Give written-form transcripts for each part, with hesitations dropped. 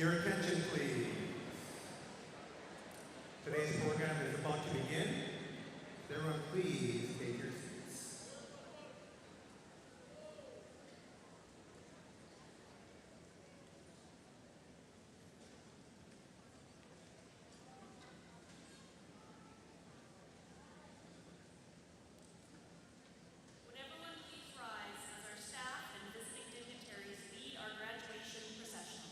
Your attention, please. Today's program is about to begin. Everyone, please take your seats. Would everyone please rise as our staff and visiting dignitaries lead our graduation procession?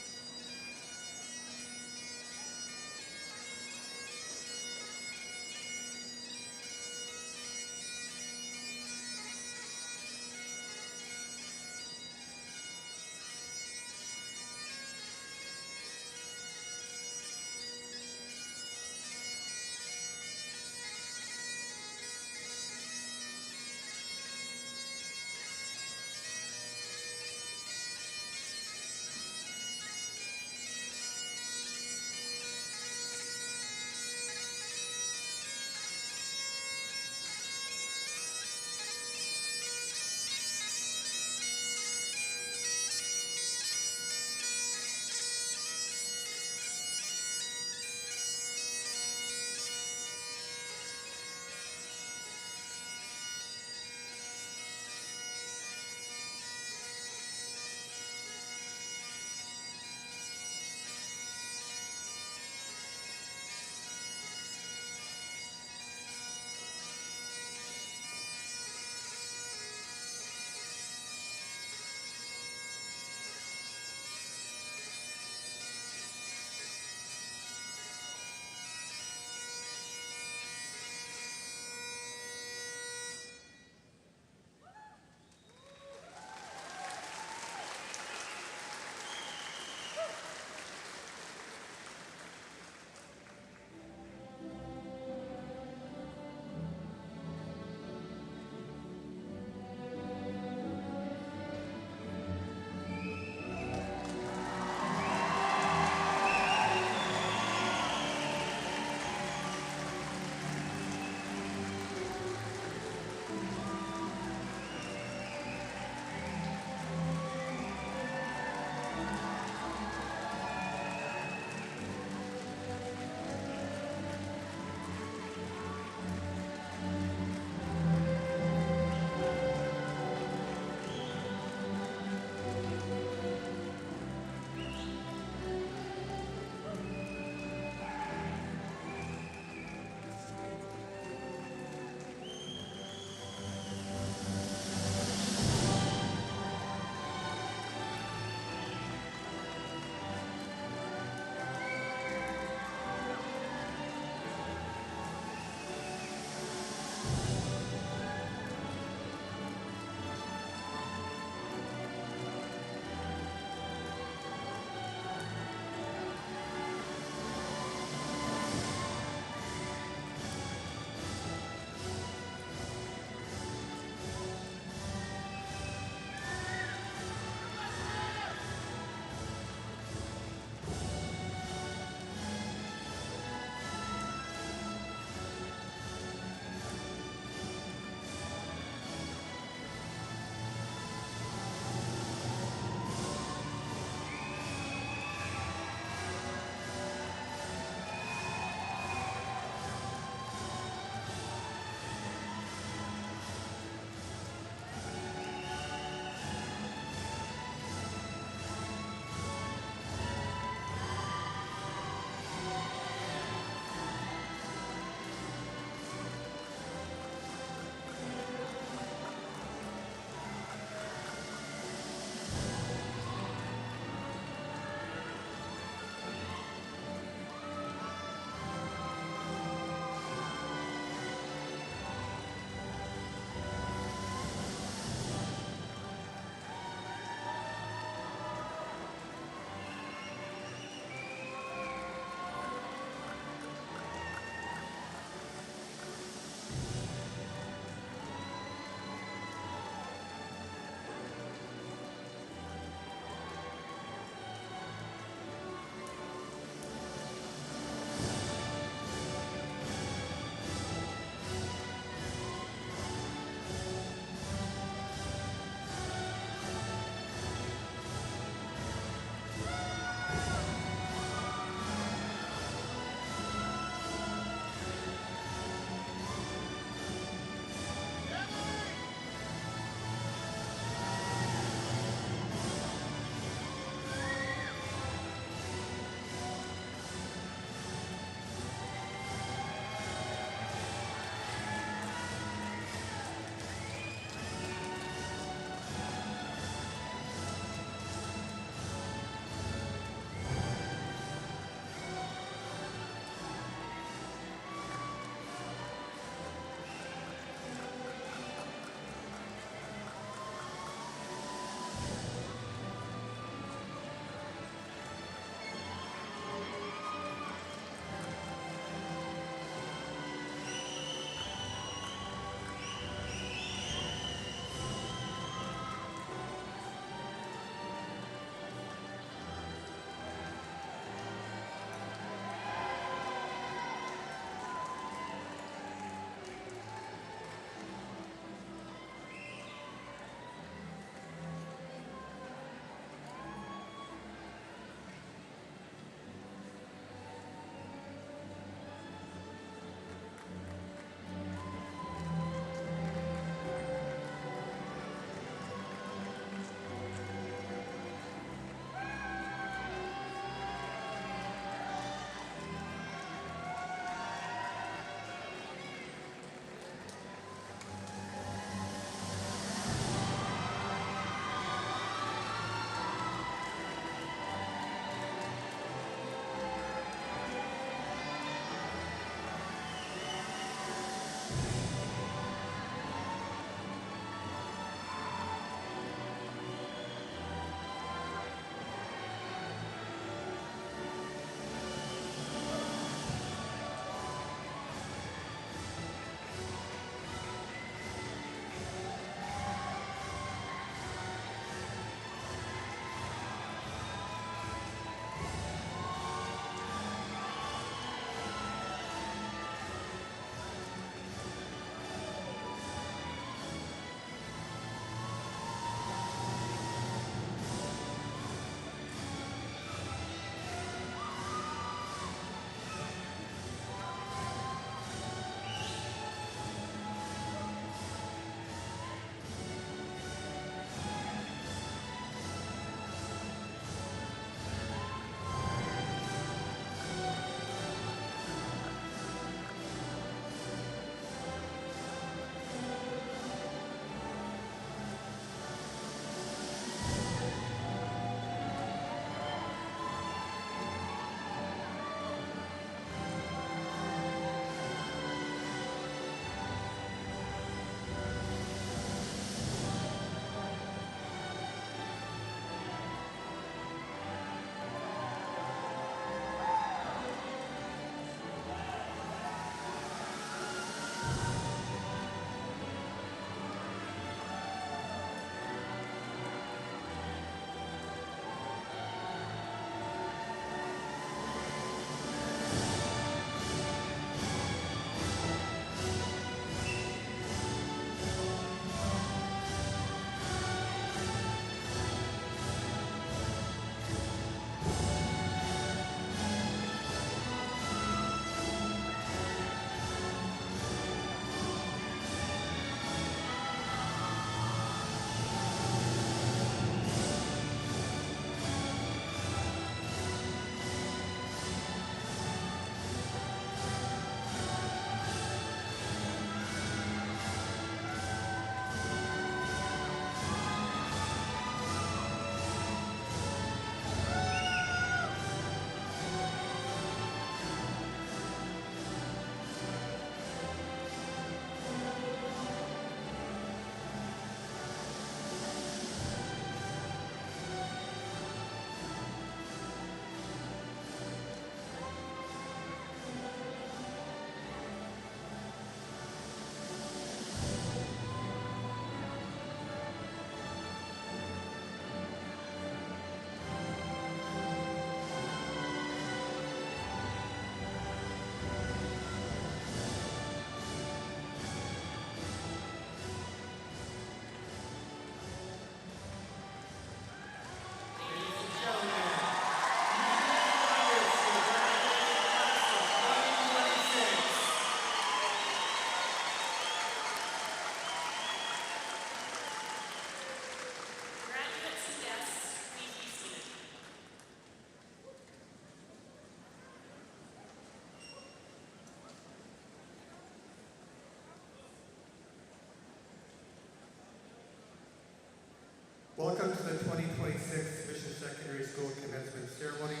Welcome to the 2026 Mission Secondary School Commencement Ceremony.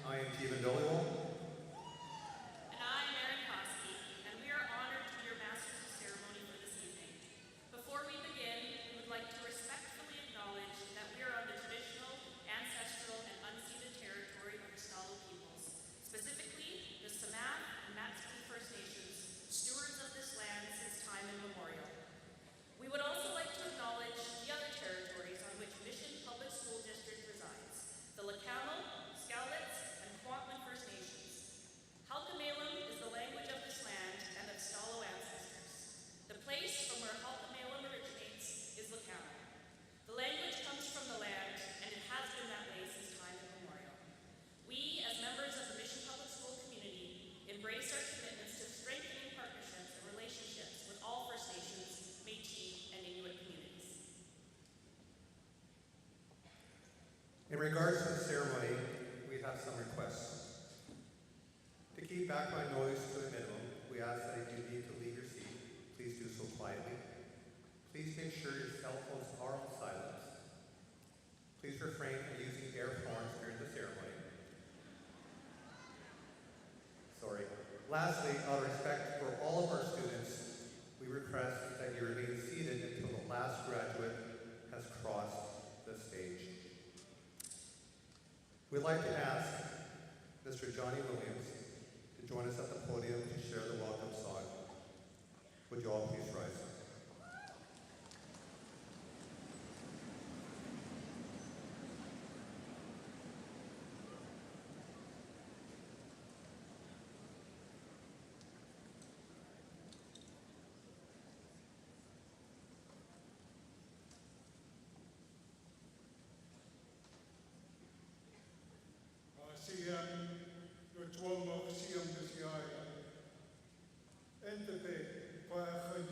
I am Stephen Dolio. And I'm Erin Koski, and we are honored to be your Masters of Ceremony for this evening. Before we begin, we would like to respectfully acknowledge that we are on the traditional, ancestral, and unceded territory of the Stalo peoples, specifically the Sumac and Matsuki First Nations, stewards of this land since time immemorial. We would also like to acknowledge the other territories on which Mission Public School District resides, the Lacamo, Scowlitz, and Kwantlen First Nations. Halkomelem is the language of this land and of Stalo ancestors. The place from where Halkomelem originates is Lacamo. The language comes from the land, and it has been that way since time immemorial. We, as members of the Mission Public School community, embrace our commitments to strengthening partnerships and relationships with all First Nations, Métis, and Inuit communities. In regards to the ceremony, we have some requests. To keep background noise to a minimum, we ask that if you need to leave your seat, please do so quietly. Please make sure your cell phones are on silent. Please refrain from using air horns during the ceremony. Sorry. Lastly, out of respect for all of our students, we request that you remain seated until the last graduate has crossed the stage. We'd like to ask Mr. Johnny Williams to join us at the podium to share the welcome song. Would you all please rise? Siam, Tuomo, Siam, Siai, Entepe, Paachan,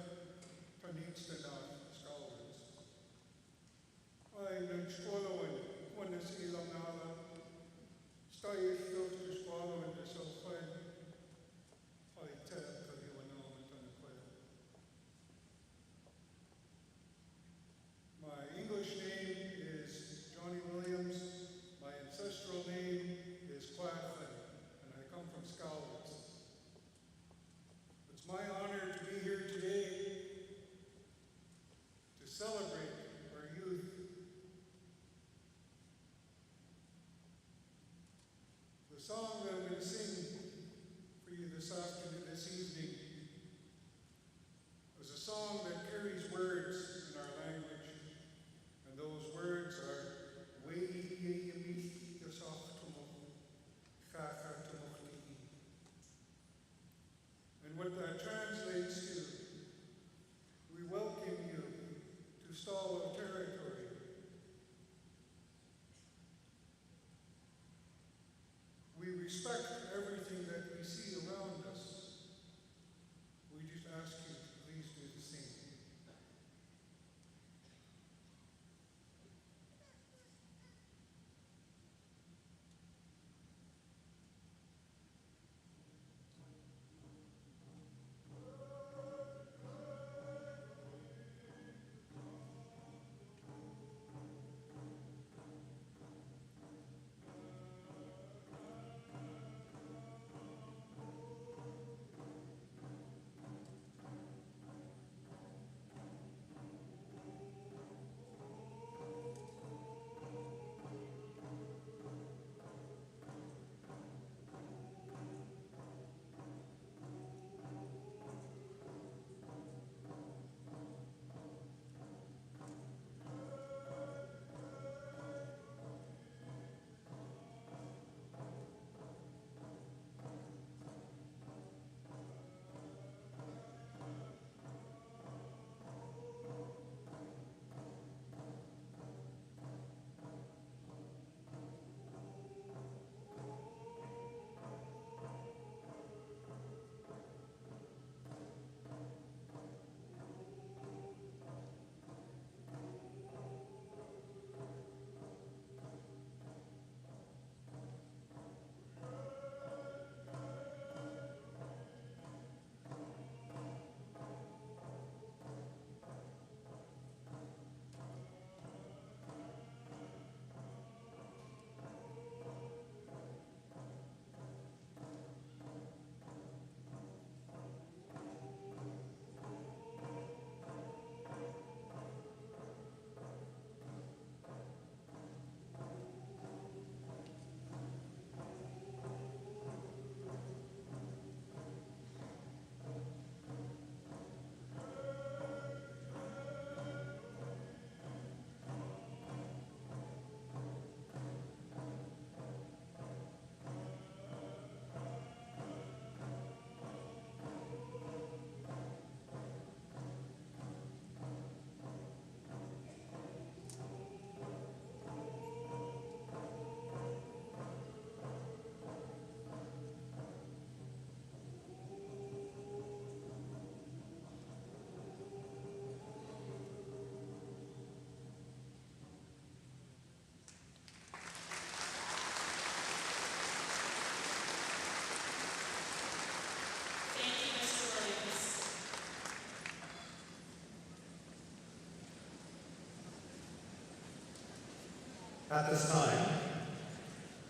At this time,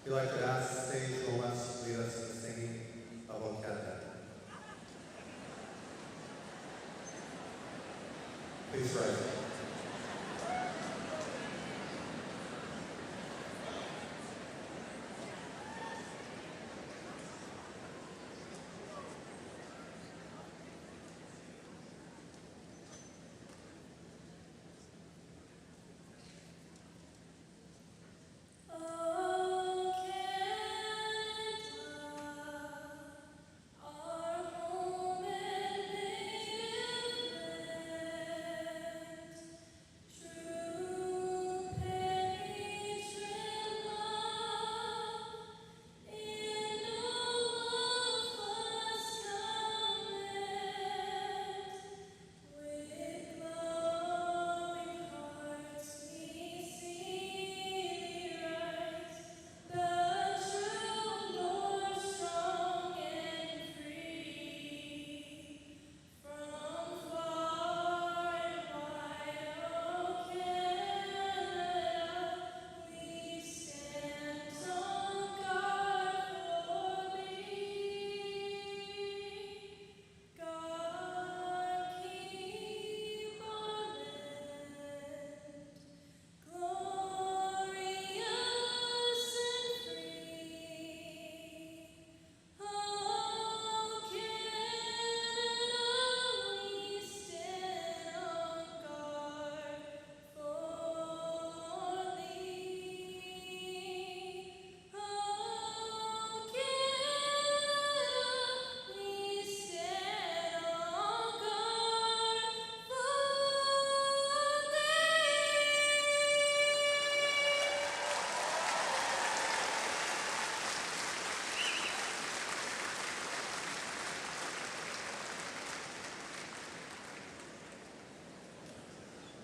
we'd like to ask Sage Lomas to lead us in the singing of O Canada. Please rise.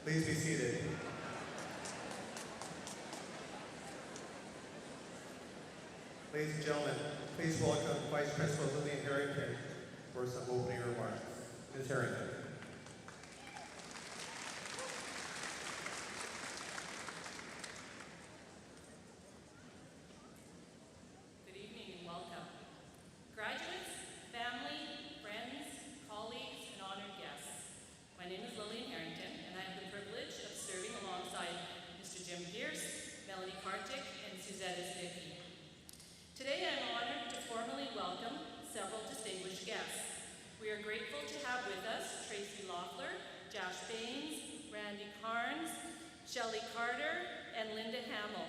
Please be seated. Ladies and gentlemen, please welcome Vice Principal Lillian Harrington for some opening remarks. Ms. Harrington. Good evening and welcome. Graduates, family, friends, colleagues, and honored guests. My name is Lillian Harrington, and I have the privilege of serving alongside Mr. Jim Pierce, Melanie Kartik, and Suzette Isbicki. Today I am honored to formally welcome several distinguished guests. We are grateful to have with us Tracy Loeffler, Josh Baines, Randy Carnes, Shelley Carter, and Linda Hamill,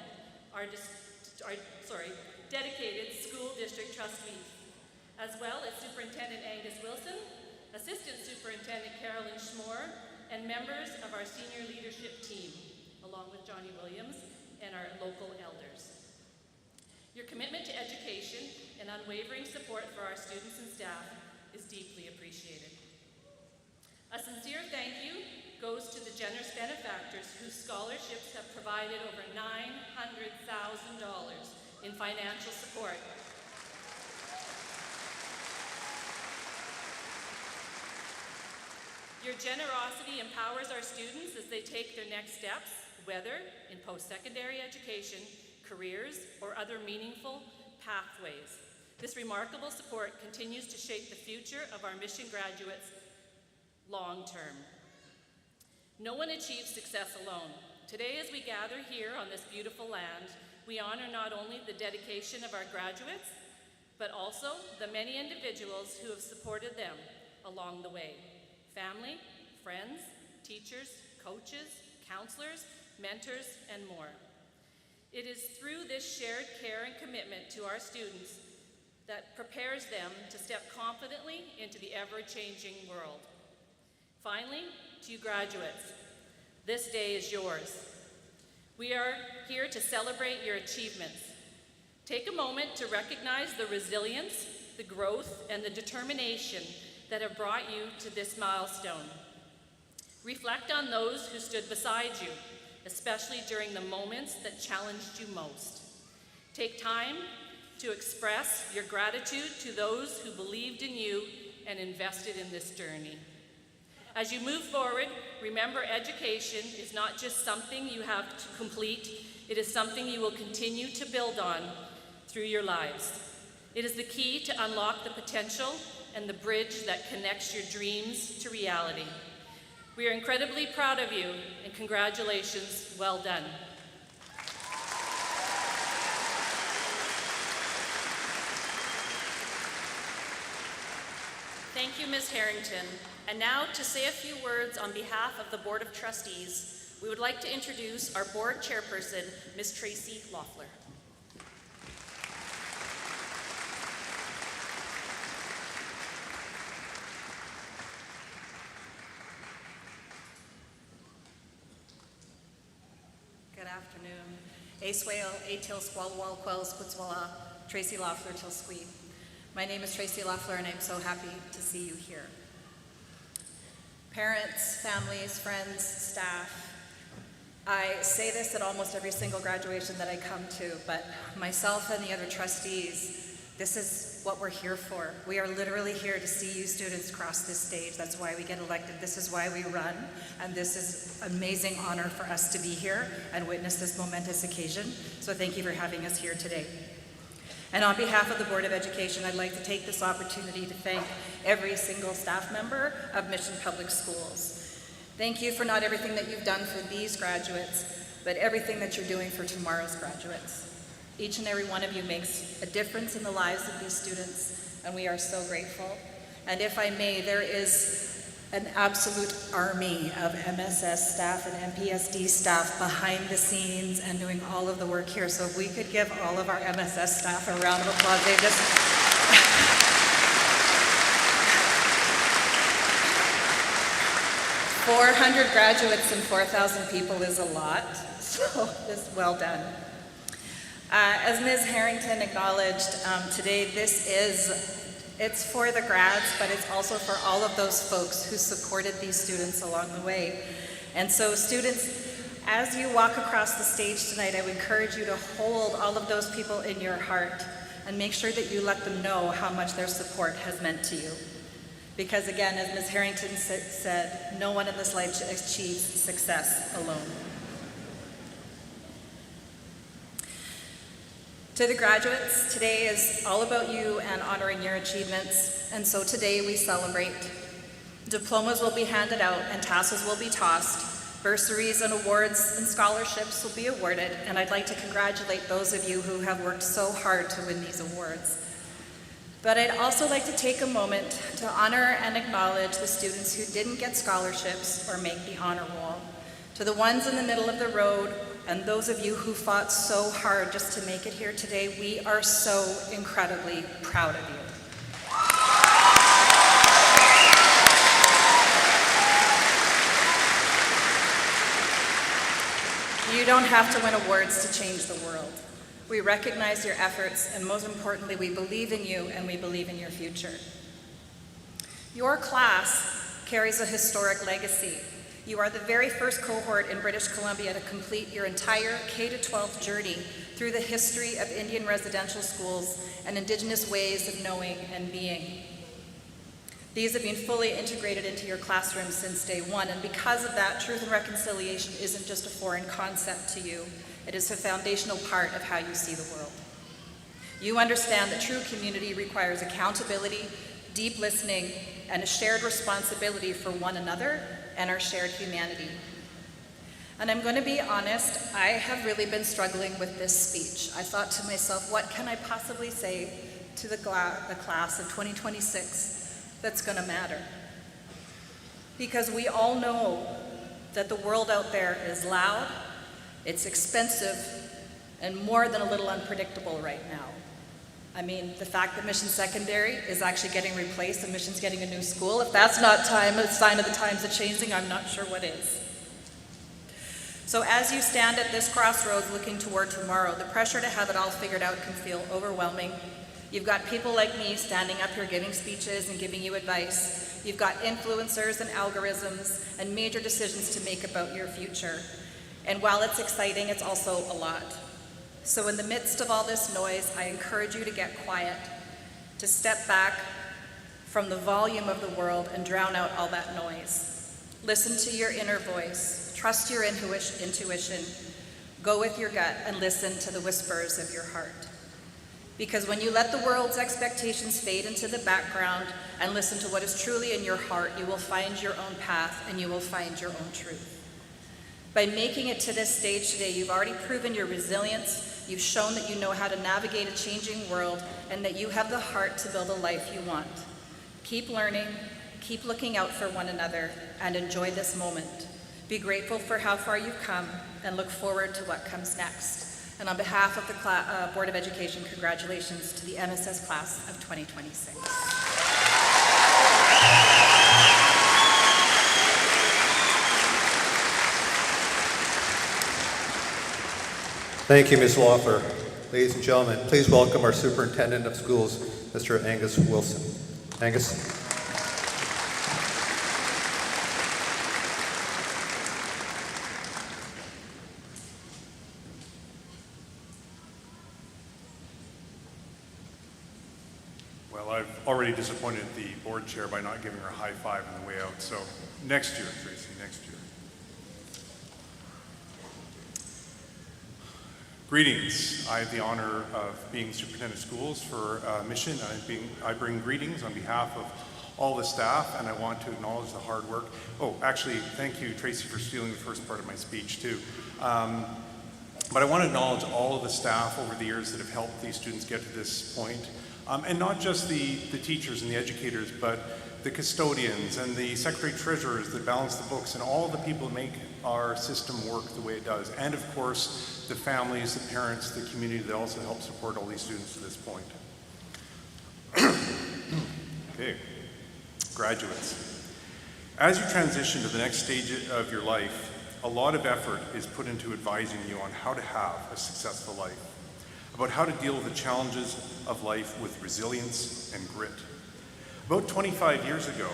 our dedicated school district trustees, as well as Superintendent Angus Wilson, Assistant Superintendent Carolyn Schmore, and members of our senior leadership team, along with Johnny Williams and our local elders. Your commitment to education and unwavering support for our students and staff is deeply appreciated. A sincere thank you goes to the generous benefactors whose scholarships have provided over $900,000 in financial support. Your generosity empowers our students as they take their next steps, whether in post-secondary education, careers, or other meaningful pathways. This remarkable support continues to shape the future of our mission graduates long term. No one achieves success alone. Today, as we gather here on this beautiful land, we honor not only the dedication of our graduates, but also the many individuals who have supported them along the way. Family, friends, teachers, coaches, counselors, mentors, and more. It is through this shared care and commitment to our students that prepares them to step confidently into the ever-changing world. Finally, to you graduates, this day is yours. We are here to celebrate your achievements. Take a moment to recognize the resilience, the growth, and the determination that have brought you to this milestone. Reflect on those who stood beside you, especially during the moments that challenged you most. Take time to express your gratitude to those who believed in you and invested in this journey. As you move forward, remember education is not just something you have to complete, it is something you will continue to build on through your lives. It is the key to unlock the potential and the bridge that connects your dreams to reality. We are incredibly proud of you, and congratulations, well done. Thank you, Ms. Harrington. And now, to say a few words on behalf of the Board of Trustees, we would like to introduce our Board Chairperson, Ms. Tracy Loeffler. Good afternoon. Aiswail, Atil Squalwal Quells Kutzwala, Tracy Loeffler Til Squeak. My name is Tracy Loeffler, and I'm so happy to see you here. Parents, families, friends, staff, I say this at almost every single graduation that I come to, but myself and the other trustees, this is what we're here for. We are literally here to see you students cross this stage. That's why we get elected. This is why we run, and this is an amazing honor for us to be here and witness this momentous occasion. So thank you for having us here today. And on behalf of the Board of Education, I'd like to take this opportunity to thank every single staff member of Mission Public Schools. Thank you for not everything that you've done for these graduates, but everything that you're doing for tomorrow's graduates. Each and every one of you makes a difference in the lives of these students, and we are so grateful. And if I may, there is an absolute army of MSS staff and MPSD staff behind the scenes and doing all of the work here. So if we could give all of our MSS staff a round of applause. They just 400 graduates and 4,000 people is a lot, so just well done. As Ms. Harrington acknowledged, today it's for the grads, but it's also for all of those folks who supported these students along the way. And so students, as you walk across the stage tonight, I would encourage you to hold all of those people in your heart and make sure that you let them know how much their support has meant to you. Because again, as Ms. Harrington said, no one in this life achieves success alone. To the graduates, today is all about you and honoring your achievements, and so today we celebrate. Diplomas will be handed out and tassels will be tossed, bursaries and awards and scholarships will be awarded, and I'd like to congratulate those of you who have worked so hard to win these awards. But I'd also like to take a moment to honor and acknowledge the students who didn't get scholarships or make the honor roll. To the ones in the middle of the road, and those of you who fought so hard just to make it here today, we are so incredibly proud of you. You don't have to win awards to change the world. We recognize your efforts, and most importantly, we believe in you and we believe in your future. Your class carries a historic legacy. You are the very first cohort in British Columbia to complete your entire K-12 journey through the history of Indian residential schools and Indigenous ways of knowing and being. These have been fully integrated into your classroom since day one, and because of that, truth and reconciliation isn't just a foreign concept to you. It is a foundational part of how you see the world. You understand that true community requires accountability, deep listening, and a shared responsibility for one another and our shared humanity. And I'm going to be honest, I have really been struggling with this speech. I thought to myself, what can I possibly say to the class of 2026 that's going to matter? Because we all know that the world out there is loud, it's expensive, and more than a little unpredictable right now. I mean, the fact that Mission Secondary is actually getting replaced and Mission's getting a new school, if that's not a sign of the times are changing, I'm not sure what is. So as you stand at this crossroads looking toward tomorrow, the pressure to have it all figured out can feel overwhelming. You've got people like me standing up here giving speeches and giving you advice. You've got influencers and algorithms and major decisions to make about your future. And while it's exciting, it's also a lot. So in the midst of all this noise, I encourage you to get quiet, to step back from the volume of the world and drown out all that noise. Listen to your inner voice. Trust your intuition. Go with your gut and listen to the whispers of your heart. Because when you let the world's expectations fade into the background and listen to what is truly in your heart, you will find your own path and you will find your own truth. By making it to this stage today, you've already proven your resilience. You've shown that you know how to navigate a changing world and that you have the heart to build a life you want. Keep learning, keep looking out for one another, and enjoy this moment. Be grateful for how far you've come and look forward to what comes next. And on behalf of the Board of Education, congratulations to the MSS class of 2026. Thank you, Ms. Loeffler. Ladies and gentlemen, please welcome our Superintendent of Schools, Mr. Angus Wilson. Angus. Well, I've already disappointed the board chair by not giving her a high five on the way out, so next year, Tracy, next year. Greetings. I have the honor of being Superintendent of Schools for Mission. I bring greetings on behalf of all the staff, and I want to acknowledge the hard work. Oh, actually, thank you, Tracy, for stealing the first part of my speech, too. But I want to acknowledge all of the staff over the years that have helped these students get to this point. And not just the teachers and the educators, but the custodians and the secretary-treasurers that balance the books and all of the people that make our system work the way it does. And of course, the families, the parents, the community that also help support all these students to this point. Okay, graduates. As you transition to the next stage of your life, a lot of effort is put into advising you on how to have a successful life, about how to deal with the challenges of life with resilience and grit. About 25 years ago,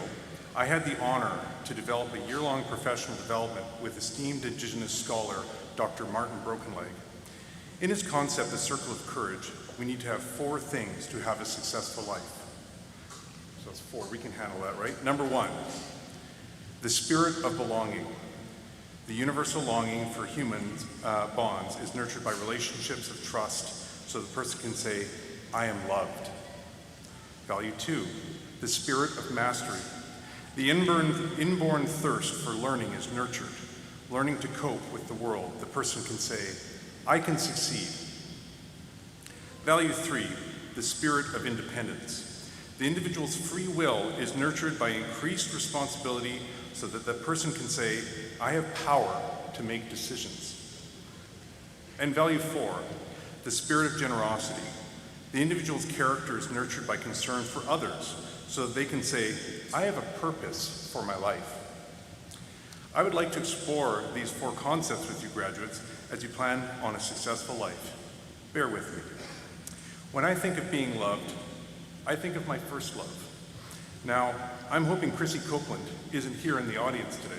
I had the honor to develop a year-long professional development with esteemed Indigenous scholar, Dr. Martin Brokenleg. In his concept, The Circle of Courage, we need to have 4 things to have a successful life. So it's 4, we can handle that, right? Number 1, the spirit of belonging. The universal longing for human bonds is nurtured by relationships of trust, so the person can say, I am loved. Value 2, the spirit of mastery. The inborn thirst for learning is nurtured. Learning to cope with the world, the person can say, I can succeed. Value 3, the spirit of independence. The individual's free will is nurtured by increased responsibility so that the person can say, I have power to make decisions. And value 4, the spirit of generosity. The individual's character is nurtured by concern for others so that they can say, I have a purpose for my life. I would like to explore these 4 concepts with you graduates as you plan on a successful life. Bear with me. When I think of being loved, I think of my first love. Now, I'm hoping Chrissy Copeland isn't here in the audience today,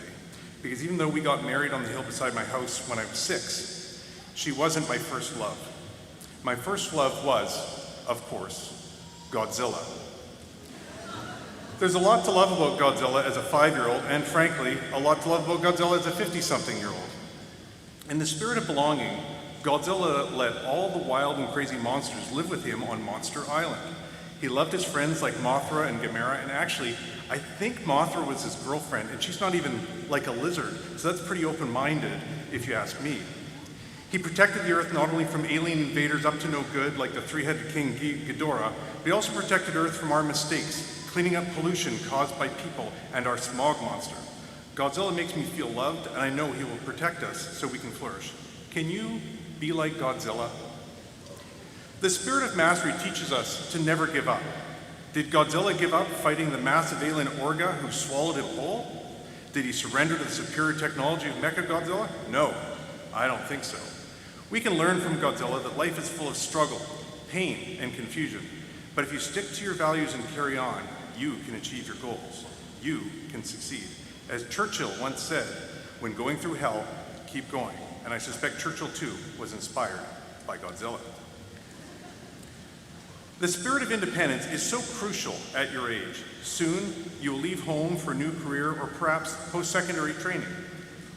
because even though we got married on the hill beside my house when I was 6, she wasn't my first love. My first love was, of course, Godzilla. There's a lot to love about Godzilla as a 5-year-old, and frankly, a lot to love about Godzilla as a 50-something-year-old. In the spirit of belonging, Godzilla let all the wild and crazy monsters live with him on Monster Island. He loved his friends like Mothra and Gamera, and actually, I think Mothra was his girlfriend, and she's not even like a lizard, so that's pretty open-minded, if you ask me. He protected the Earth not only from alien invaders up to no good, like the 3-headed King Ghidorah, but he also protected Earth from our mistakes, cleaning up pollution caused by people and our smog monster. Godzilla makes me feel loved, and I know he will protect us so we can flourish. Can you be like Godzilla? The spirit of mastery teaches us to never give up. Did Godzilla give up fighting the massive alien Orga who swallowed him whole? Did he surrender to the superior technology of Mechagodzilla? No, I don't think so. We can learn from Godzilla that life is full of struggle, pain, and confusion. But if you stick to your values and carry on, you can achieve your goals. You can succeed. As Churchill once said, when going through hell, keep going. And I suspect Churchill, too, was inspired by Godzilla. The spirit of independence is so crucial at your age. Soon, you will leave home for a new career or perhaps post-secondary training.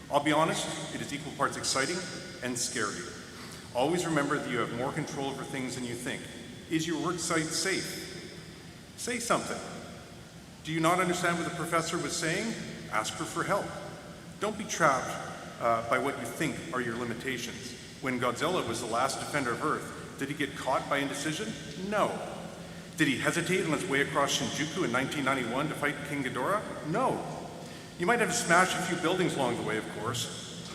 I'll be honest, it is equal parts exciting and scary. Always remember that you have more control over things than you think. Is your work site safe? Say something. Do you not understand what the professor was saying? Ask her for help. Don't be trapped by what you think are your limitations. When Godzilla was the last defender of Earth, did he get caught by indecision? No. Did he hesitate on his way across Shinjuku in 1991 to fight King Ghidorah? No. You might have to smash a few buildings along the way, of course.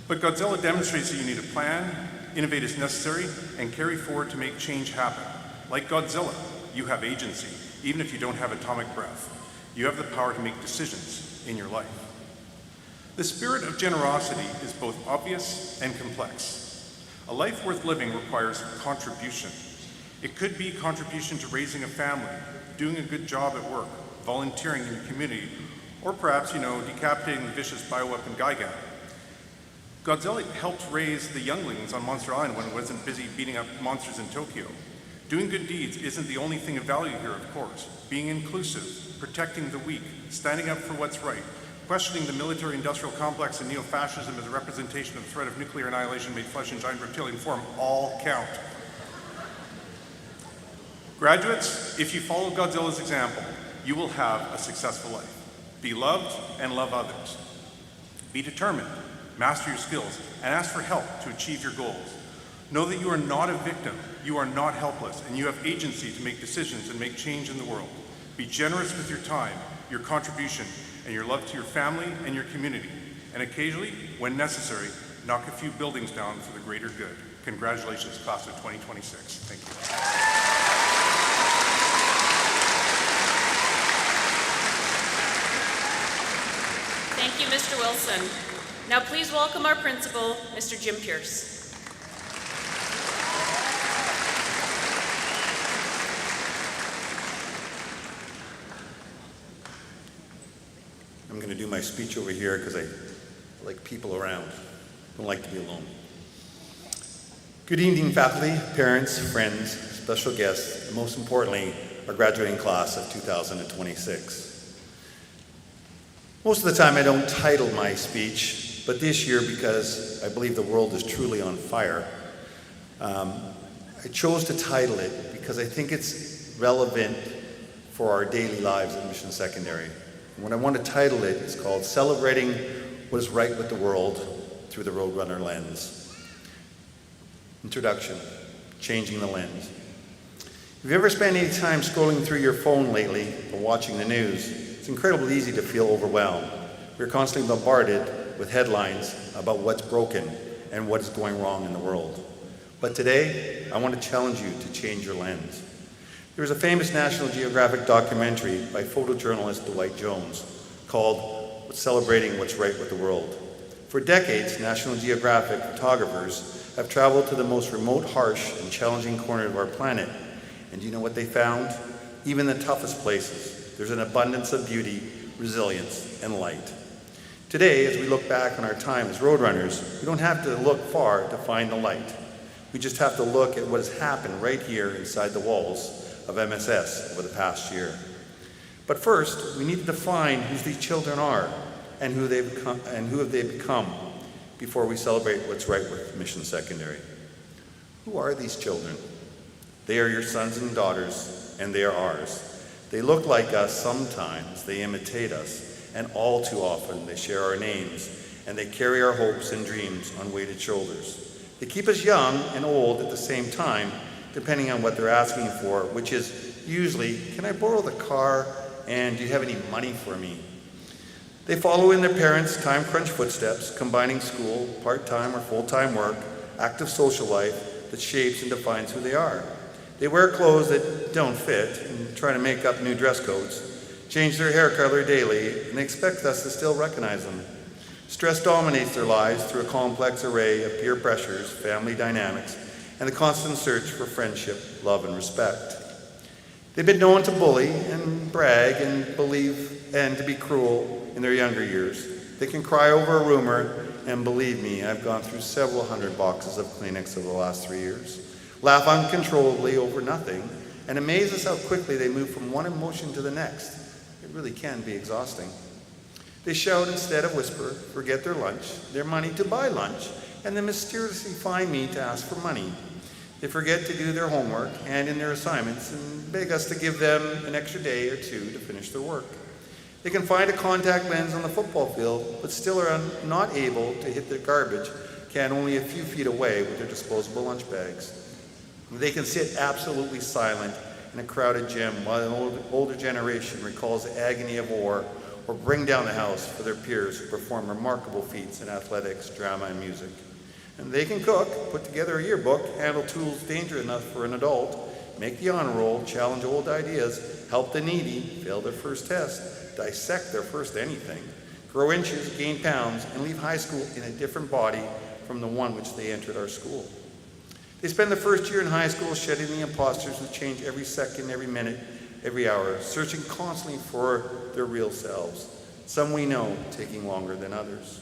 But Godzilla demonstrates that you need a plan, innovate as necessary, and carry forward to make change happen. Like Godzilla, you have agency, even if you don't have atomic breath. You have the power to make decisions in your life. The spirit of generosity is both obvious and complex. A life worth living requires contribution. It could be contribution to raising a family, doing a good job at work, volunteering in your community, or perhaps, decapitating the vicious bioweapon Gigan. Godzilla helped raise the younglings on Monster Island when it wasn't busy beating up monsters in Tokyo. Doing good deeds isn't the only thing of value here, of course. Being inclusive, protecting the weak, standing up for what's right, questioning the military-industrial complex and neo-fascism as a representation of the threat of nuclear annihilation made flesh in giant reptilian form all count. Graduates, if you follow Godzilla's example, you will have a successful life. Be loved and love others. Be determined, master your skills, and ask for help to achieve your goals. Know that you are not a victim, you are not helpless, and you have agency to make decisions and make change in the world. Be generous with your time, your contribution, and your love to your family and your community. And occasionally, when necessary, knock a few buildings down for the greater good. Congratulations, class of 2026. Thank you. Thank you, Mr. Wilson. Now please welcome our principal, Mr. Jim Pierce. I'm going to do my speech over here because I like people around. I don't like to be alone. Good evening, faculty, parents, friends, special guests, and most importantly, our graduating class of 2026. Most of the time I don't title my speech, but this year, because I believe the world is truly on fire, I chose to title it because I think it's relevant for our daily lives at Mission Secondary. And what I want to title it is called Celebrating What is Right with the World Through the Roadrunner Lens. Introduction, changing the lens. If you ever spent any time scrolling through your phone lately or watching the news, it's incredibly easy to feel overwhelmed. We're constantly bombarded with headlines about what's broken and what is going wrong in the world. But today, I want to challenge you to change your lens. There was a famous National Geographic documentary by photojournalist Dwight Jones called Celebrating What's Right with the World. For decades, National Geographic photographers have traveled to the most remote, harsh, and challenging corner of our planet. And do you know what they found? Even the toughest places, there's an abundance of beauty, resilience, and light. Today, as we look back on our time as roadrunners, we don't have to look far to find the light. We just have to look at what has happened right here inside the walls of MSS over the past year. But first, we need to define who these children are and who have they become before we celebrate what's right with Mission Secondary. Who are these children? They are your sons and daughters, and they are ours. They look like us sometimes, they imitate us, and all too often they share our names, and they carry our hopes and dreams on weighted shoulders. They keep us young and old at the same time, depending on what they're asking for, which is usually, can I borrow the car, and do you have any money for me? They follow in their parents' time-crunch footsteps, combining school, part-time or full-time work, active social life that shapes and defines who they are. They wear clothes that don't fit and try to make up new dress codes, change their hair color daily, and they expect us to still recognize them. Stress dominates their lives through a complex array of peer pressures, family dynamics, and the constant search for friendship, love, and respect. They've been known to bully and brag and believe and to be cruel in their younger years. They can cry over a rumor, and believe me, I've gone through several hundred boxes of Kleenex over the last 3 years. Laugh uncontrollably over nothing, and amaze us how quickly they move from one emotion to the next. It really can be exhausting. They shout instead of whisper, forget their lunch, their money to buy lunch, and then mysteriously find me to ask for money. They forget to do their homework, hand in their assignments, and beg us to give them an extra day or two to finish their work. They can find a contact lens on the football field, but still are not able to hit their garbage can only a few feet away with their disposable lunch bags. They can sit absolutely silent in a crowded gym while an older generation recalls the agony of war, or bring down the house for their peers who perform remarkable feats in athletics, drama, and music. And they can cook, put together a yearbook, handle tools dangerous enough for an adult, make the honor roll, challenge old ideas, help the needy, fail their first test, dissect their first anything, grow inches, gain pounds, and leave high school in a different body from the one which they entered our school. They spend the first year in high school shedding the imposters who change every second, every minute, every hour, searching constantly for their real selves. Some we know taking longer than others.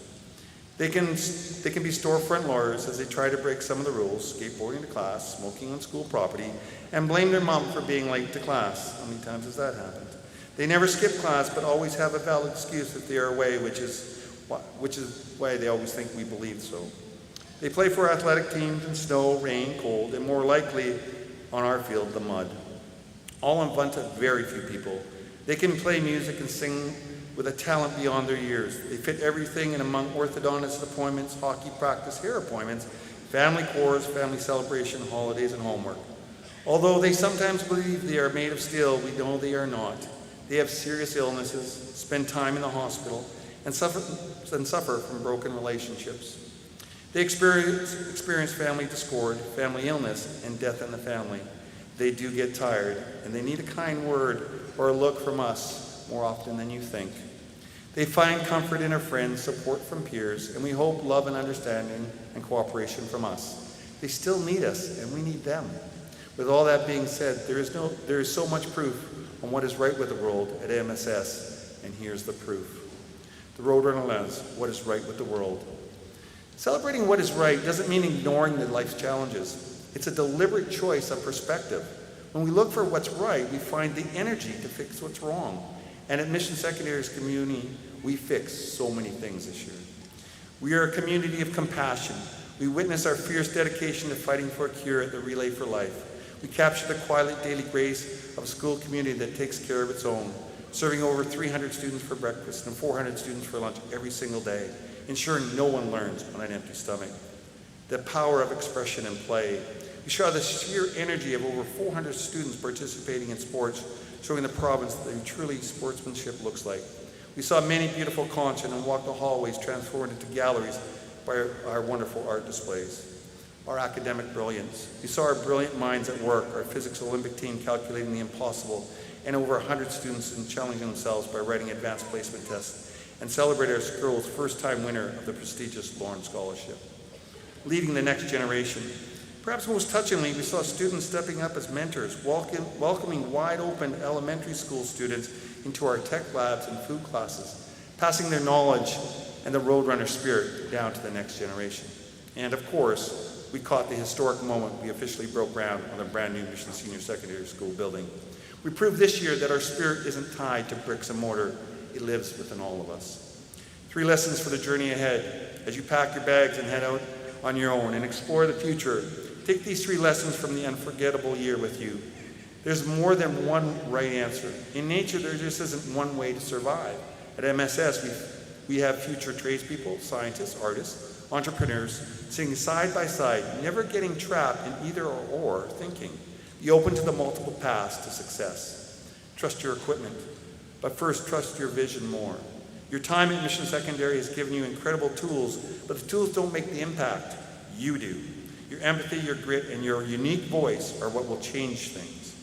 They can be storefront lawyers as they try to break some of the rules, skateboarding to class, smoking on school property, and blame their mom for being late to class. How many times has that happened? They never skip class, but always have a valid excuse if they are away, which is why they always think we believe so. They play for athletic teams in snow, rain, cold, and more likely on our field, the mud. All in front of very few people. They can play music and sing with a talent beyond their years. They fit everything in among orthodontist appointments, hockey practice, hair appointments, family chores, family celebration, holidays, and homework. Although they sometimes believe they are made of steel, we know they are not. They have serious illnesses, spend time in the hospital, and suffer from broken relationships. They experience family discord, family illness, and death in the family. They do get tired, and they need a kind word or a look from us more often than you think. They find comfort in our friends, support from peers, and we hope love and understanding and cooperation from us. They still need us, and we need them. With all that being said, there is so much proof on what is right with the world at MSS, and here's the proof. The Roadrunner lens, what is right with the world. Celebrating what is right doesn't mean ignoring the life's challenges. It's a deliberate choice of perspective. When we look for what's right, we find the energy to fix what's wrong. And at Mission Secondary's community, we fix so many things this year. We are a community of compassion. We witness our fierce dedication to fighting for a cure at the Relay for Life. We capture the quiet daily grace of a school community that takes care of its own, serving over 300 students for breakfast and 400 students for lunch every single day, ensuring no one learns on an empty stomach. The power of expression and play. We saw the sheer energy of over 400 students participating in sports, showing the province that truly sportsmanship looks like. We saw many beautiful concerts and walked the hallways transformed into galleries by our wonderful art displays. Our academic brilliance. We saw our brilliant minds at work, our physics Olympic team calculating the impossible, and over 100 students challenging themselves by writing advanced placement tests, and celebrate our school's first-time winner of the prestigious Lawrence Scholarship. Leading the next generation. Perhaps most touchingly, we saw students stepping up as mentors, welcoming wide-open elementary school students into our tech labs and food classes, passing their knowledge and the Roadrunner spirit down to the next generation. And of course, we caught the historic moment we officially broke ground on the brand new Mission Senior Secondary School building. We proved this year that our spirit isn't tied to bricks and mortar, it lives within all of us. 3 lessons for the journey ahead. As you pack your bags and head out on your own and explore the future, take these 3 lessons from the unforgettable year with you. There's more than one right answer. In nature, there just isn't one way to survive. At MSS, we have future tradespeople, scientists, artists, entrepreneurs, sitting side by side, never getting trapped in either or thinking. Be open to the multiple paths to success. Trust your equipment, but first trust your vision more. Your time at Mission Secondary has given you incredible tools, but the tools don't make the impact. You do. Your empathy, your grit, and your unique voice are what will change things.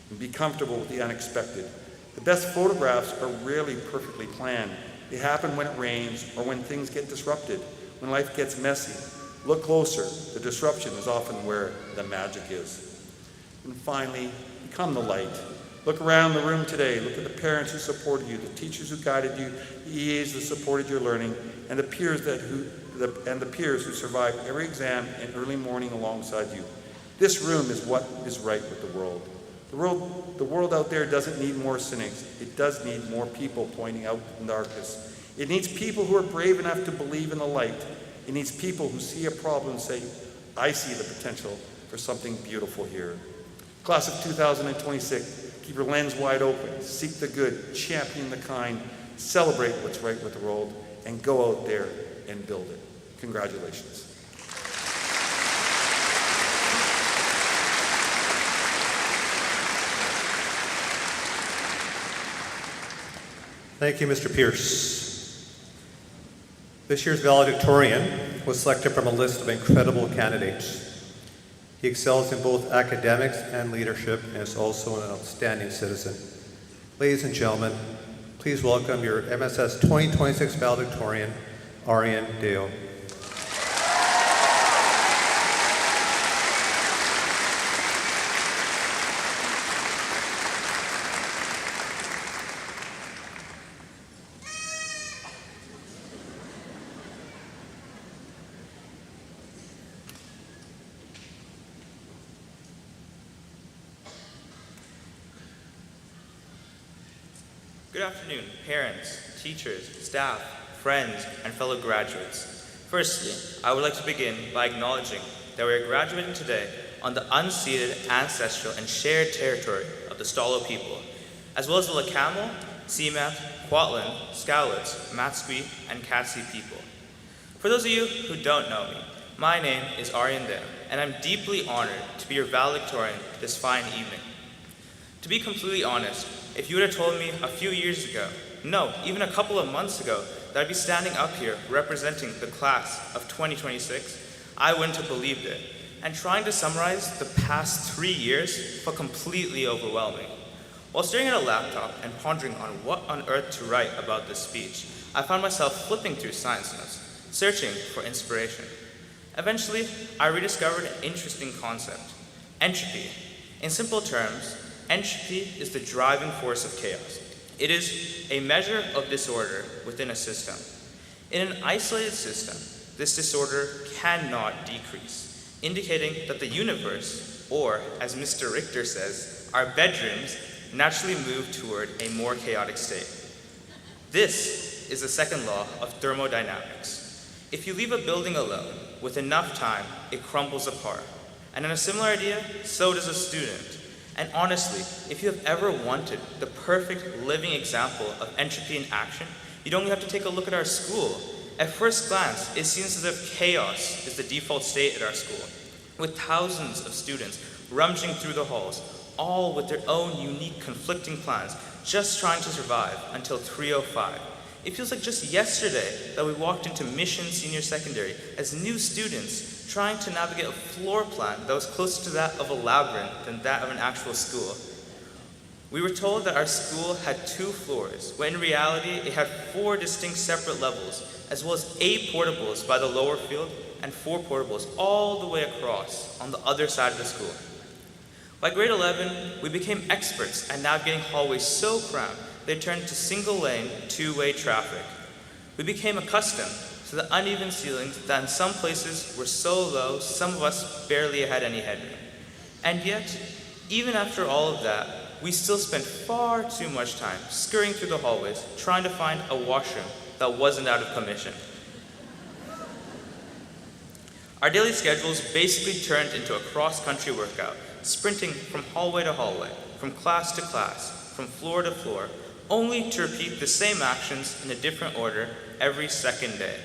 And be comfortable with the unexpected. The best photographs are rarely perfectly planned. They happen when it rains or when things get disrupted, when life gets messy. Look closer. The disruption is often where the magic is. And finally, become the light. Look around the room today. Look at the parents who supported you, the teachers who guided you, the EAs that supported your learning, and the peers who survived every exam and early morning alongside you. This room is what is right with the world. The world out there doesn't need more cynics. It does need more people pointing out the darkness. It needs people who are brave enough to believe in the light. It needs people who see a problem and say, I see the potential for something beautiful here. Class of 2026, keep your lens wide open, seek the good, champion the kind, celebrate what's right with the world, and go out there and build it. Congratulations. Thank you, Mr. Pierce. This year's valedictorian was selected from a list of incredible candidates. He excels in both academics and leadership and is also an outstanding citizen. Ladies and gentlemen, please welcome your MSS 2026 valedictorian, Arian Deo. Good afternoon, parents, teachers, staff, friends, and fellow graduates. Firstly, I would like to begin by acknowledging that we are graduating today on the unceded, ancestral, and shared territory of the Stalo people, as well as the Lakamo, Seamat, Kwantlen, Scowlitz, Matsqui, and Katsi people. For those of you who don't know me, my name is Arian Deo, and I'm deeply honored to be your valedictorian this fine evening. To be completely honest, if you would have told me a few years ago, no, even a couple of months ago, that I'd be standing up here representing the class of 2026, I wouldn't have believed it. And trying to summarize the past 3 years felt completely overwhelming. While staring at a laptop and pondering on what on earth to write about this speech, I found myself flipping through science notes, searching for inspiration. Eventually, I rediscovered an interesting concept: entropy. In simple terms, entropy is the driving force of chaos. It is a measure of disorder within a system. In an isolated system, this disorder cannot decrease, indicating that the universe, or as Mr. Richter says, our bedrooms, naturally move toward a more chaotic state. This is the second law of thermodynamics. If you leave a building alone, with enough time, it crumbles apart. And in a similar idea, so does a student. And honestly, if you have ever wanted the perfect living example of entropy in action, you'd only have to take a look at our school. At first glance, it seems as if chaos is the default state at our school, with thousands of students rummaging through the halls, all with their own unique conflicting plans, just trying to survive until 3:05. It feels like just yesterday that we walked into Mission Senior Secondary as new students, trying to navigate a floor plan that was closer to that of a labyrinth than that of an actual school. We were told that our school had 2 floors, when in reality it had 4 distinct separate levels, as well as 8 portables by the lower field and 4 portables all the way across on the other side of the school. By grade 11, we became experts at navigating hallways so cramped they turned to single-lane, 2-way traffic. We became accustomed to the uneven ceilings that in some places were so low, some of us barely had any headroom. And yet, even after all of that, we still spent far too much time scurrying through the hallways trying to find a washroom that wasn't out of commission. Our daily schedules basically turned into a cross-country workout, sprinting from hallway to hallway, from class to class, from floor to floor, only to repeat the same actions in a different order every second day.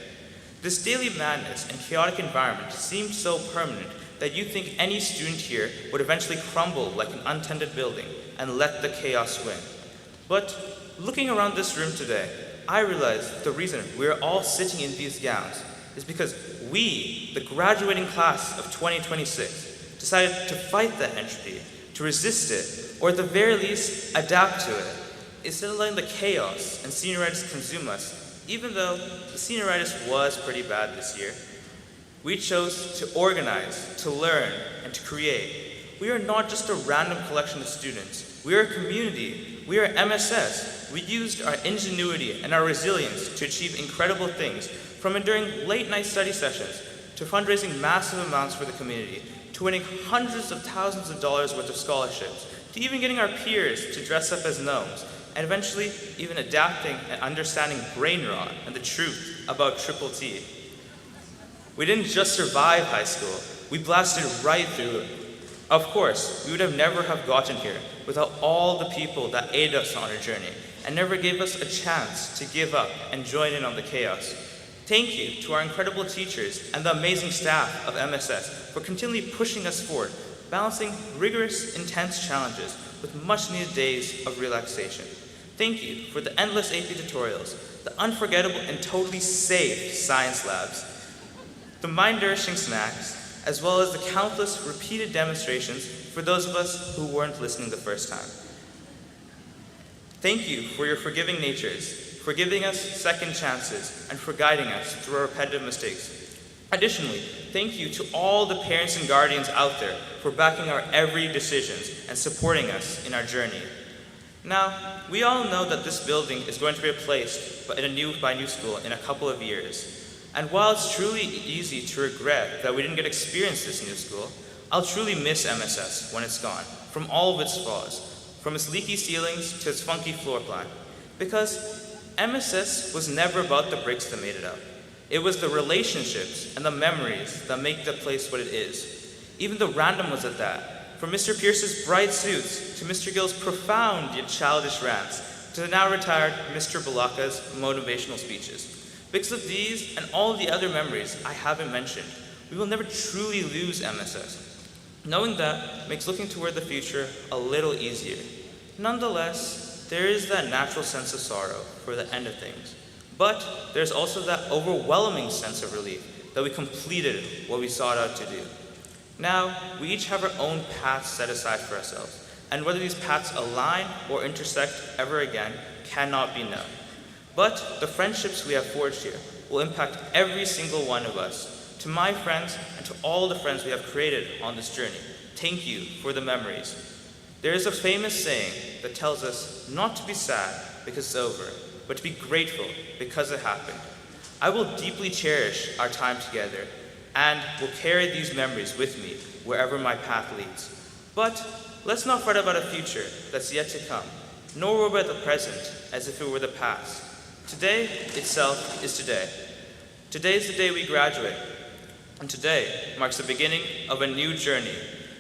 This daily madness and chaotic environment seemed so permanent that you'd think any student here would eventually crumble like an untended building and let the chaos win. But looking around this room today, I realized the reason we're all sitting in these gowns is because we, the graduating class of 2026, decided to fight that entropy, to resist it, or at the very least, adapt to it. Instead of letting the chaos and senioritis consume us, even though the senioritis was pretty bad this year, we chose to organize, to learn, and to create. We are not just a random collection of students. We are a community. We are MSS. We used our ingenuity and our resilience to achieve incredible things, from enduring late-night study sessions, to fundraising massive amounts for the community, to winning hundreds of thousands of dollars worth of scholarships, to even getting our peers to dress up as gnomes, and eventually even adapting and understanding brain rot and the truth about Triple T. We didn't just survive high school, we blasted right through it. Of course, we would have never have gotten here without all the people that aided us on our journey and never gave us a chance to give up and join in on the chaos. Thank you to our incredible teachers and the amazing staff of MSS for continually pushing us forward, balancing rigorous, intense challenges with much needed days of relaxation. Thank you for the endless AP tutorials, the unforgettable and totally safe science labs, the mind-nourishing snacks, as well as the countless repeated demonstrations for those of us who weren't listening the first time. Thank you for your forgiving natures, for giving us second chances, and for guiding us through our repetitive mistakes. Additionally, thank you to all the parents and guardians out there for backing our every decisions and supporting us in our journey. Now, we all know that this building is going to be replaced by a new school in a couple of years. And while it's truly easy to regret that we didn't get to experience this new school, I'll truly miss MSS when it's gone, from all of its flaws, from its leaky ceilings to its funky floor plan. Because MSS was never about the bricks that made it up. It was the relationships and the memories that make the place what it is. Even the random ones at that. From Mr. Pierce's bright suits to Mr. Gill's profound yet childish rants to the now retired Mr. Balaka's motivational speeches. Because of these and all of the other memories I haven't mentioned, we will never truly lose MSS. Knowing that makes looking toward the future a little easier. Nonetheless, there is that natural sense of sorrow for the end of things. But there's also that overwhelming sense of relief that we completed what we sought out to do. Now, we each have our own paths set aside for ourselves, and whether these paths align or intersect ever again cannot be known. But the friendships we have forged here will impact every single one of us. To my friends and to all the friends we have created on this journey, thank you for the memories. There is a famous saying that tells us not to be sad because it's over, but to be grateful because it happened. I will deeply cherish our time together and will carry these memories with me wherever my path leads. But let's not fret about a future that's yet to come, nor worry about the present as if it were the past. Today itself is today. Today is the day we graduate, and today marks the beginning of a new journey.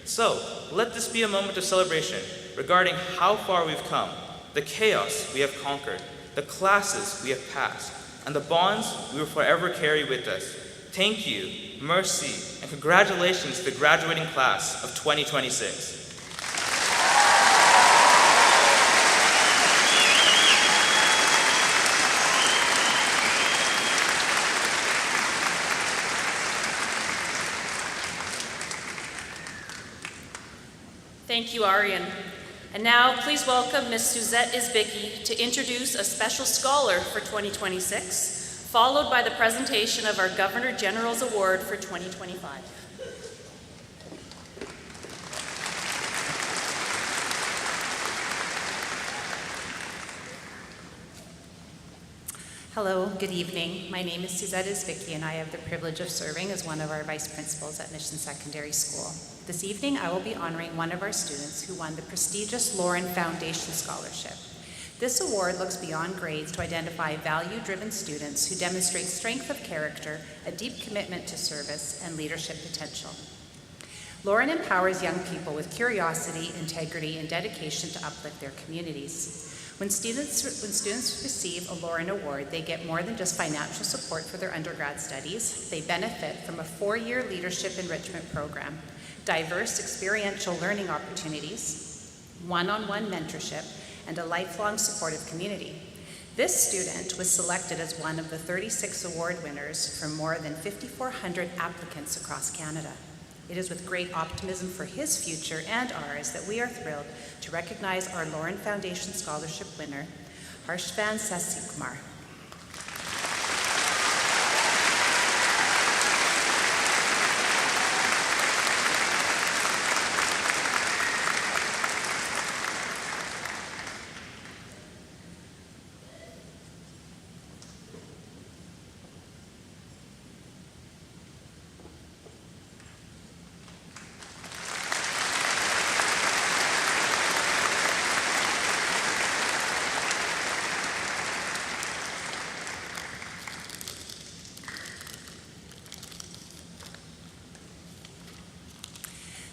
So, let this be a moment of celebration regarding how far we've come, the chaos we have conquered, the classes we have passed, and the bonds we will forever carry with us. Thank you, mercy, and congratulations to the graduating class of 2026. Thank you, Aryan. And now, please welcome Ms. Suzette Isbicki to introduce a special scholar for 2026, followed by the presentation of our Governor General's Award for 2025. Hello, good evening. My name is Suzette Isbicki, and I have the privilege of serving as one of our vice principals at Mission Secondary School. This evening, I will be honoring one of our students who won the prestigious Lauren Foundation Scholarship. This award looks beyond grades to identify value-driven students who demonstrate strength of character, a deep commitment to service, and leadership potential. Lauren empowers young people with curiosity, integrity, and dedication to uplift their communities. When students receive a Lauren Award, they get more than just financial support for their undergrad studies. They benefit from a 4-year leadership enrichment program, diverse experiential learning opportunities, one-on-one mentorship, and a lifelong supportive community. This student was selected as one of the 36 award winners from more than 5,400 applicants across Canada. It is with great optimism for his future and ours that we are thrilled to recognize our Lauren Foundation Scholarship winner, Harshvan Sasikumar.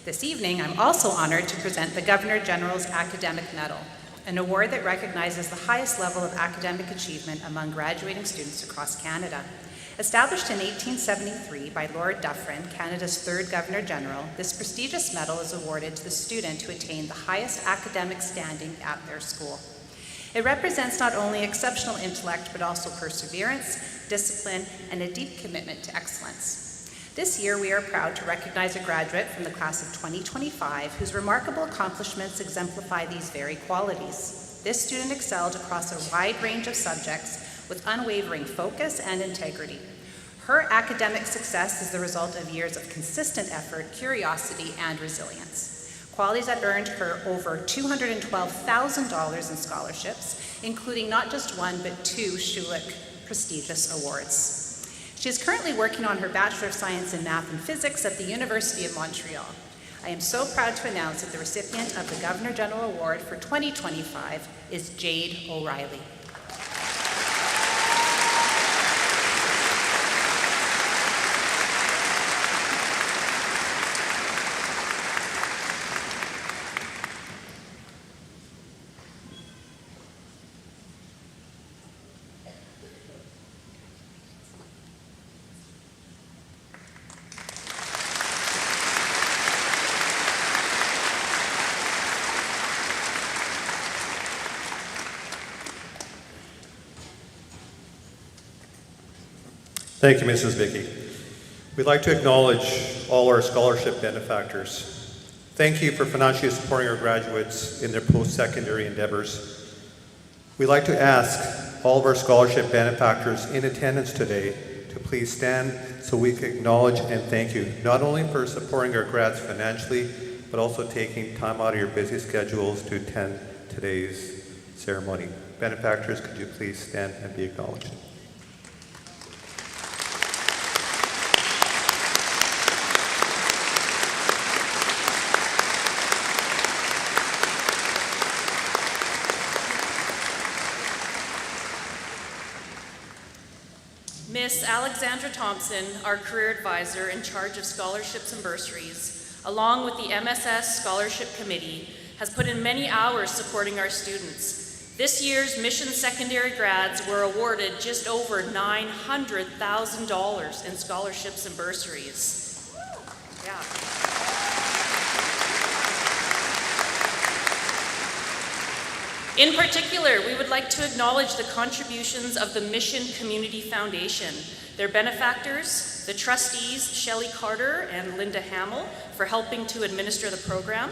This evening, I'm also honored to present the Governor General's Academic Medal, an award that recognizes the highest level of academic achievement among graduating students across Canada. Established in 1873 by Lord Dufferin, Canada's third Governor General, this prestigious medal is awarded to the student who attained the highest academic standing at their school. It represents not only exceptional intellect, but also perseverance, discipline, and a deep commitment to excellence. This year, we are proud to recognize a graduate from the class of 2025 whose remarkable accomplishments exemplify these very qualities. This student excelled across a wide range of subjects with unwavering focus and integrity. Her academic success is the result of years of consistent effort, curiosity, and resilience. Qualities that earned her over $212,000 in scholarships, including not just one, but 2 Schulich prestigious awards. She is currently working on her Bachelor of Science in Math and Physics at the University of Montreal. I am so proud to announce that the recipient of the Governor General Award for 2025 is Jade O'Reilly. Thank you, Mrs. Vicky. We'd like to acknowledge all our scholarship benefactors. Thank you for financially supporting our graduates in their post-secondary endeavors. We'd like to ask all of our scholarship benefactors in attendance today to please stand so we can acknowledge and thank you, not only for supporting our grads financially, but also taking time out of your busy schedules to attend today's ceremony. Benefactors, could you please stand and be acknowledged? Miss Alexandra Thompson, our career advisor in charge of scholarships and bursaries, along with the MSS Scholarship Committee, has put in many hours supporting our students. This year's Mission Secondary grads were awarded just over $900,000 in scholarships and bursaries. Yeah. In particular, we would like to acknowledge the contributions of the Mission Community Foundation, their benefactors, the trustees Shelley Carter and Linda Hamill for helping to administer the program.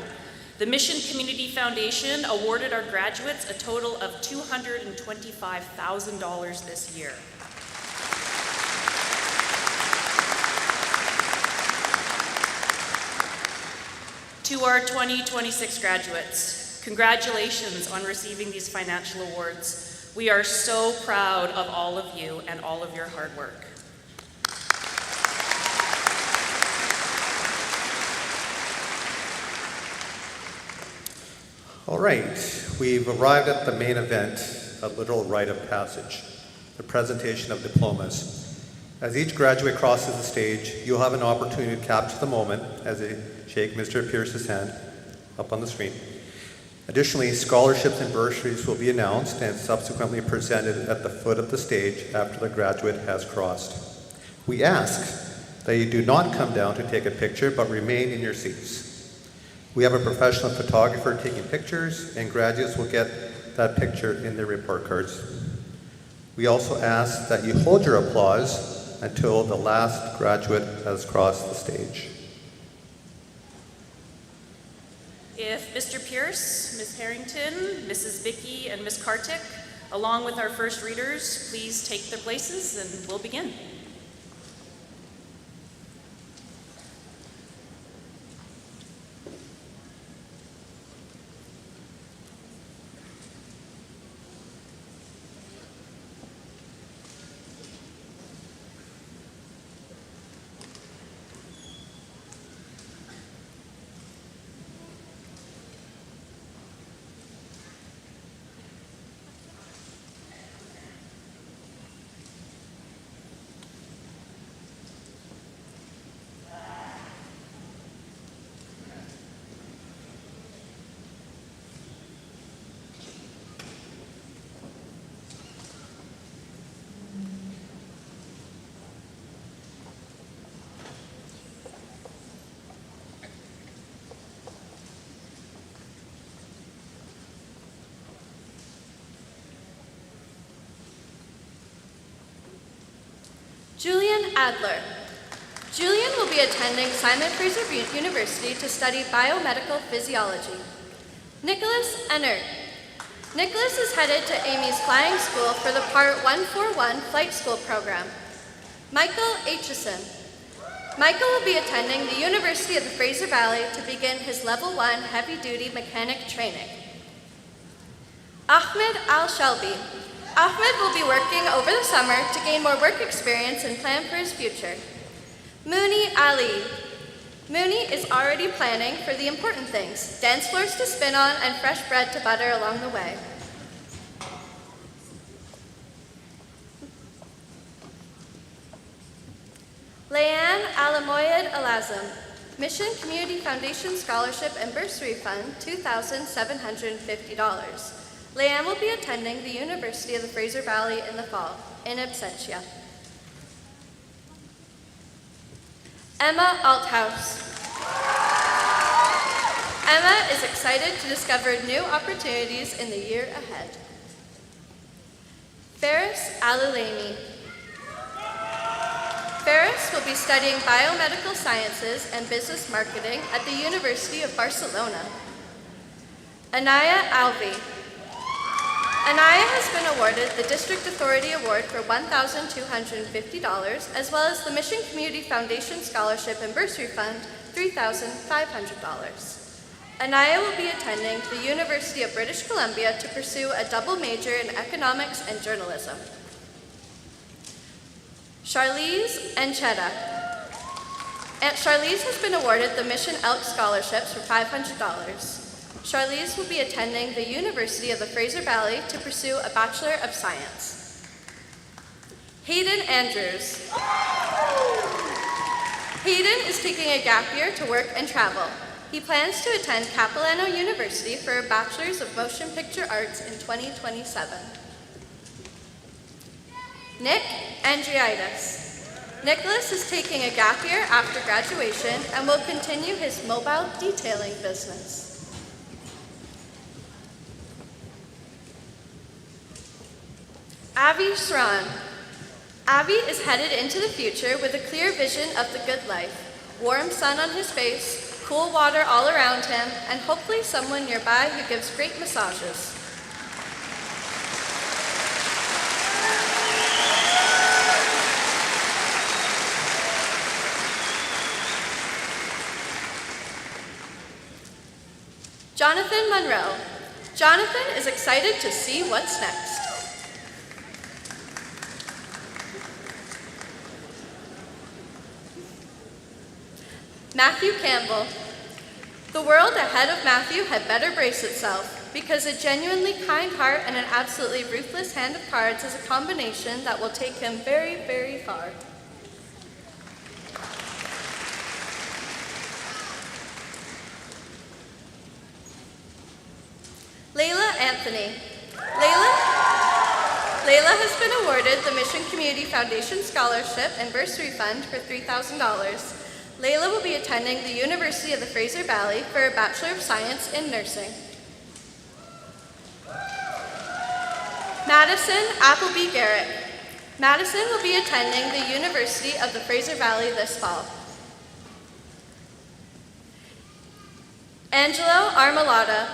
The Mission Community Foundation awarded our graduates a total of $225,000 this year. To our 2026 graduates, congratulations on receiving these financial awards. We are so proud of all of you and all of your hard work. All right, we've arrived at the main event, a literal rite of passage, the presentation of diplomas. As each graduate crosses the stage, you'll have an opportunity to capture the moment as they shake Mr. Pierce's hand up on the screen. Additionally, scholarships and bursaries will be announced and subsequently presented at the foot of the stage after the graduate has crossed. We ask that you do not come down to take a picture, but remain in your seats. We have a professional photographer taking pictures, and graduates will get that picture in their report cards. We also ask that you hold your applause until the last graduate has crossed the stage. If Mr. Pierce, Ms. Harrington, Mrs. Vicky, and Ms. Kartik, along with our first readers, please take their places and we'll begin. Julian Adler. Julian will be attending Simon Fraser University to study biomedical physiology. Nicholas Ennert. Nicholas is headed to Amy's Flying School for the Part 141 Flight School program. Michael Aitchison. Michael will be attending the University of the Fraser Valley to begin his Level 1 heavy-duty mechanic training. Ahmed Al-Shelby. Ahmed will be working over the summer to gain more work experience and plan for his future. Mooney Ali. Mooney is already planning for the important things, dance floors to spin on and fresh bread to butter along the way. Leanne Alamoyed Alazam. Mission Community Foundation Scholarship and Bursary Fund, $2,750. Leanne will be attending the University of the Fraser Valley in the fall, in absentia. Emma Althaus. Emma is excited to discover new opportunities in the year ahead. Ferris Alulemi. Ferris will be studying biomedical sciences and business marketing at the University of Barcelona. Anaya Alvi. Anaya has been awarded the District Authority Award for $1,250, as well as the Mission Community Foundation Scholarship and Bursary Fund, $3,500. Anaya will be attending the University of British Columbia to pursue a double major in economics and journalism. Charlize Encheta. Aunt Charlize has been awarded the Mission Elk Scholarships for $500. Charlize will be attending the University of the Fraser Valley to pursue a Bachelor of Science. Hayden Andrews. Hayden is taking a gap year to work and travel. He plans to attend Capilano University for a Bachelor's of Motion Picture Arts in 2027. Nick Andriitis. Nicholas is taking a gap year after graduation and will continue his mobile detailing business. Avi Shran. Avi is headed into the future with a clear vision of the good life. Warm sun on his face, cool water all around him, and hopefully someone nearby who gives great massages. Jonathan Monroe. Jonathan is excited to see what's next. Matthew Campbell. The world ahead of Matthew had better brace itself, because a genuinely kind heart and an absolutely ruthless hand of cards is a combination that will take him very, very far. Layla Anthony. Layla has been awarded the Mission Community Foundation Scholarship and Bursary Fund for $3,000. Layla will be attending the University of the Fraser Valley for a Bachelor of Science in Nursing. Madison Appleby Garrett. Madison will be attending the University of the Fraser Valley this fall. Angelo Armalata.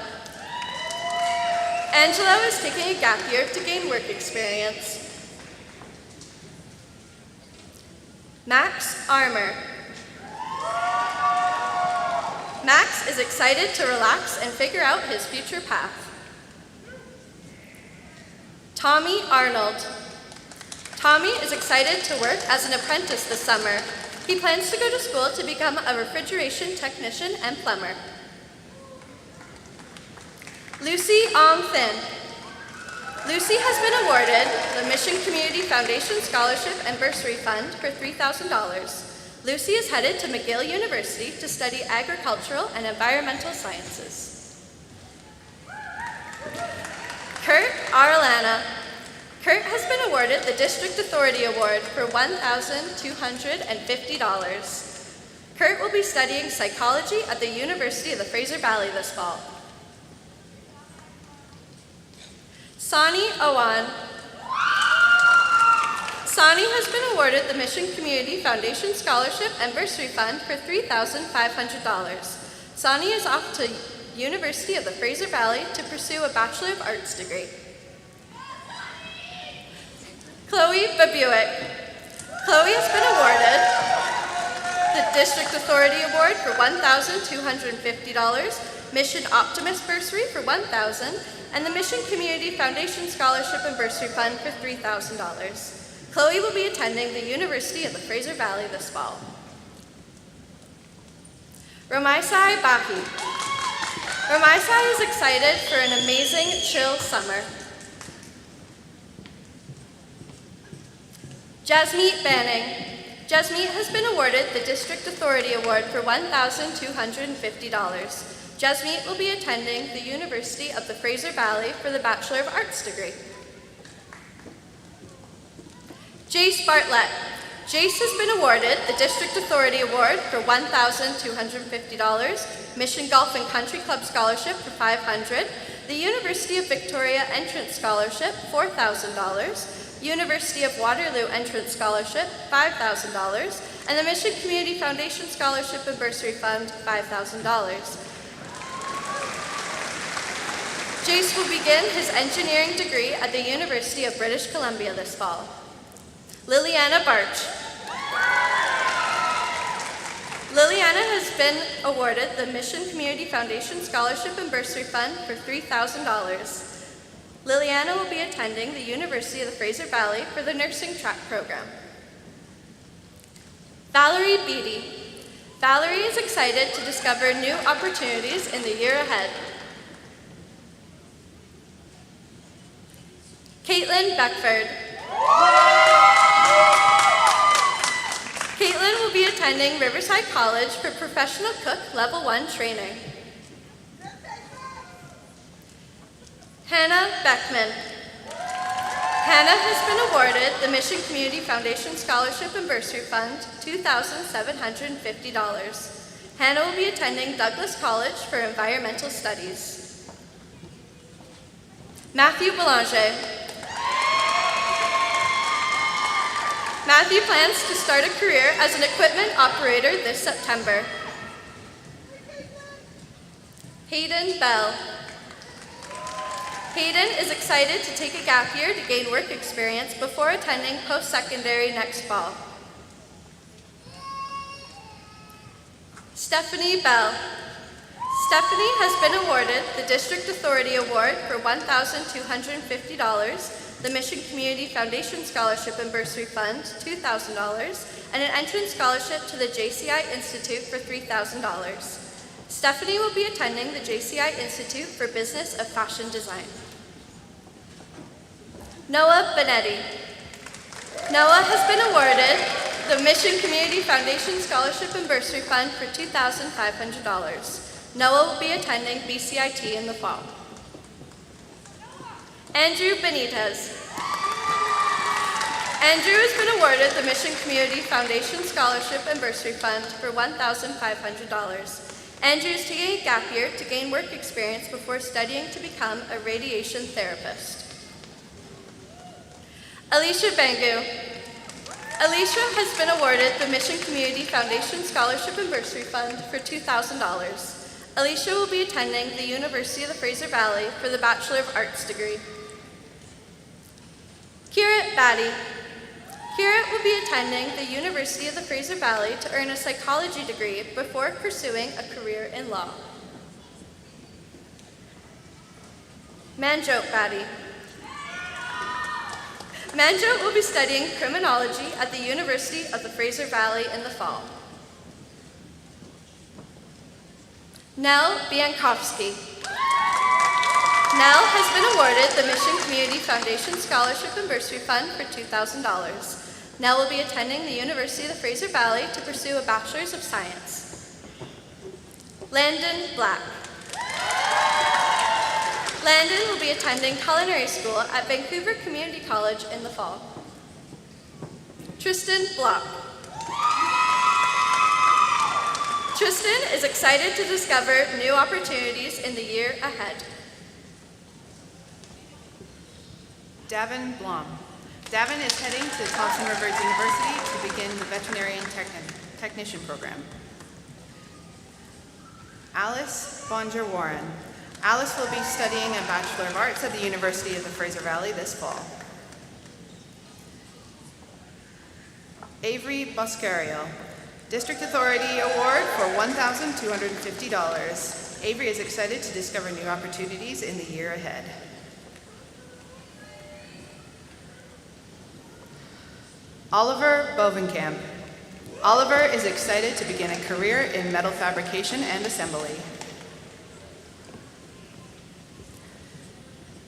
Angelo is taking a gap year to gain work experience. Max Armour. Max is excited to relax and figure out his future path. Tommy Arnold. Tommy is excited to work as an apprentice this summer. He plans to go to school to become a refrigeration technician and plumber. Lucy Ong Thin. Lucy has been awarded the Mission Community Foundation Scholarship and Bursary Fund for $3,000. Lucy is headed to McGill University to study agricultural and environmental sciences. Kurt Arlana. Kurt has been awarded the District Authority Award for $1,250. Kurt will be studying psychology at the University of the Fraser Valley this fall. Sani Owan. Sani has been awarded the Mission Community Foundation Scholarship and Bursary Fund for $3,500. Sani is off to University of the Fraser Valley to pursue a Bachelor of Arts degree. Chloe Babuick. Chloe has been awarded the District Authority Award for $1,250, Mission Optimist Bursary for $1,000, and the Mission Community Foundation Scholarship and Bursary Fund for $3,000. Chloe will be attending the University of the Fraser Valley this fall. Romaisai Bahi. Romaisai is excited for an amazing, chill summer. Jasmeet Banning. Jasmeet has been awarded the District Authority Award for $1,250. Jasmeet will be attending the University of the Fraser Valley for the Bachelor of Arts degree. Jace Bartlett. Jace has been awarded the District Authority Award for $1,250, Mission Golf and Country Club Scholarship for $500, the University of Victoria Entrance Scholarship $4,000, University of Waterloo Entrance Scholarship $5,000, and the Mission Community Foundation Scholarship and Bursary Fund $5,000. Jace will begin his engineering degree at the University of British Columbia this fall. Liliana Barch. Liliana has been awarded the Mission Community Foundation Scholarship and Bursary Fund for $3,000. Liliana will be attending the University of the Fraser Valley for the nursing track program. Valerie Beatty. Valerie is excited to discover new opportunities in the year ahead. Caitlin Beckford. Caitlin will be attending Riverside College for Professional Cook Level 1 training. Hannah Beckman. Hannah has been awarded the Mission Community Foundation Scholarship and Bursary Fund, $2,750. Hannah will be attending Douglas College for Environmental Studies. Matthew Belanger. Matthew plans to start a career as an equipment operator this September. Hayden Bell. Hayden is excited to take a gap year to gain work experience before attending post-secondary next fall. Stephanie Bell. Stephanie has been awarded the District Authority Award for $1,250, the Mission Community Foundation Scholarship and Bursary Fund, $2,000, and an entrance scholarship to the JCI Institute for $3,000. Stephanie will be attending the JCI Institute for Business of Fashion Design. Noah Benetti. Noah has been awarded the Mission Community Foundation Scholarship and Bursary Fund for $2,500. Noah will be attending BCIT in the fall. Andrew Benitez. Andrew has been awarded the Mission Community Foundation Scholarship and Bursary Fund for $1,500. Andrew is taking a gap year to gain work experience before studying to become a radiation therapist. Alicia Bangu. Alicia has been awarded the Mission Community Foundation Scholarship and Bursary Fund for $2,000. Alicia will be attending the University of the Fraser Valley for the Bachelor of Arts degree. Kirat Batty. Kirat will be attending the University of the Fraser Valley to earn a psychology degree before pursuing a career in law. Manjot Batty. Manjot will be studying criminology at the University of the Fraser Valley in the fall. Nell Biankowski. Nell has been awarded the Mission Community Foundation Scholarship and Bursary Fund for $2,000. Nell will be attending the University of the Fraser Valley to pursue a Bachelor's of Science. Landon Black. Landon will be attending culinary school at Vancouver Community College in the fall. Tristan Block. Tristan is excited to discover new opportunities in the year ahead. Devin Blum. Davin is heading to Thompson Rivers University to begin the veterinarian technician program. Alice Bonger Warren. Alice will be studying a Bachelor of Arts at the University of the Fraser Valley this fall. Avery Boscario. District Authority Award for $1,250. Avery is excited to discover new opportunities in the year ahead. Oliver Bovenkamp. Oliver is excited to begin a career in metal fabrication and assembly.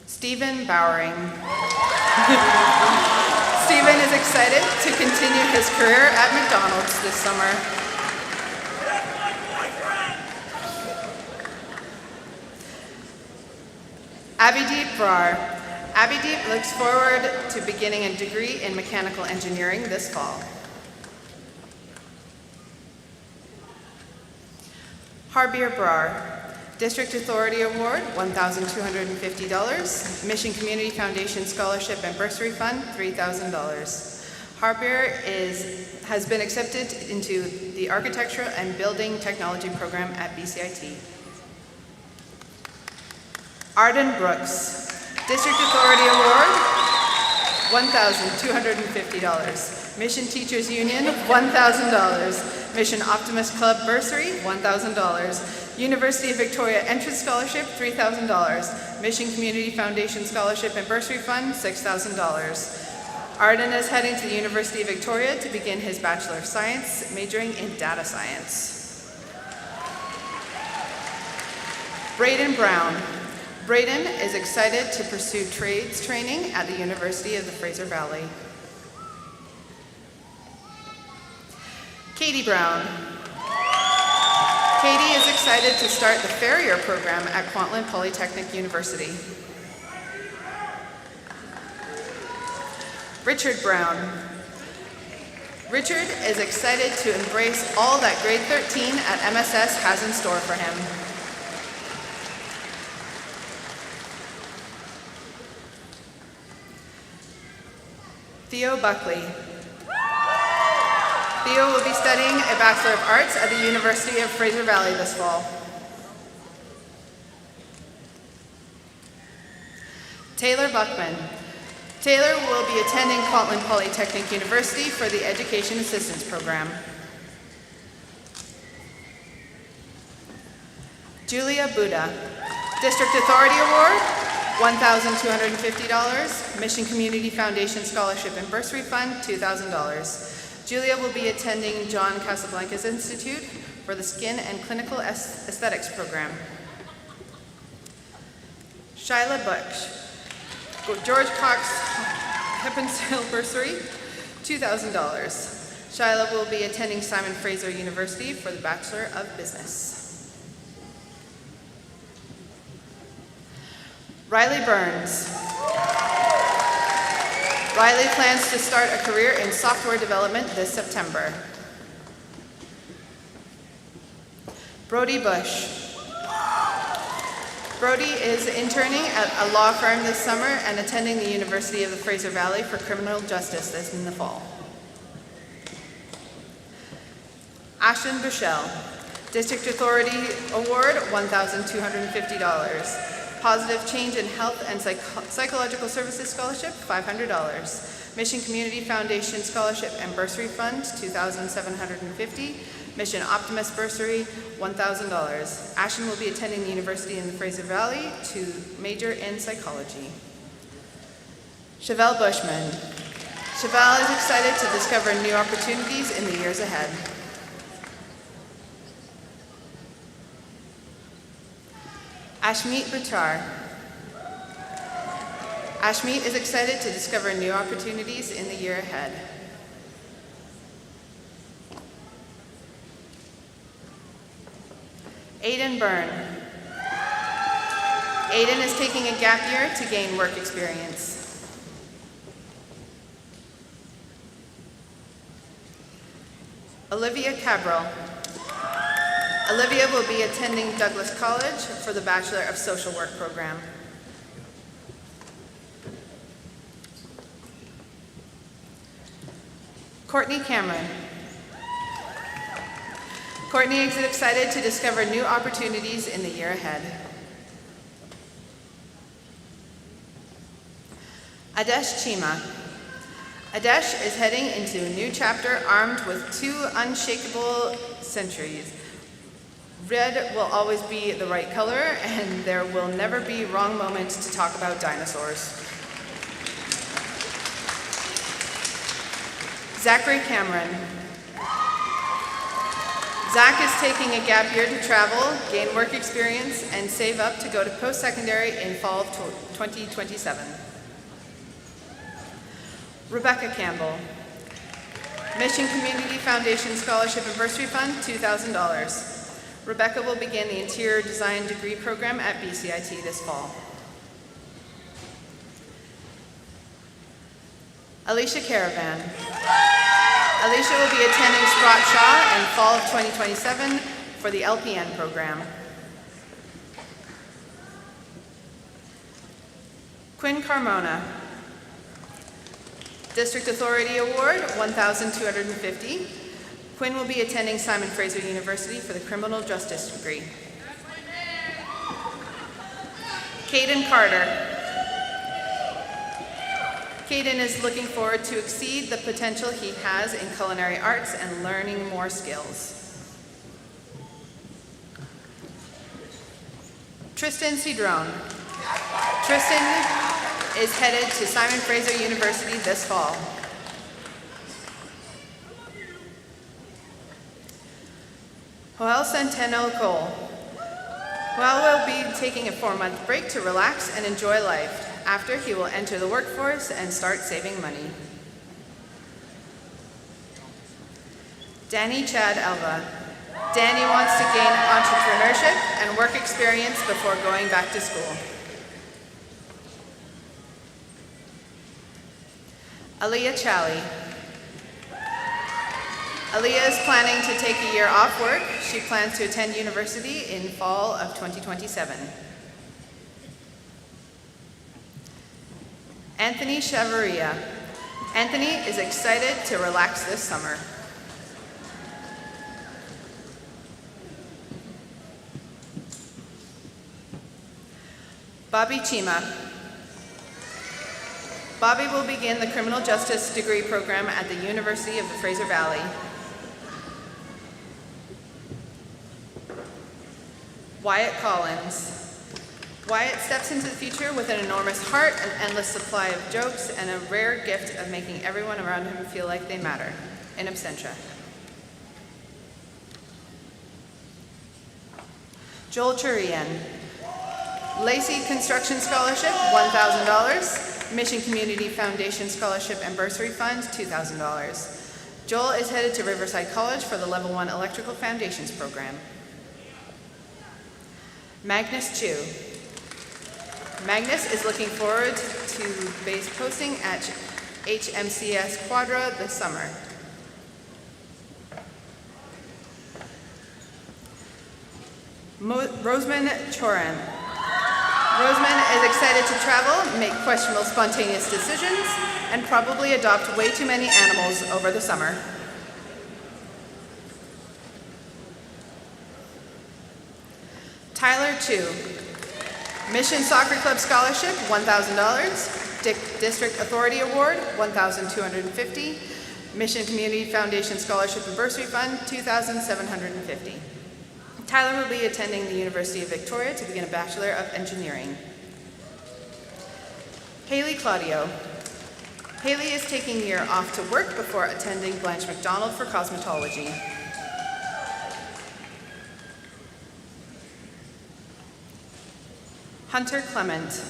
Stephen Bowering. Stephen is excited to continue his career at McDonald's this summer. Abhideep Brar. Abhideep looks forward to beginning a degree in mechanical engineering this fall. Harbir Brar. District Authority Award, $1,250. Mission Community Foundation Scholarship and Bursary Fund, $3,000. Harbir has been accepted into the Architecture and Building Technology program at BCIT. Arden Brooks. District Authority Award, $1,250. Mission Teachers Union, $1,000. Mission Optimist Club Bursary, $1,000. University of Victoria Entrance Scholarship, $3,000. Mission Community Foundation Scholarship and Bursary Fund, $6,000. Arden is heading to the University of Victoria to begin his Bachelor of Science, majoring in Data Science. Braden Brown. Braden is excited to pursue trades training at the University of the Fraser Valley. Katie Brown. Katie is excited to start the Farrier program at Kwantlen Polytechnic University. Richard Brown. Richard is excited to embrace all that grade 13 at MSS has in store for him. Theo Buckley. Theo will be studying a Bachelor of Arts at the University of Fraser Valley this fall. Taylor Buckman. Taylor will be attending Kwantlen Polytechnic University for the Education Assistance Program. Julia Buddha. District Authority Award, $1,250. Mission Community Foundation Scholarship and Bursary Fund, $2,000. Julia will be attending John Casablancas Institute for the Skin and Clinical Aesthetics program. Shyla Butch. George Cox Heppenstall Bursary, $2,000. Shyla will be attending Simon Fraser University for the Bachelor of Business. Riley Burns. Riley plans to start a career in software development this September. Brody Bush. Brody is interning at a law firm this summer and attending the University of the Fraser Valley for criminal justice this in the fall. Ashton Bushell. District Authority Award, $1,250. Positive Change in Health and Psychological Services Scholarship, $500. Mission Community Foundation Scholarship and Bursary Fund, $2,750. Mission Optimist Bursary, $1,000. Ashton will be attending the University in the Fraser Valley to major in psychology. Chevelle Bushman. Chevelle is excited to discover new opportunities in the years ahead. Ashmeet Buttar. Ashmeet is excited to discover new opportunities in the year ahead. Aiden Byrne. Aiden is taking a gap year to gain work experience. Olivia Cabral. Olivia will be attending Douglas College for the Bachelor of Social Work program. Courtney Cameron. Courtney is excited to discover new opportunities in the year ahead. Adesh Chima. Adesh is heading into a new chapter armed with 2 unshakable centuries. Red will always be the right color, and there will never be wrong moments to talk about dinosaurs. Zachary Cameron. Zach is taking a gap year to travel, gain work experience, and save up to go to post-secondary in fall of 2027. Rebecca Campbell. Mission Community Foundation Scholarship and Bursary Fund, $2,000. Rebecca will begin the Interior Design degree program at BCIT this fall. Alicia Caravan. Alicia will be attending Sprott Shaw in fall of 2027 for the LPN program. Quinn Carmona. District Authority Award, $1,250. Quinn will be attending Simon Fraser University for the Criminal Justice degree. Caden Carter. Caden is looking forward to exceed the potential he has in culinary arts and learning more skills. Tristan Cedrone. Tristan is headed to Simon Fraser University this fall. Joel Centeno Cole. Joel will be taking a 4-month break to relax and enjoy life. After, he will enter the workforce and start saving money. Danny Chad Alva. Danny wants to gain entrepreneurship and work experience before going back to school. Aaliyah Chally. Aaliyah is planning to take a year off work. She plans to attend university in fall of 2027. Anthony Chavarria. Anthony is excited to relax this summer. Bobby Chima. Bobby will begin the Criminal Justice degree program at the University of the Fraser Valley. Wyatt Collins. Wyatt steps into the future with an enormous heart, an endless supply of jokes, and a rare gift of making everyone around him feel like they matter. In absentia. Joel Churian. Lacey Construction Scholarship, $1,000. Mission Community Foundation Scholarship and Bursary Fund, $2,000. Joel is headed to Riverside College for the Level 1 Electrical Foundations program. Magnus Chu. Magnus is looking forward to base posting at HMCS Quadra this summer. Roseman Choran. Roseman is excited to travel, make questionable spontaneous decisions, and probably adopt way too many animals over the summer. Tyler Chu. Mission Soccer Club Scholarship, $1,000. District Authority Award, $1,250. Mission Community Foundation Scholarship and Bursary Fund, $2,750. Tyler will be attending the University of Victoria to begin a Bachelor of Engineering. Haley Claudio. Haley is taking a year off to work before attending Blanche McDonald for cosmetology. Hunter Clement.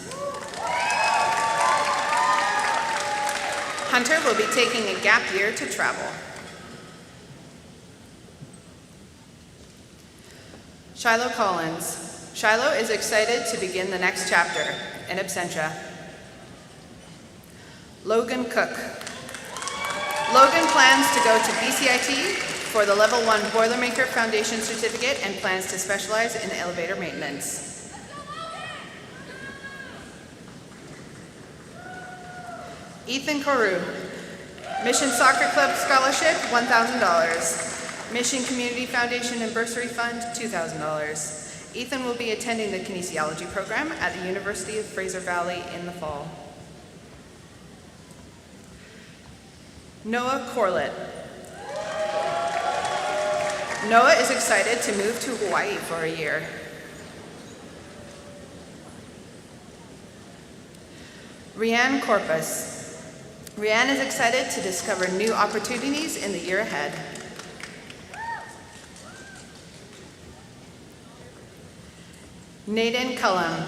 Hunter will be taking a gap year to travel. Shiloh Collins. Shiloh is excited to begin the next chapter, in absentia. Logan Cook. Logan plans to go to BCIT for the Level 1 Boilermaker Foundation Certificate and plans to specialize in elevator maintenance. Ethan Carew. Mission Soccer Club Scholarship, $1,000. Mission Community Foundation and Bursary Fund, $2,000. Ethan will be attending the kinesiology program at the University of Fraser Valley in the fall. Noah Corlett. Noah is excited to move to Hawaii for a year. Rianne Corpus. Rianne is excited to discover new opportunities in the year ahead. Naden Cullum.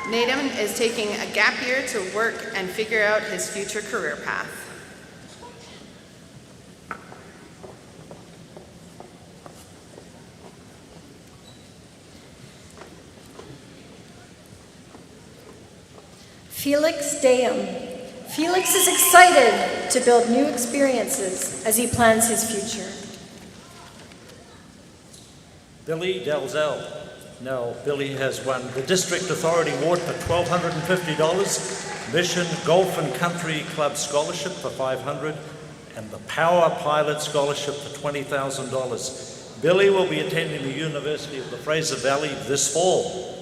Naden is taking a gap year to work and figure out his future career path. Felix Dayam. Felix is excited to build new experiences as he plans his future. Billy Dalzell. Now, Billy has won the District Authority Award for $1,250, Mission Golf and Country Club Scholarship for $500, and the Power Pilot Scholarship for $20,000. Billy will be attending the University of the Fraser Valley this fall.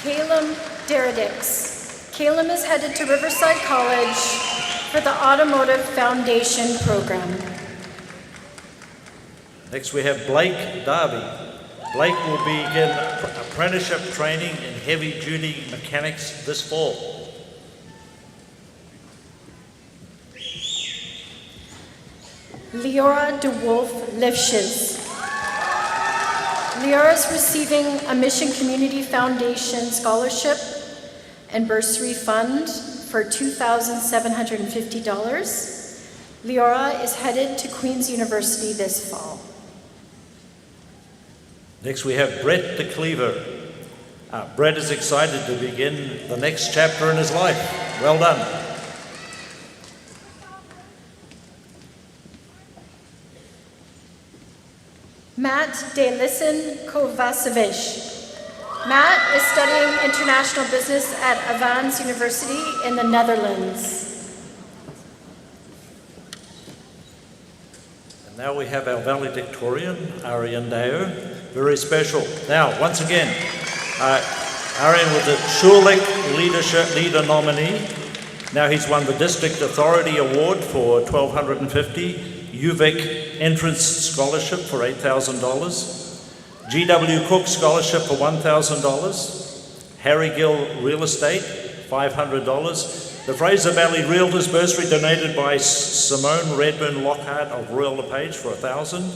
Caleb Deradix. Caleb is headed to Riverside College for the Automotive Foundation program. Next we have Blake Darby. Blake will begin apprenticeship training in heavy-duty mechanics this fall. Leora DeWolf Lifshitz. Leora is receiving a Mission Community Foundation scholarship and bursary fund for $2,750. Leora is headed to Queen's University this fall. Next we have Brett DeCleaver. Brett is excited to begin the next chapter in his life. Well done. Matt Delissen Kovacevic. Matt is studying international business at Avans University in the Netherlands. And now we have our valedictorian, Arian Deo. Very special. Now, once again, Arian was a Schulich Leader nominee. Now he's won the District Authority Award for $1,250. UVic Entrance Scholarship for $8,000, G.W. Cook Scholarship for $1,000, Harry Gill Real Estate, $500, the Fraser Valley Realtors Bursary donated by Simone Redburn Lockhart of Royal LePage for $1,000,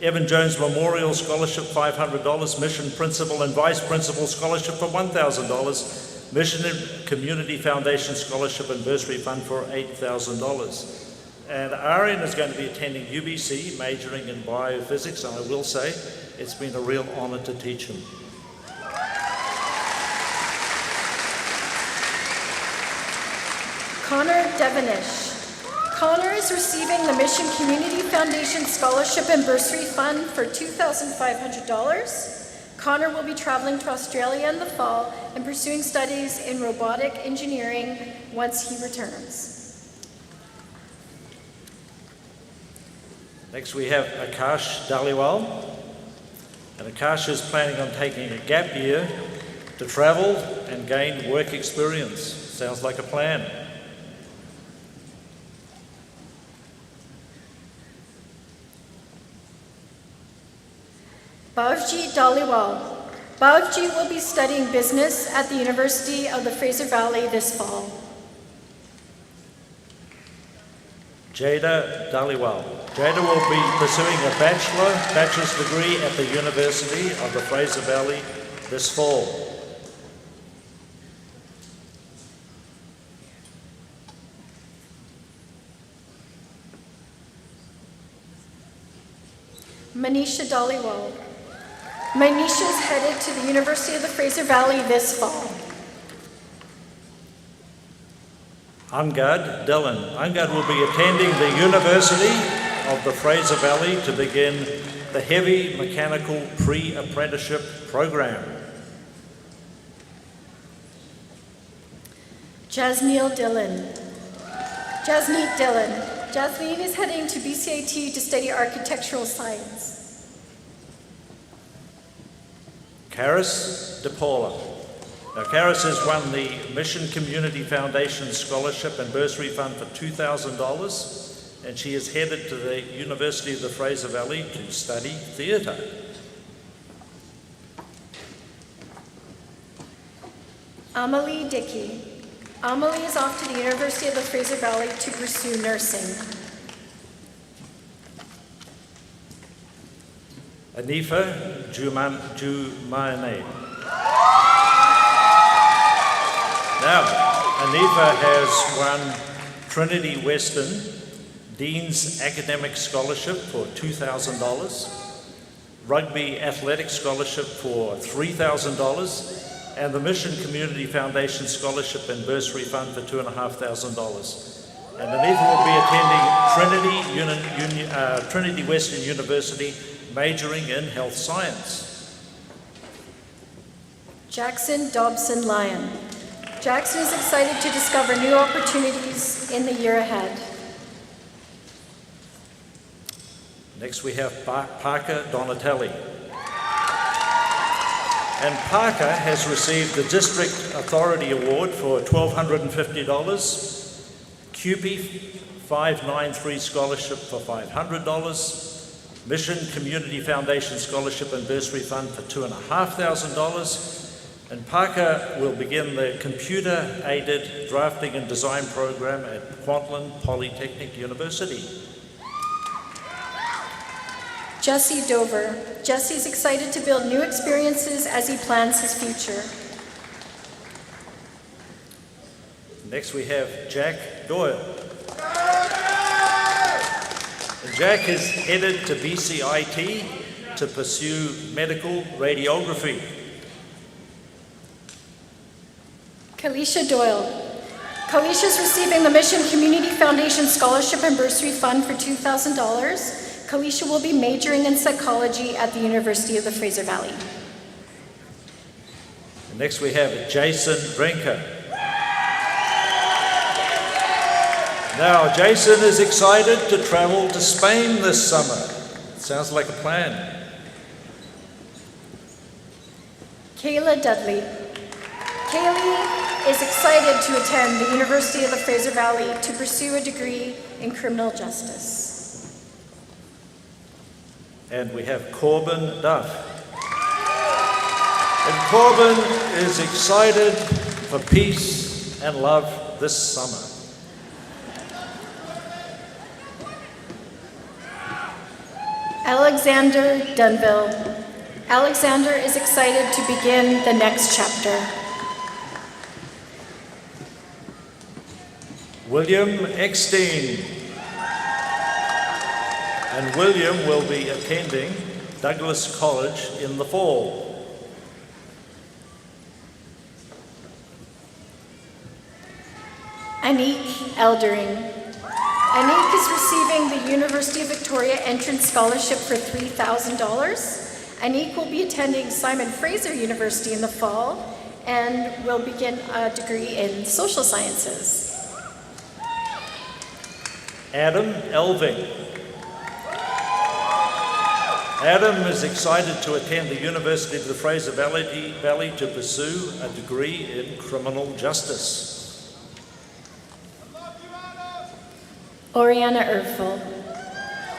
Evan Jones Memorial Scholarship, $500, Mission Principal and Vice Principal Scholarship for $1,000, Mission Community Foundation Scholarship and Bursary Fund for $8,000. And Arian is going to be attending UBC, majoring in biophysics, and I will say it's been a real honour to teach him. Connor Devenish. Connor is receiving the Mission Community Foundation Scholarship and Bursary Fund for $2,500. Connor will be traveling to Australia in the fall and pursuing studies in robotic engineering once he returns. Next we have Akash Dhaliwal. And Akash is planning on taking a gap year to travel and gain work experience. Sounds like a plan. Bhavji Dhaliwal. Bhavji will be studying business at the University of the Fraser Valley this fall. Jada Dhaliwal. Jada will be pursuing a bachelor's degree at the University of the Fraser Valley this fall. Manisha Dhaliwal. Manisha is headed to the University of the Fraser Valley this fall. Angad Dillon. Angad will be attending the University of the Fraser Valley to begin the Heavy Mechanical Pre-Apprenticeship Program. Jasneet Dillon. Jasneet is heading to BCIT to study architectural science. Karis DePaula. Now, Karis has won the Mission Community Foundation Scholarship and Bursary Fund for $2,000, and she is headed to the University of the Fraser Valley to study theatre. Amelie Dickey. Amelie is off to the University of the Fraser Valley to pursue nursing. Anifa Jumane. Now, Anifa has won Trinity Western Dean's Academic Scholarship for $2,000, Rugby Athletic Scholarship for $3,000, and the Mission Community Foundation Scholarship and Bursary Fund for $2,500. And Anifa will be attending Trinity Western University, majoring in health science. Jackson Dobson Lyon. Jackson is excited to discover new opportunities in the year ahead. Next we have Parker Donatelli. And Parker has received the District Authority Award for $1,250, CUPE 593 Scholarship for $500, Mission Community Foundation Scholarship and Bursary Fund for $2,500, and Parker will begin the computer-aided drafting and design program at Kwantlen Polytechnic University. Jesse Dover. Jesse is excited to build new experiences as he plans his future. Next we have Jack Doyle. And Jack is headed to BCIT to pursue medical radiography. Kalisha Doyle. Kalisha is receiving the Mission Community Foundation Scholarship and Bursary Fund for $2,000. Kalisha will be majoring in psychology at the University of the Fraser Valley. And next we have Jason Brinker. Now, Jason is excited to travel to Spain this summer. Sounds like a plan. Kayla Dudley. Kaylee is excited to attend the University of the Fraser Valley to pursue a degree in criminal justice. And we have Corbin Duff. And Corbin is excited for peace and love this summer. Alexander Dunville. Alexander is excited to begin the next chapter. William Eckstein. And William will be attending Douglas College in the fall. Anique Eldering. Anique is receiving the University of Victoria Entrance Scholarship for $3,000. Anique will be attending Simon Fraser University in the fall and will begin a degree in social sciences. Adam Elving. Adam is excited to attend the University of the Fraser Valley to pursue a degree in criminal justice. Oriana Erfel.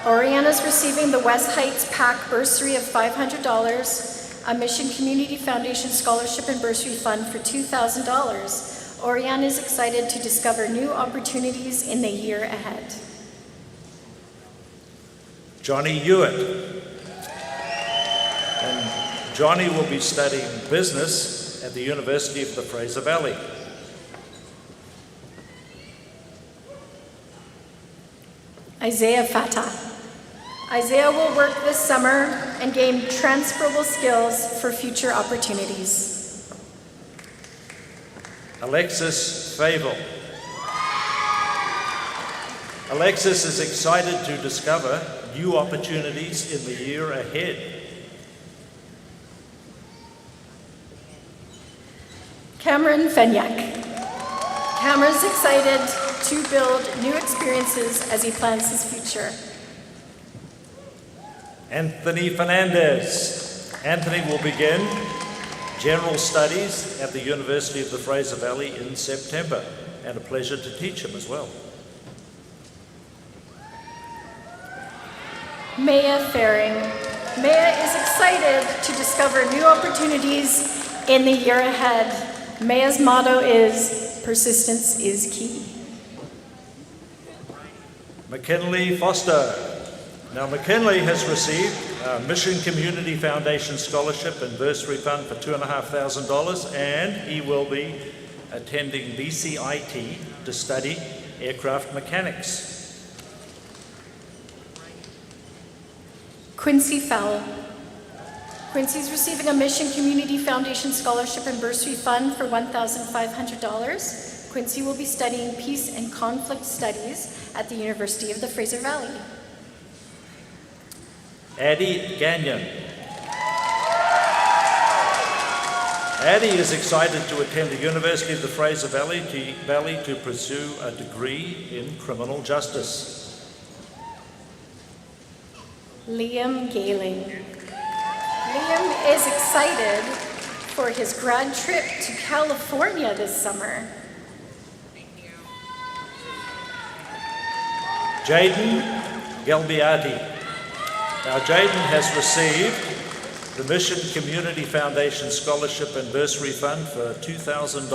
Oriana is receiving the West Heights PAC bursary of $500, a Mission Community Foundation Scholarship and Bursary Fund for $2,000. Oriana is excited to discover new opportunities in the year ahead. Johnny Hewitt. And Johnny will be studying business at the University of the Fraser Valley. Isaiah Fatah. Isaiah will work this summer and gain transferable skills for future opportunities. Alexis Favel. Alexis is excited to discover new opportunities in the year ahead. Cameron Fenyak. Cameron's excited to build new experiences as he plans his future. Anthony Fernandez. Anthony will begin general studies at the University of the Fraser Valley in September, and a pleasure to teach him as well. Maya Faring. Maya is excited to discover new opportunities in the year ahead. Maya's motto is, persistence is key. McKinley Foster. Now, McKinley has received a Mission Community Foundation Scholarship and Bursary Fund for $2,500, and he will be attending BCIT to study aircraft mechanics. Quincy Fowle. Quincy's receiving a Mission Community Foundation Scholarship and Bursary Fund for $1,500. Quincy will be studying Peace and Conflict Studies at the University of the Fraser Valley. Addie Gagnon. Addie is excited to attend the University of the Fraser Valley to pursue a degree in criminal justice. Liam Gayling. Liam is excited for his grad trip to California this summer. Jaden Galbiati. Now, Jaden has received the Mission Community Foundation Scholarship and Bursary Fund for $2,000.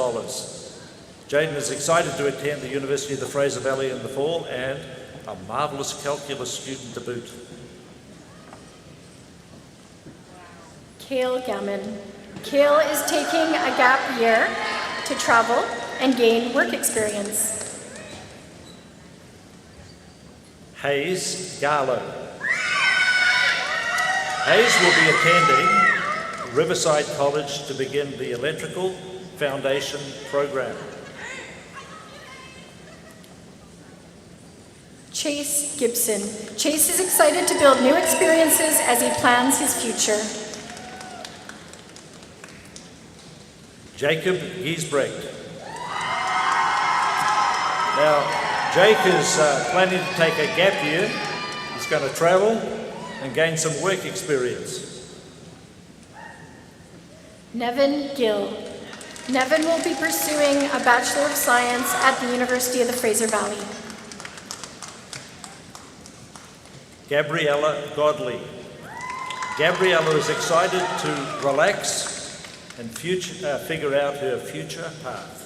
Jaden is excited to attend the University of the Fraser Valley in the fall and a marvellous calculus student to boot. Cale Gammon. Cale is taking a gap year to travel and gain work experience. Hayes Garlow. Hayes will be attending Riverside College to begin the Electrical Foundation program. Chase Gibson. Chase is excited to build new experiences as he plans his future. Jacob Giesbrecht. Now, Jake is planning to take a gap year. He's going to travel and gain some work experience. Nevin Gill. Nevin will be pursuing a Bachelor of Science at the University of the Fraser Valley. Gabriella Godley. Gabriella is excited to relax and figure out her future path.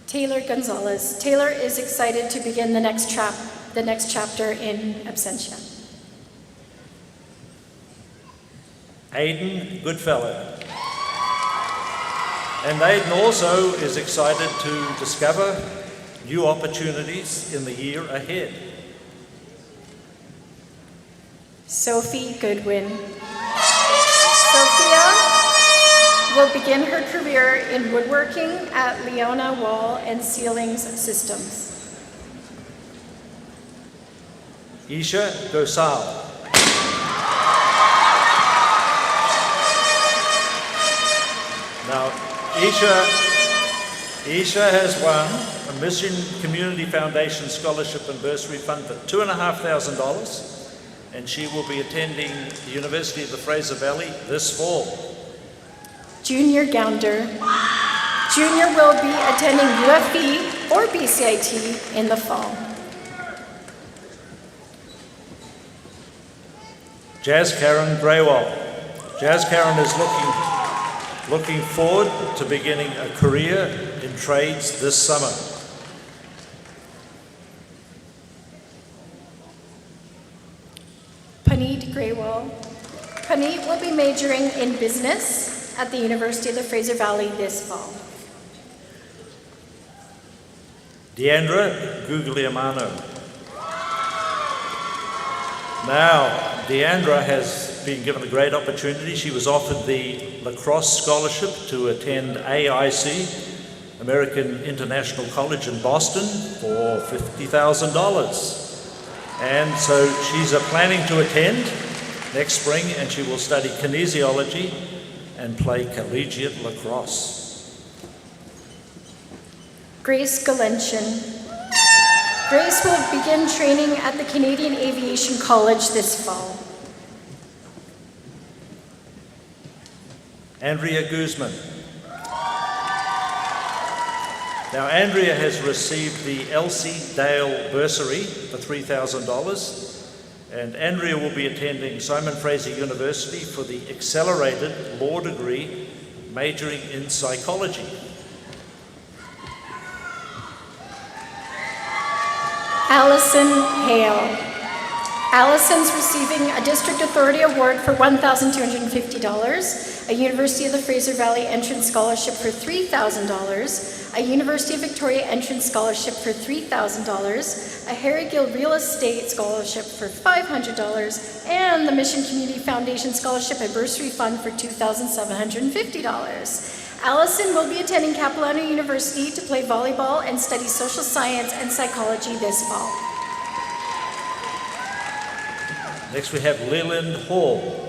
Taylor Gonzalez. Taylor is excited to begin the next chapter in absentia. Aidan Goodfellow. And Aidan also is excited to discover new opportunities in the year ahead. Sophie Goodwin. Sophia will begin her career in woodworking at Leona Wall and Ceilings Systems. Isha Gosal. Now, Isha has won a Mission Community Foundation Scholarship and Bursary Fund for $2,500, and she will be attending the University of the Fraser Valley this fall. Junior Gounder. Junior will be attending UFE or BCIT in the fall. Jazz Karen Greywall. Jazz Karen is looking forward to beginning a career in trades this summer. Paneet Greywall. Paneet will be majoring in business at the University of the Fraser Valley this fall. Deandra Guglielmano. Now, Deandra has been given a great opportunity. She was offered the lacrosse scholarship to attend AIC, American International College in Boston, for $50,000. And so she's planning to attend next spring, and she will study kinesiology and play collegiate lacrosse. Grace Galenchen. Grace will begin training at the Canadian Aviation College this fall. Andrea Guzman. Now, Andrea has received the Elsie Dale Bursary for $3,000, and Andrea will be attending Simon Fraser University for the accelerated law degree majoring in psychology. Allison Hale. Allison's receiving a District Authority Award for $1,250, a University of the Fraser Valley Entrance Scholarship for $3,000, a University of Victoria Entrance Scholarship for $3,000, a Harry Gill Real Estate Scholarship for $500, and the Mission Community Foundation Scholarship and Bursary Fund for $2,750. Allison will be attending Capilano University to play volleyball and study social science and psychology this fall. Next we have Leland Hall.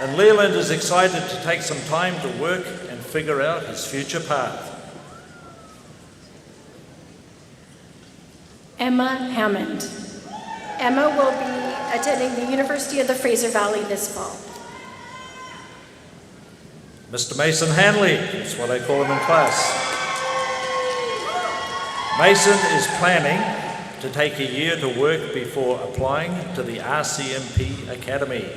And Leland is excited to take some time to work and figure out his future path. Emma Hammond. Emma will be attending the University of the Fraser Valley this fall. Mr. Mason Hanley, that's what I call him in class. Mason is planning to take a year to work before applying to the RCMP Academy.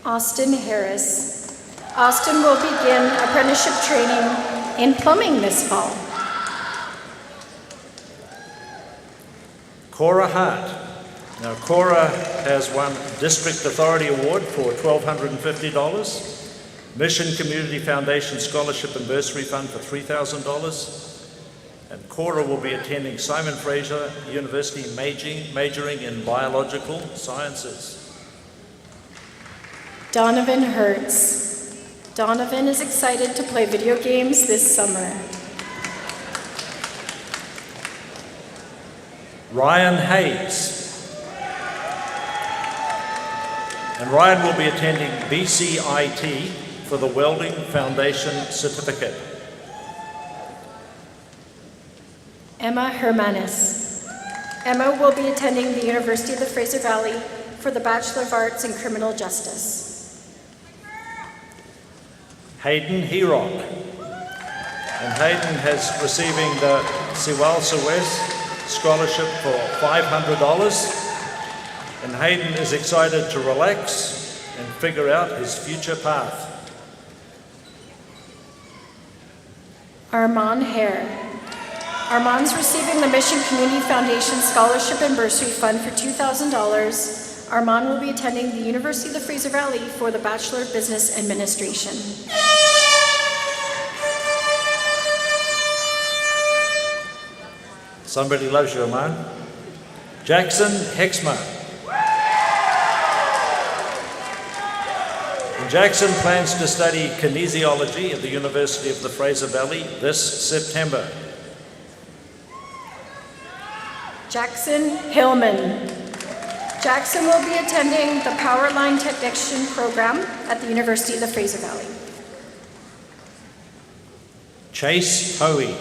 Austin Harris. Austin will begin apprenticeship training in plumbing this fall. Cora Hart. Now, Cora has won District Authority Award for $1,250, Mission Community Foundation Scholarship and Bursary Fund for $3,000, and Cora will be attending Simon Fraser University majoring in biological sciences. Donovan Hertz. Donovan is excited to play video games this summer. Ryan Hayes. And Ryan will be attending BCIT for the Welding Foundation Certificate. Emma Hermanis. Emma will be attending the University of the Fraser Valley for the Bachelor of Arts in Criminal Justice. Hayden Herock. And Hayden has receiving the Siwal Suez Scholarship for $500. And Hayden is excited to relax and figure out his future path. Armand Hare. Armand's receiving the Mission Community Foundation Scholarship and Bursary Fund for $2,000. Armand will be attending the University of the Fraser Valley for the Bachelor of Business Administration. Somebody loves you, Armand. Jackson Hexmer. And Jackson plans to study kinesiology at the University of the Fraser Valley this September. Jackson Hillman. Jackson will be attending the Power Line Technician program at the University of the Fraser Valley. Chase Hoey.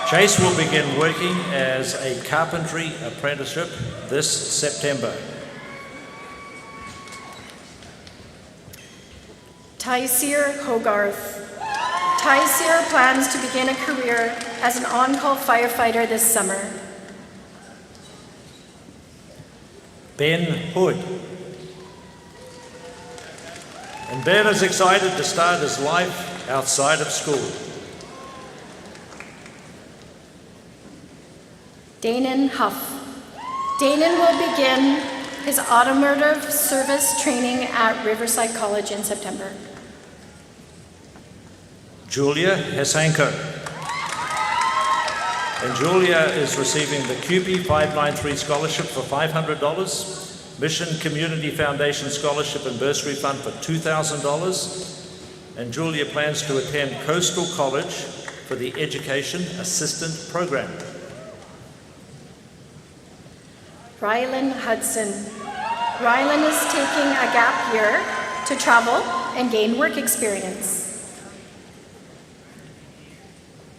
Chase will begin working as a carpentry apprenticeship this September. Tyseer Hogarth. Tyseer plans to begin a career as an on-call firefighter this summer. Ben Hood. And Ben is excited to start his life outside of school. Danon Huff. Danon will begin his automotive service training at Riverside College in September. Julia Hesanko. And Julia is receiving the QP 593 Scholarship for $500, Mission Community Foundation Scholarship and Bursary Fund for $2,000, and Julia plans to attend Coastal College for the Education Assistant Program. Rylan Hudson. Rylan is taking a gap year to travel and gain work experience.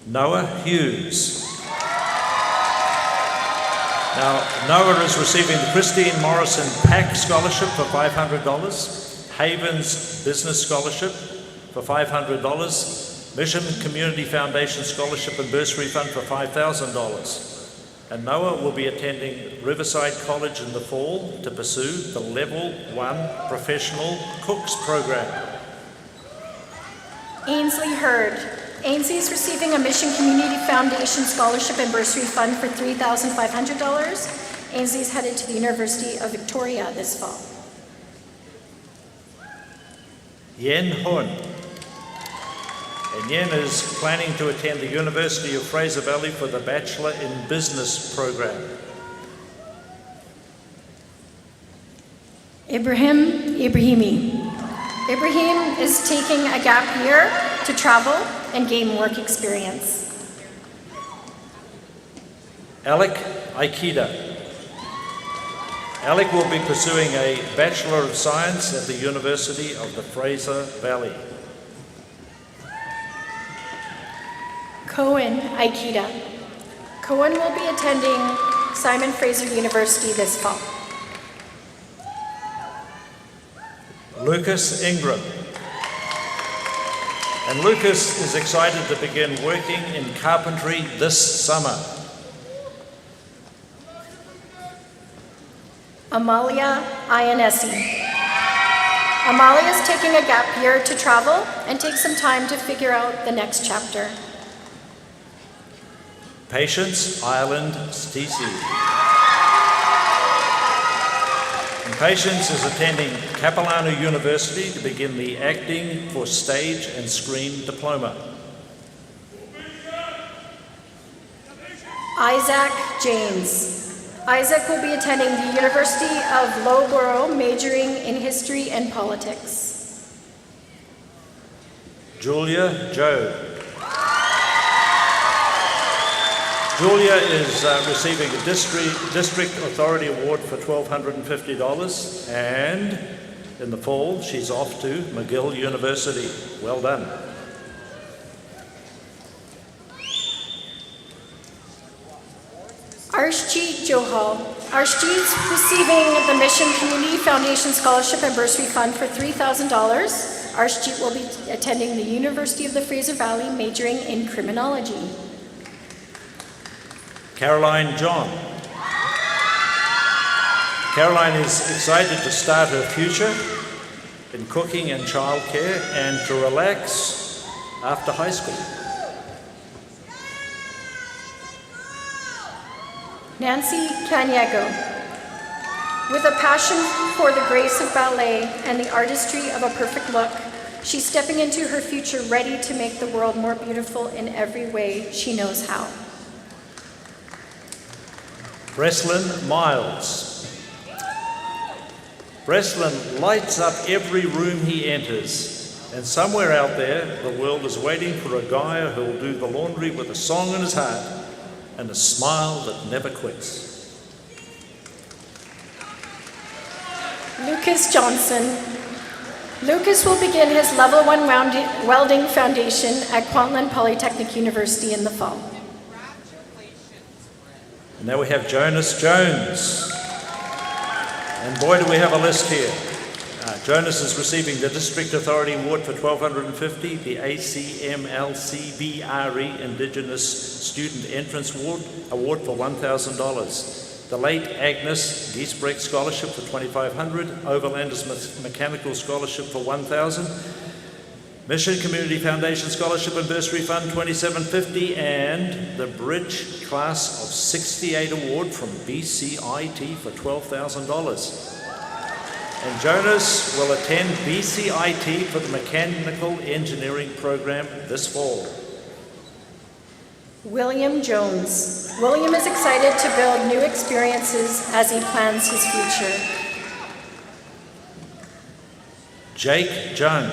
Noah Hughes. Now, Noah is receiving the Christine Morrison Pack Scholarship for $500, Havens Business Scholarship for $500, Mission Community Foundation Scholarship and Bursary Fund for $5,000. And Noah will be attending Riverside College in the fall to pursue the Level 1 Professional Cooks program. Ainsley Hurd. Ainsley is receiving a Mission Community Foundation Scholarship and Bursary Fund for $3,500. Ainsley is headed to the University of Victoria this fall. Yen Hun. And Yen is planning to attend the University of Fraser Valley for the Bachelor in Business program. Ibrahimi. Ibrahim is taking a gap year to travel and gain work experience. Alec Aikida. Alec will be pursuing a Bachelor of Science at the University of the Fraser Valley. Cohen Aikida. Cohen will be attending Simon Fraser University this fall. Lucas Ingram. And Lucas is excited to begin working in carpentry this summer. Amalia Ionesi. Amalia is taking a gap year to travel and take some time to figure out the next chapter. Patience Ireland Stacey. And Patience is attending Capilano University to begin the Acting for Stage and Screen Diploma. Isaac James. Isaac will be attending the University of Loughborough, majoring in history and politics. Julia Joe. Julia is receiving a District Authority Award for $1,250, and in the fall she's off to McGill University. Well done. Arshjeet Johal. Arshjeet is receiving the Mission Community Foundation Scholarship and Bursary Fund for $3,000. Arshjeet will be attending the University of the Fraser Valley, majoring in criminology. Caroline John. Caroline is excited to start her future in cooking and childcare and to relax after high school. Nancy Caniego. With a passion for the grace of ballet and the artistry of a perfect look, she's stepping into her future ready to make the world more beautiful in every way she knows how. Breslin Miles. Breslin lights up every room he enters, and somewhere out there, the world is waiting for a guy who'll do the laundry with a song in his heart and a smile that never quits. Lucas Johnson. Lucas will begin his Level 1 Welding Foundation at Kwantlen Polytechnic University in the fall. And now we have Jonas Jones. And boy, do we have a list here. Jonas is receiving the District Authority Award for $1,250, the ACMLCBRE Indigenous Student Entrance Award for $1,000. The late Agnes Giesbrecht Scholarship for $2,500, Overlanders Mechanical Scholarship for $1,000, Mission Community Foundation Scholarship and Bursary Fund $2,750, and the Bridge Class of '68 Award from BCIT for $12,000. And Jonas will attend BCIT for the Mechanical Engineering program this fall. William Jones. William is excited to build new experiences as he plans his future. Jake Jung.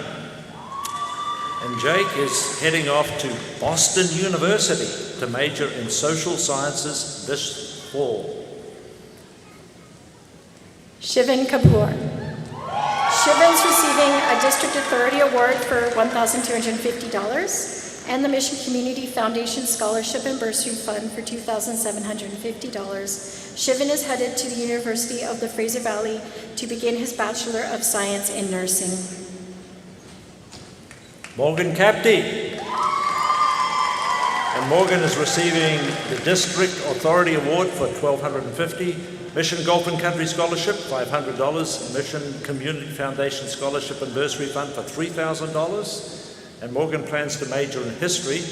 And Jake is heading off to Boston University to major in social sciences this fall. Shivan Kapoor. Shivan's receiving a District Authority Award for $1,250 and the Mission Community Foundation Scholarship and Bursary Fund for $2,750. Shivan is headed to the University of the Fraser Valley to begin his Bachelor of Science in Nursing. Morgan Capti. And Morgan is receiving the District Authority Award for $1,250, Mission Golf and Country Scholarship, $500, Mission Community Foundation Scholarship and Bursary Fund for $3,000. And Morgan plans to major in history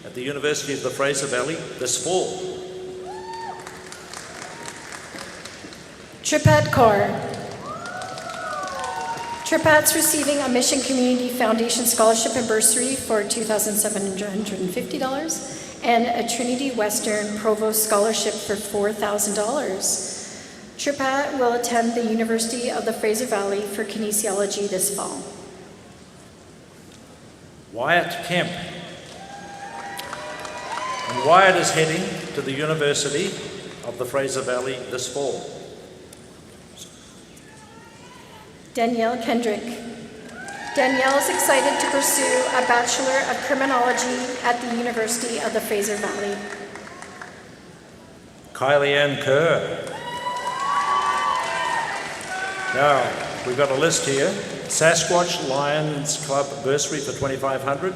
at the University of the Fraser Valley this fall. Tripat Kaur. Tripat's receiving a Mission Community Foundation Scholarship and Bursary for $2,750 and a Trinity Western Provost Scholarship for $4,000. Tripat will attend the University of the Fraser Valley for kinesiology this fall. Wyatt Kemp. And Wyatt is heading to the University of the Fraser Valley this fall. Danielle Kendrick. Danielle is excited to pursue a Bachelor of Criminology at the University of the Fraser Valley. Kylie Ann Kerr. Now, we've got a list here. Sasquatch Lions Club bursary for $2,500.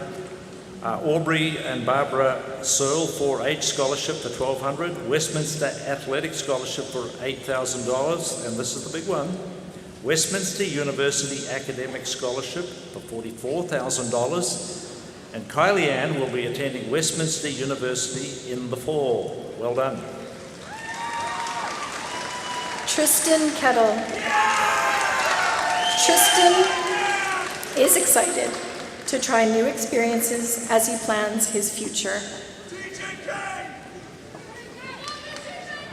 Aubrey and Barbara Searle 4-H scholarship for $1,200. Westminster Athletic scholarship for $8,000, and this is the big one. Westminster University Academic Scholarship for $44,000. And Kylie Ann will be attending Westminster University in the fall. Well done. Tristan Kettle. Tristan is excited to try new experiences as he plans his future.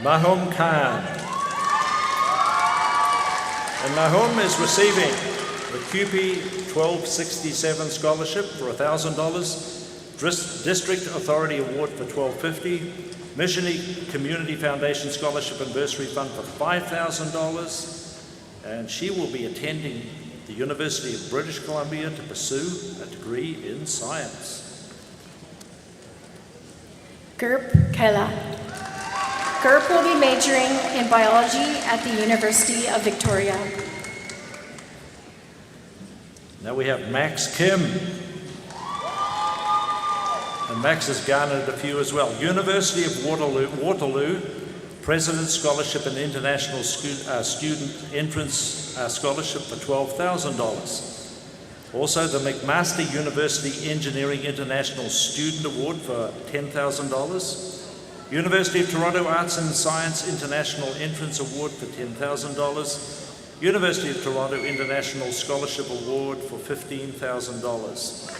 Nahum Khan. And Nahum is receiving the QP 1267 scholarship for $1,000, District Authority Award for $1,250, Mission Community Foundation Scholarship and Bursary Fund for $5,000, and she will be attending the University of British Columbia to pursue a degree in science. Gerp Kaila. Gerp will be majoring in biology at the University of Victoria. Now we have Max Kim. And Max has garnered a few as well. University of Waterloo, President's Scholarship and International Student Entrance Scholarship for $12,000. Also the McMaster University Engineering International Student Award for $10,000. University of Toronto Arts and Science International Entrance Award for $10,000. University of Toronto International Scholarship Award for $15,000.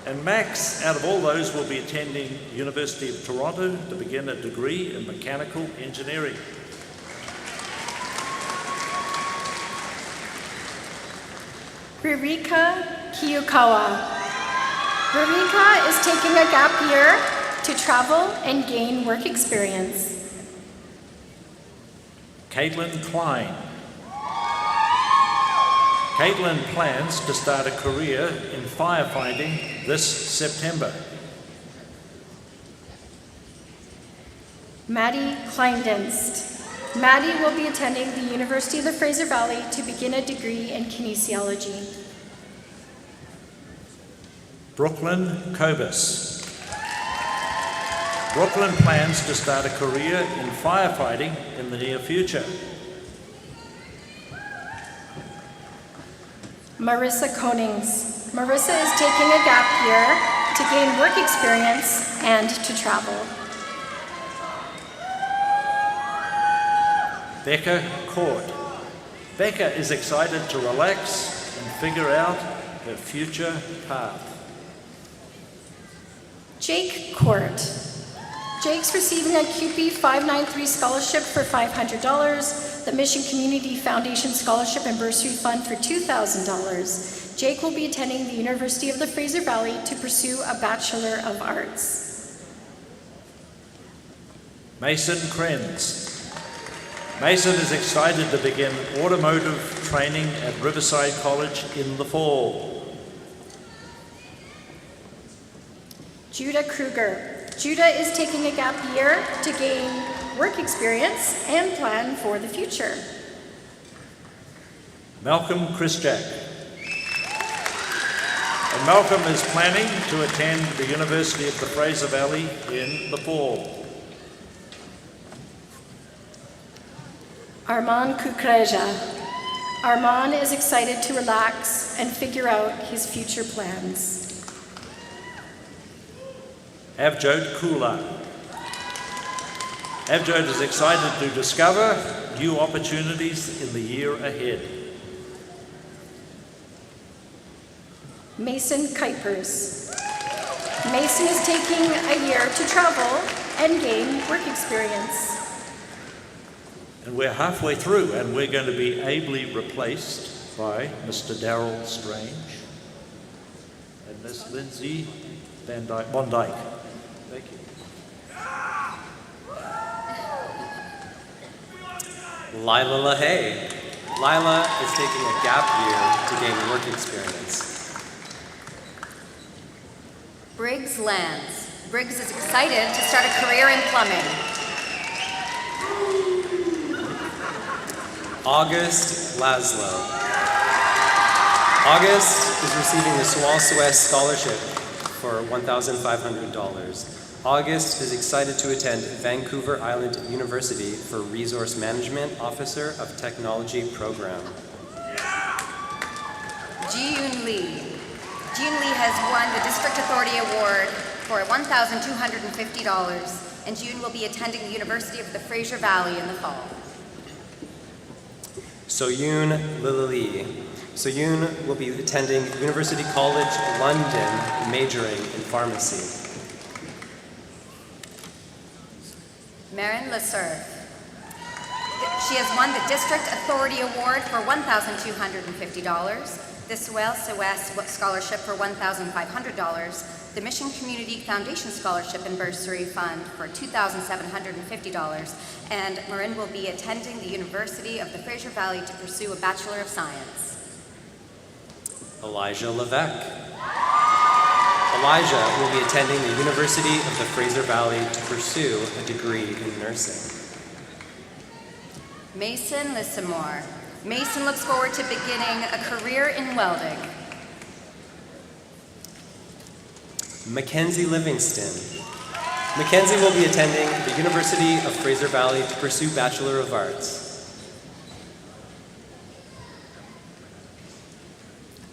And Max, out of all those, will be attending University of Toronto to begin a degree in mechanical engineering. Ririka Kiyukawa. Ririka is taking a gap year to travel and gain work experience. Caitlin Klein. Caitlin plans to start a career in firefighting this September. Maddie Kleindienst. Maddie will be attending the University of the Fraser Valley to begin a degree in kinesiology. Brooklyn Kobus. Brooklyn plans to start a career in firefighting in the near future. Marissa Konings. Marissa is taking a gap year to gain work experience and to travel. Becca Court. Becca is excited to relax and figure out her future path. Jake Court. Jake's receiving a QP 593 scholarship for $500, the Mission Community Foundation Scholarship and Bursary Fund for $2,000. Jake will be attending the University of the Fraser Valley to pursue a Bachelor of Arts. Mason Krenz. Mason is excited to begin automotive training at Riverside College in the fall. Judah Kruger. Judah is taking a gap year to gain work experience and plan for the future. Malcolm Chrisjack. And Malcolm is planning to attend the University of the Fraser Valley in the fall. Armand Kukreja. Armand is excited to relax and figure out his future plans. Avjot Kula. Avjot is excited to discover new opportunities in the year ahead. Mason Kuipers. Mason is taking a year to travel and gain work experience. And we're halfway through, and we're going to be ably replaced by Mr. Darrell Strange and Miss Lindsay Van Dyke. Thank you. Lila LaHaye. Lila is taking a gap year to gain work experience. Briggs Lands. Briggs is excited to start a career in plumbing. August Laszlo. August is receiving the Suez Scholarship for $1,500. August is excited to attend Vancouver Island University for Resource Management Officer of Technology program. Ji-Yoon Lee. Ji-Yoon Lee has won the District Authority Award for $1,250, and Ji-Yoon will be attending the University of the Fraser Valley in the fall. Soyoon Lily. Soyoon will be attending University College London, majoring in pharmacy. Marin Lesser. She has won the District Authority Award for $1,250, the Suez Scholarship for $1,500, the Mission Community Foundation Scholarship and Bursary Fund for $2,750, and Marin will be attending the University of the Fraser Valley to pursue a Bachelor of Science. Elijah Levesque. Elijah will be attending the University of the Fraser Valley to pursue a degree in nursing. Mason Lissamore. Mason looks forward to beginning a career in welding. Mackenzie Livingston. Mackenzie will be attending the University of Fraser Valley to pursue Bachelor of Arts.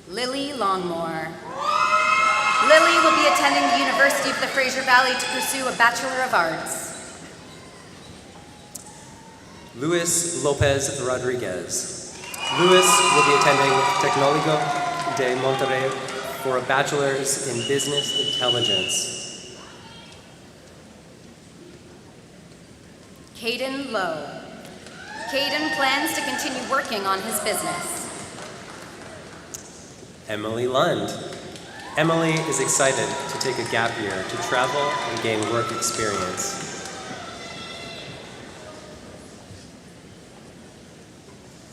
Lily Longmore. Lily will be attending the University of the Fraser Valley to pursue a Bachelor of Arts. Luis Lopez Rodriguez. Luis will be attending Tecnológico de Monterrey for a bachelor's in business intelligence. Caden Lowe. Caden plans to continue working on his business. Emily Lund. Emily is excited to take a gap year to travel and gain work experience.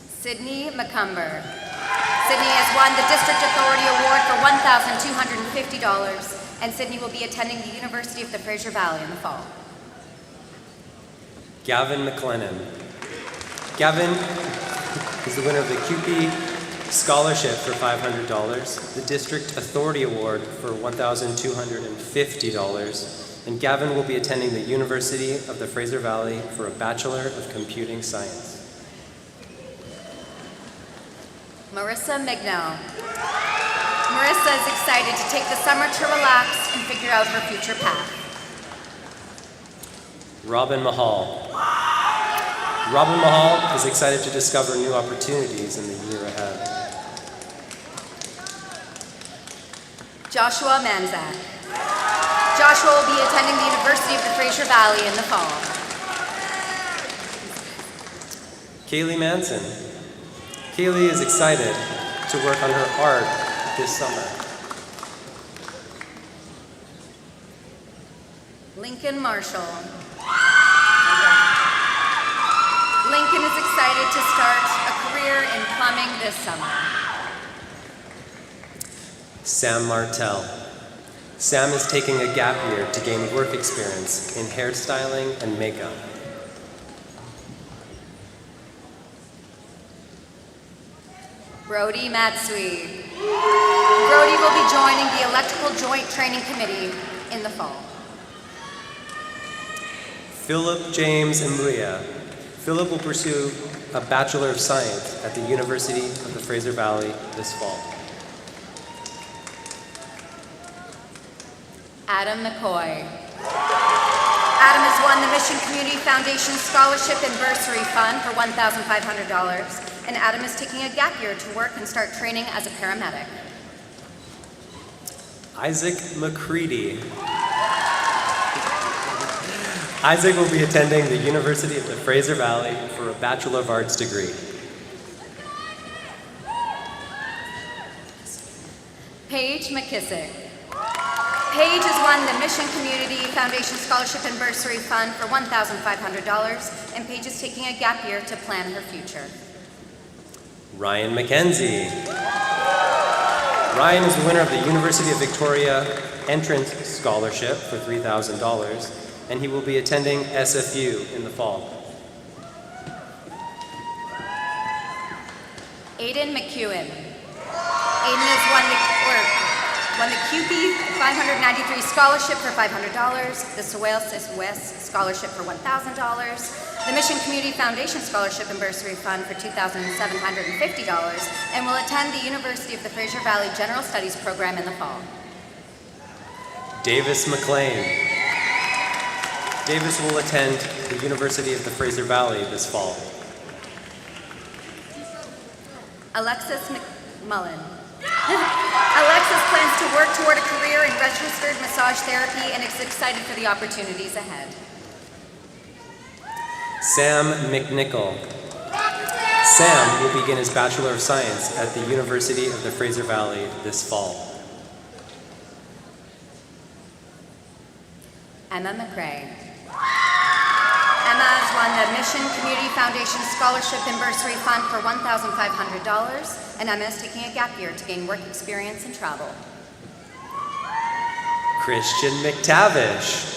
Sydney McCumber. Sydney has won the District Authority Award for $1,250, and Sydney will be attending the University of the Fraser Valley in the fall. Gavin McLennan. Gavin is the winner of the CUPE Scholarship for $500, the District Authority Award for $1,250, and Gavin will be attending the University of the Fraser Valley for a Bachelor of Computing Science. Marissa Mignell. Marissa is excited to take the summer to relax and figure out her future path. Robin Mahal. Robin Mahal is excited to discover new opportunities in the year ahead. Joshua Manzak. Joshua will be attending the University of the Fraser Valley in the fall. Kaylee Manson. Kaylee is excited to work on her art this summer. Lincoln Marshall. Lincoln is excited to start a career in plumbing this summer. Sam Martell. Sam is taking a gap year to gain work experience in hairstyling and makeup. Brody Matsui. Brody will be joining the Electrical Joint Training Committee in the fall. Philip James Mbuya. Philip will pursue a Bachelor of Science at the University of the Fraser Valley this fall. Adam McCoy. Adam has won the Mission Community Foundation Scholarship and Bursary Fund for $1,500, and Adam is taking a gap year to work and start training as a paramedic. Isaac McCready. Isaac will be attending the University of the Fraser Valley for a Bachelor of Arts degree. Paige McKissick. Paige has won the Mission Community Foundation Scholarship and Bursary Fund for $1,500, and Paige is taking a gap year to plan her future. Ryan McKenzie. Ryan is the winner of the University of Victoria Entrance Scholarship for $3,000, and he will be attending SFU in the fall. Aiden McEwen. Aiden has won the QP 593 Scholarship for $500, the Soasis West Scholarship for $1,000, the Mission Community Foundation Scholarship and Bursary Fund for $2,750, and will attend the University of the Fraser Valley General Studies program in the fall. Davis McLean. Davis will attend the University of the Fraser Valley this fall. Alexis McMullen. Alexis plans to work toward a career in registered massage therapy and is excited for the opportunities ahead. Sam McNichol. Sam will begin his Bachelor of Science at the University of the Fraser Valley this fall. Emma McRae. Emma has won the Mission Community Foundation Scholarship and Bursary Fund for $1,500, and Emma is taking a gap year to gain work experience and travel. Christian McTavish.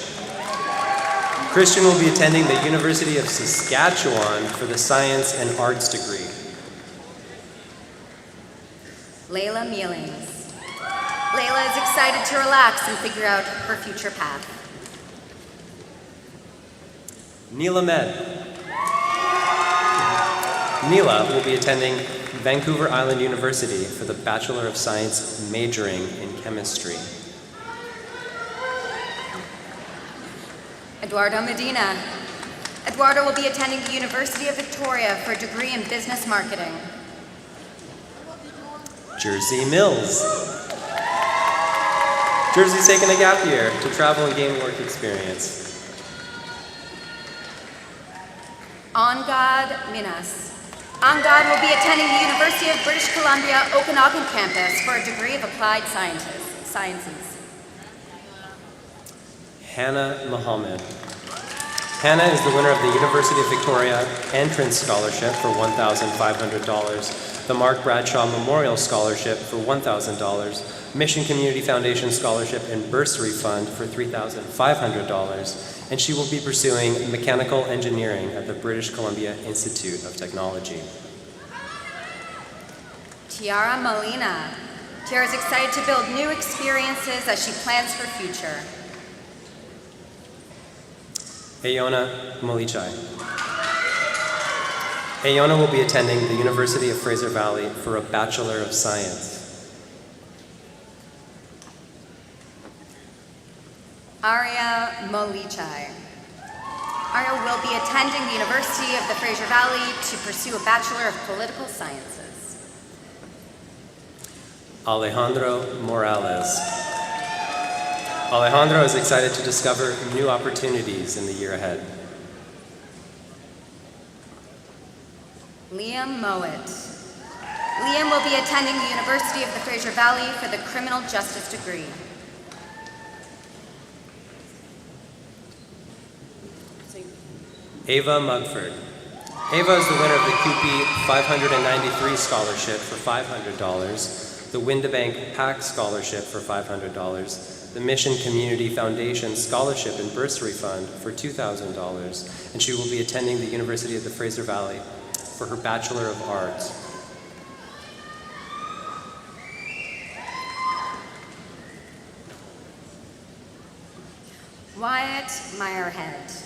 Christian will be attending the University of Saskatchewan for the Science and Arts degree. Layla Mealings. Layla is excited to relax and figure out her future path. Neela Med. Neela will be attending Vancouver Island University for the Bachelor of Science majoring in chemistry. Eduardo Medina. Eduardo will be attending the University of Victoria for a degree in business marketing. Jersey Mills. Jersey's taking a gap year to travel and gain work experience. Angad Minas. Angad will be attending the University of British Columbia Okanagan campus for a degree of applied sciences. Hannah Mohammed. Hannah is the winner of the University of Victoria Entrance Scholarship for $1,500, the Mark Bradshaw Memorial Scholarship for $1,000, Mission Community Foundation Scholarship and Bursary Fund for $3,500, and she will be pursuing mechanical engineering at the British Columbia Institute of Technology. Tiara Molina. Tiara is excited to build new experiences as she plans her future. Ayona Molichai. Ayona will be attending the University of Fraser Valley for a Bachelor of Science. Arya Molichai. Arya will be attending the University of the Fraser Valley to pursue a Bachelor of Political Sciences. Alejandro Morales. Alejandro is excited to discover new opportunities in the year ahead. Liam Mowat. Liam will be attending the University of the Fraser Valley for the Criminal Justice degree. Ava Mugford. Ava is the winner of the CUPE 593 Scholarship for $500, the Windabank PAC Scholarship for $500, the Mission Community Foundation Scholarship and Bursary Fund for $2,000, and she will be attending the University of the Fraser Valley for her Bachelor of Arts. Wyatt Meyerhead.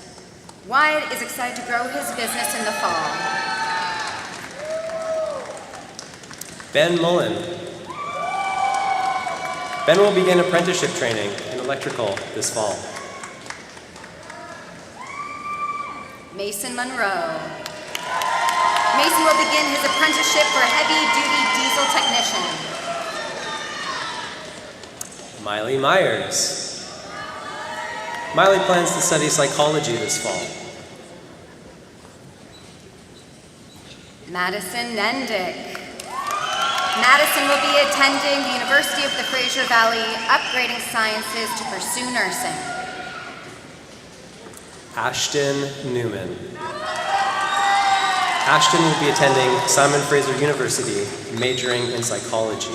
Wyatt is excited to grow his business in the fall. Ben Mullen. Ben will begin apprenticeship training in electrical this fall. Mason Monroe. Mason will begin his apprenticeship for heavy-duty diesel technician. Miley Myers. Miley plans to study psychology this fall. Madison Nendick. Madison will be attending the University of the Fraser Valley, upgrading sciences to pursue nursing. Ashton Newman. Ashton will be attending Simon Fraser University, majoring in psychology.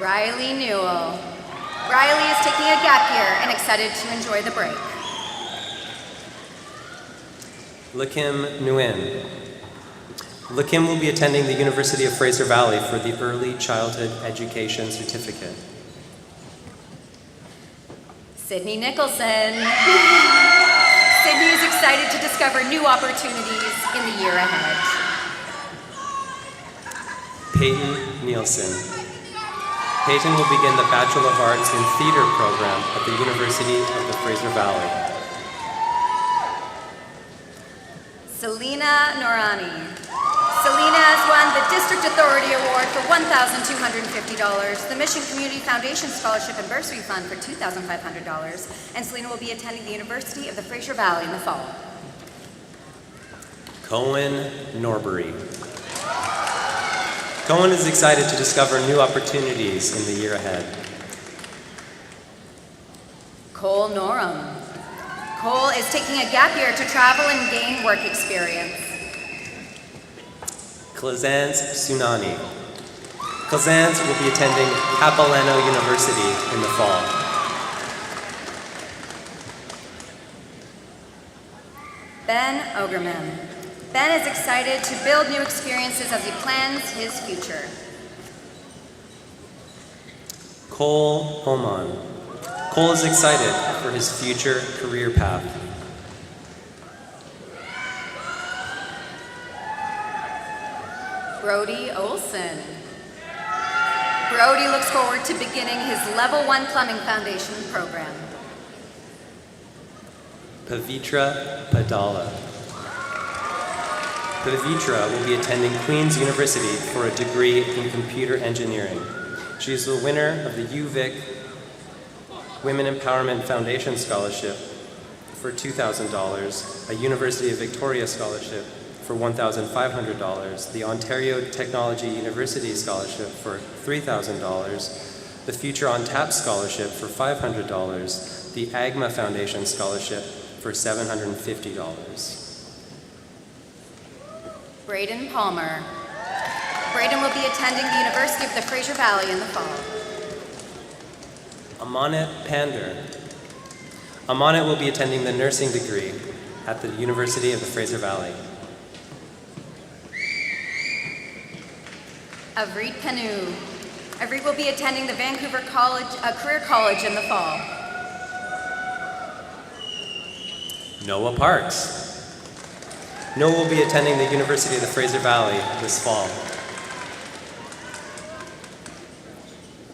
Riley Newell. Riley is taking a gap year and excited to enjoy the break. Lakim Nguyen. Lakim will be attending the University of Fraser Valley for the Early Childhood Education Certificate. Sydney Nicholson. Sydney is excited to discover new opportunities in the year ahead. Peyton Nielsen. Peyton will begin the Bachelor of Arts in Theater program at the University of the Fraser Valley. Selena Norani. Selena has won the District Authority Award for $1,250, the Mission Community Foundation Scholarship and Bursary Fund for $2,500, and Selena will be attending the University of the Fraser Valley in the fall. Cohen Norbury. Cohen is excited to discover new opportunities in the year ahead. Cole Norum. Cole is taking a gap year to travel and gain work experience. Klazance Sunani. Klazance will be attending Capilano University in the fall. Ben Ogerman. Ben is excited to build new experiences as he plans his future. Cole Homan. Cole is excited for his future career path. Brody Olson. Brody looks forward to beginning his Level 1 Plumbing Foundation program. Pavitra Padala. Pavitra will be attending Queen's University for a degree in computer engineering. She is the winner of the UVic Women Empowerment Foundation Scholarship for $2,000, a University of Victoria Scholarship for $1,500, the Ontario Technology University Scholarship for $3,000, the Future on Tap Scholarship for $500, the AGMA Foundation Scholarship for $750. Braden Palmer. Braden will be attending the University of the Fraser Valley in the fall. Amanat Pander. Amanat will be attending the nursing degree at the University of the Fraser Valley. Avreet Panu. Avreet will be attending the Vancouver Career College in the fall. Noah Parks. Noah will be attending the University of the Fraser Valley this fall.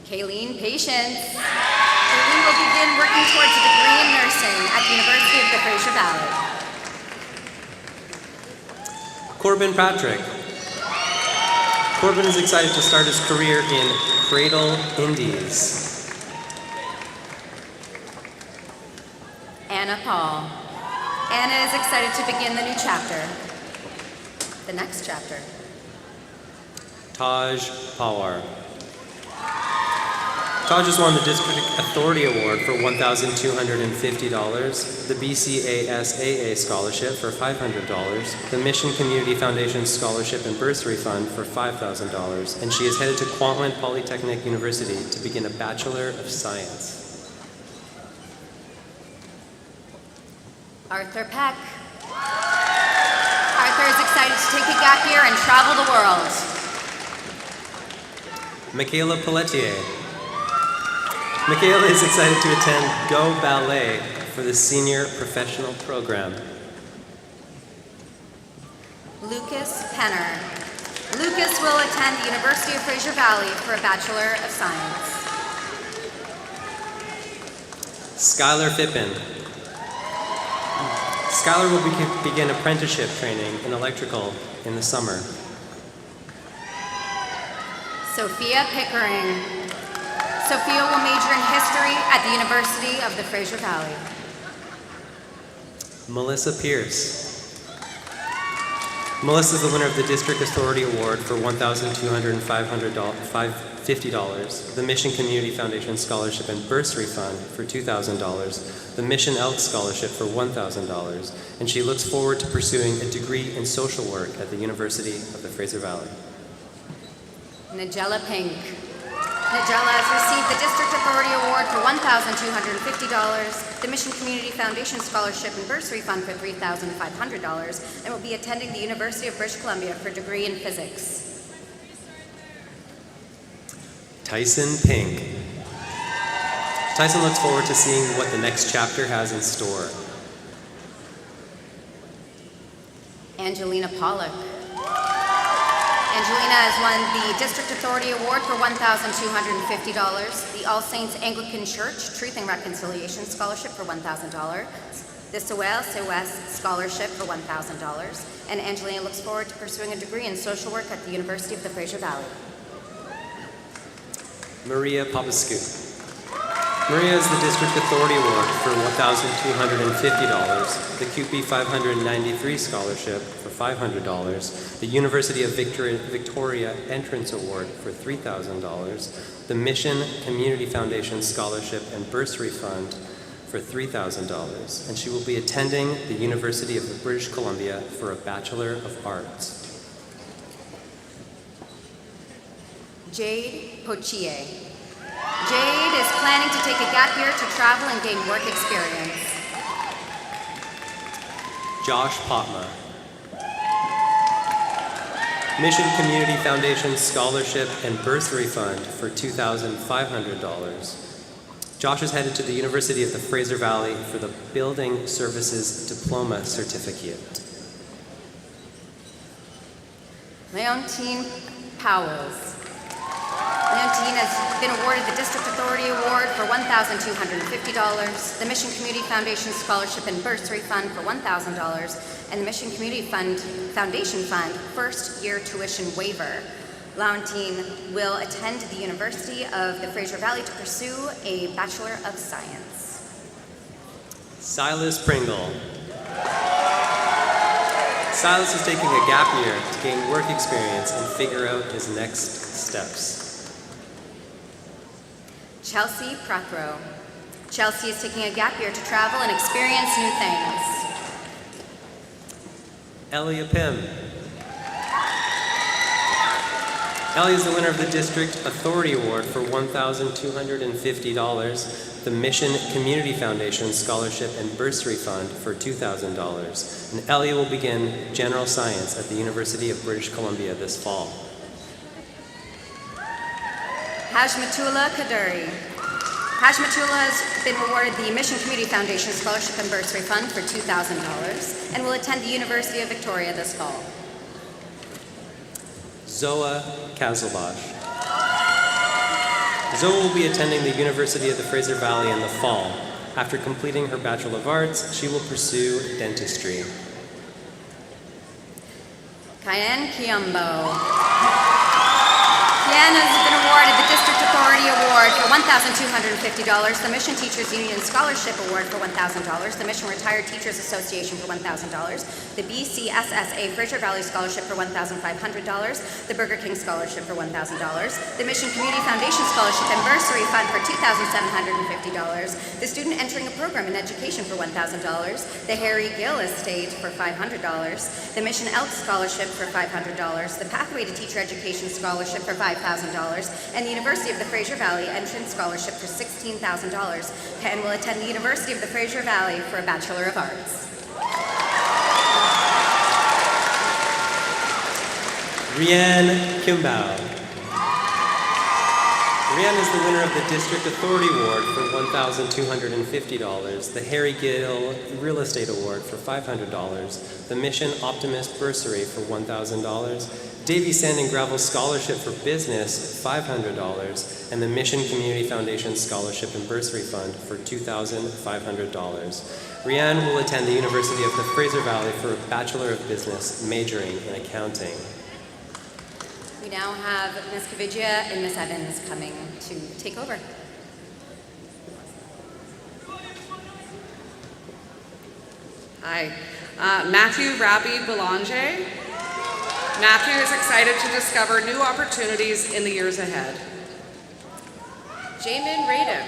Kayleen Patience. Kayleen will begin working towards a degree in nursing at the University of the Fraser Valley. Corbin Patrick. Corbin is excited to start his career in Cradle Indies. Anna Paul. Anna is excited to begin the new chapter. The next chapter. Taj Pawar. Todd just won the District Authority Award for $1,250, the BCASAA Scholarship for $500, the Mission Community Foundation Scholarship and Bursary Fund for $5,000, and she is headed to Kwantlen Polytechnic University to begin a Bachelor of Science. Arthur Peck. Arthur is excited to take a gap year and travel the world. Michaela Pelletier. Michaela is excited to attend Go Ballet for the Senior Professional Program. Lucas Penner. Lucas will attend the University of Fraser Valley for a Bachelor of Science. Skylar Fippen. Skylar will begin apprenticeship training in electrical in the summer. Sophia Pickering. Sophia will major in history at the University of the Fraser Valley. Melissa Pierce. Melissa is the winner of the District Authority Award for $1,250, the Mission Community Foundation Scholarship and Bursary Fund for $2,000, the Mission Elk Scholarship for $1,000, and she looks forward to pursuing a degree in social work at the University of the Fraser Valley. Nigella Pink. Nigella has received the District Authority Award for $1,250, the Mission Community Foundation Scholarship and Bursary Fund for $3,500, and will be attending the University of British Columbia for a degree in physics. Tyson Pink. Tyson looks forward to seeing what the next chapter has in store. Angelina Pollock. Angelina has won the District Authority Award for $1,250, the All Saints Anglican Church Truth and Reconciliation Scholarship for $1,000, the Sewell West Scholarship for $1,000, and Angelina looks forward to pursuing a degree in social work at the University of the Fraser Valley. Maria Papascu. Maria is the District Authority Award for $1,250, the CUPE 593 Scholarship for $500, the University of Victoria Entrance Award for $3,000, the Mission Community Foundation Scholarship and Bursary Fund for $3,000, and she will be attending the University of British Columbia for a Bachelor of Arts. Jade Pochier. Jade is planning to take a gap year to travel and gain work experience. Josh Potma. Mission Community Foundation Scholarship and Bursary Fund for $2,500. Josh is headed to the University of the Fraser Valley for the Building Services Diploma Certificate. Leontine Powells. Leontine has been awarded the District Authority Award for $1,250, the Mission Community Foundation Scholarship and Bursary Fund for $1,000, and the Mission Community Foundation Fund First Year Tuition Waiver. Leontine will attend the University of the Fraser Valley to pursue a Bachelor of Science. Silas Pringle. Silas is taking a gap year to gain work experience and figure out his next steps. Chelsea Prothrow. Chelsea is taking a gap year to travel and experience new things. Elia Pym. Ellie is the winner of the District Authority Award for $1,250, the Mission Community Foundation Scholarship and Bursary Fund for $2,000, and Ellie will begin General Science at the University of British Columbia this fall. Hashmatullah Kaduri. Hashmatullah has been awarded the Mission Community Foundation Scholarship and Bursary Fund for $2,000 and will attend the University of Victoria this fall. Zoa Kazelbosh. Zoa will be attending the University of the Fraser Valley in the fall. After completing her Bachelor of Arts, she will pursue dentistry. Kian Kiambo. Kian has been awarded the District Authority Award for $1,250, the Mission Teachers Union Scholarship Award for $1,000, the Mission Retired Teachers Association for $1,000, the BCSSA Fraser Valley Scholarship for $1,500, the Burger King Scholarship for $1,000, the Mission Community Foundation Scholarship and Bursary Fund for $2,750, the Student Entering a Program in Education for $1,000, the Harry Gill Estate for $500, the Mission Elks Scholarship for $500, the Pathway to Teacher Education Scholarship for $5,000, and the University of the Fraser Valley Entrance Scholarship for $16,000. Penn will attend the University of the Fraser Valley for a Bachelor of Arts. Rianne Kimball. Rianne is the winner of the District Authority Award for $1,250, the Harry Gill Real Estate Award for $500, the Mission Optimist Bursary for $1,000, Davy Sand and Gravel Scholarship for Business, $500, and the Mission Community Foundation Scholarship and Bursary Fund for $2,500. Rianne will attend the University of the Fraser Valley for a Bachelor of Business, majoring in accounting. We now have Ms. Kavigia and Ms. Evans coming to take over. Hi. Matthew Rabbi Belanger. Matthew is excited to discover new opportunities in the years ahead. Jamin Radem.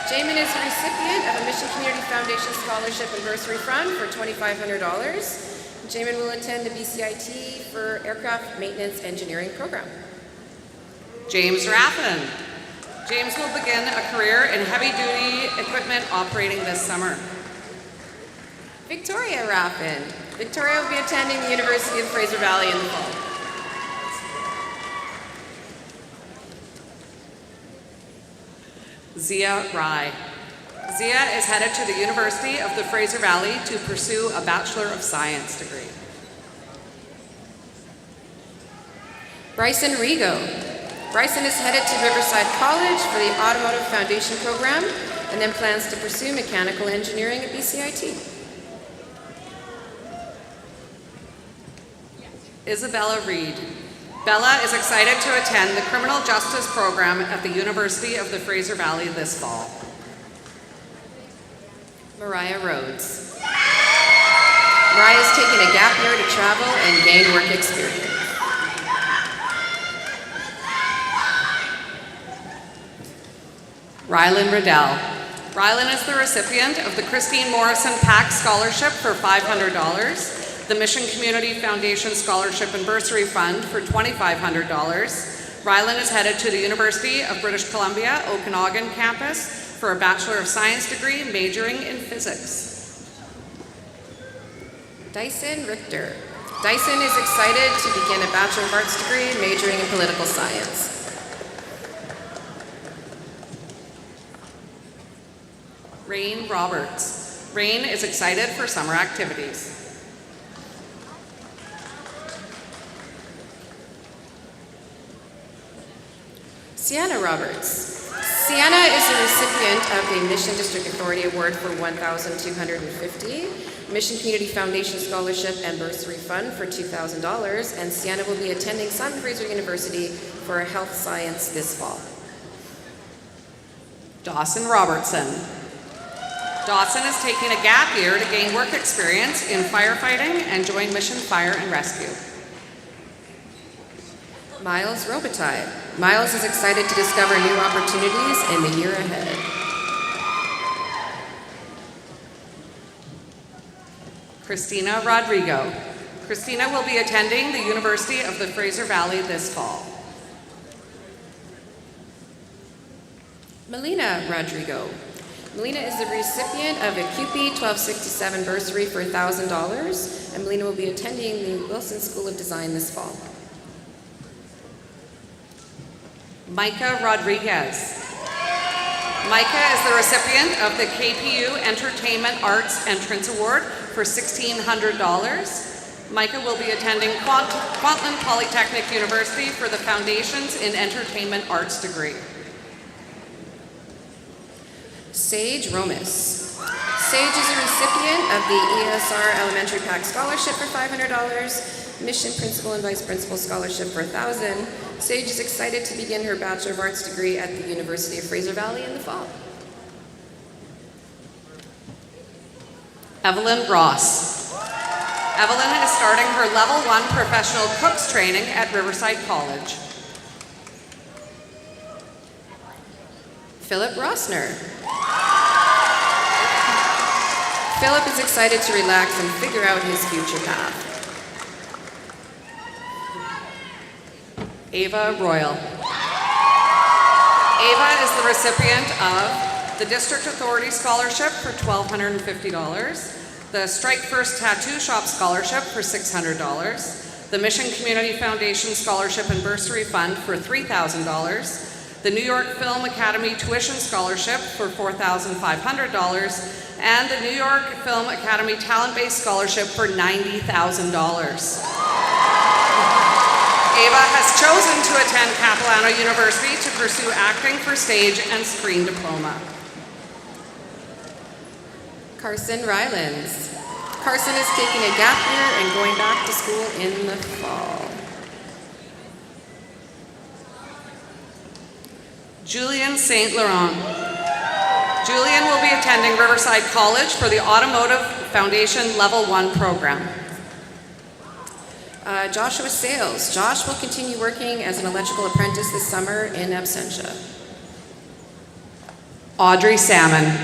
Jamin is a recipient of a Mission Community Foundation Scholarship and Bursary Fund for $2,500. Jamin will attend the BCIT for Aircraft Maintenance Engineering Program. James Raffin. James will begin a career in heavy-duty equipment operating this summer. Victoria Raffin. Victoria will be attending the University of Fraser Valley in the fall. Zia Rai. Zia is headed to the University of the Fraser Valley to pursue a Bachelor of Science degree. Bryson Rigo. Bryson is headed to Riverside College for the Automotive Foundation program and then plans to pursue mechanical engineering at BCIT. Isabella Reed. Bella is excited to attend the Criminal Justice Program at the University of the Fraser Valley this fall. Mariah Rhodes. Mariah is taking a gap year to travel and gain work experience. Rylan Riddell. Rylan is the recipient of the Christine Morrison Pack Scholarship for $500, the Mission Community Foundation Scholarship and Bursary Fund for $2,500. Rylan is headed to the University of British Columbia, Okanagan campus for a Bachelor of Science degree majoring in physics. Dyson Richter. Dyson is excited to begin a Bachelor of Arts degree majoring in political science. Rain Roberts. Rain is excited for summer activities. Sienna Roberts. Sienna is a recipient of the Mission District Authority Award for $1,250, Mission Community Foundation Scholarship and Bursary Fund for $2,000, and Sienna will be attending Simon Fraser University for health science this fall. Dawson Robertson. Dawson is taking a gap year to gain work experience in firefighting and join Mission Fire and Rescue. Miles Robitaille. Miles is excited to discover new opportunities in the year ahead. Christina Rodrigo. Christina will be attending the University of the Fraser Valley this fall. Melina Rodrigo. Melina is the recipient of a CUPE 1267 bursary for $1,000, and Melina will be attending the Wilson School of Design this fall. Micah Rodriguez. Micah is the recipient of the KPU Entertainment Arts Entrance Award for $1,600. Micah will be attending Kwantlen Polytechnic University for the Foundations in Entertainment Arts degree. Sage Romas. Sage is a recipient of the ESR Elementary PAC Scholarship for $500, Mission Principal and Vice Principal Scholarship for $1,000. Sage is excited to begin her Bachelor of Arts degree at the University of Fraser Valley in the fall. Evelyn Ross. Evelyn is starting her Level 1 Professional Cooks training at Riverside College. Philip Rossner. Philip is excited to relax and figure out his future path. Ava Royal. Ava is the recipient of the District Authority Scholarship for $1,250, the Strike First Tattoo Shop Scholarship for $600, the Mission Community Foundation Scholarship and Bursary Fund for $3,000, the New York Film Academy Tuition Scholarship for $4,500, and the New York Film Academy Talent-Based Scholarship for $90,000. Ava has chosen to attend Capilano University to pursue acting for stage and screen diploma. Carson Rylands. Carson is taking a gap year and going back to school in the fall. Julian St. Laurent. Julian will be attending Riverside College for the Automotive Foundation Level 1 program. Joshua Sales. Josh will continue working as an electrical apprentice this summer in absentia. Audrey Salmon.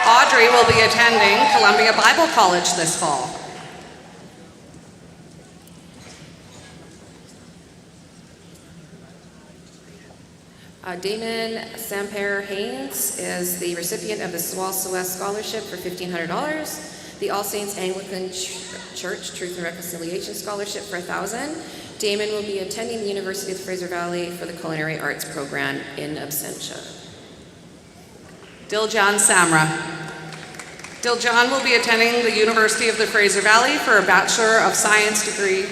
Audrey will be attending Columbia Bible College this fall. Damon Samper Haynes is the recipient of the Sewell-Sewell Scholarship for $1,500, the All Saints Anglican Church Truth and Reconciliation Scholarship for $1,000. Damon will be attending the University of Fraser Valley for the Culinary Arts program in absentia. Diljan Samra. Diljan will be attending the University of the Fraser Valley for a Bachelor of Science degree.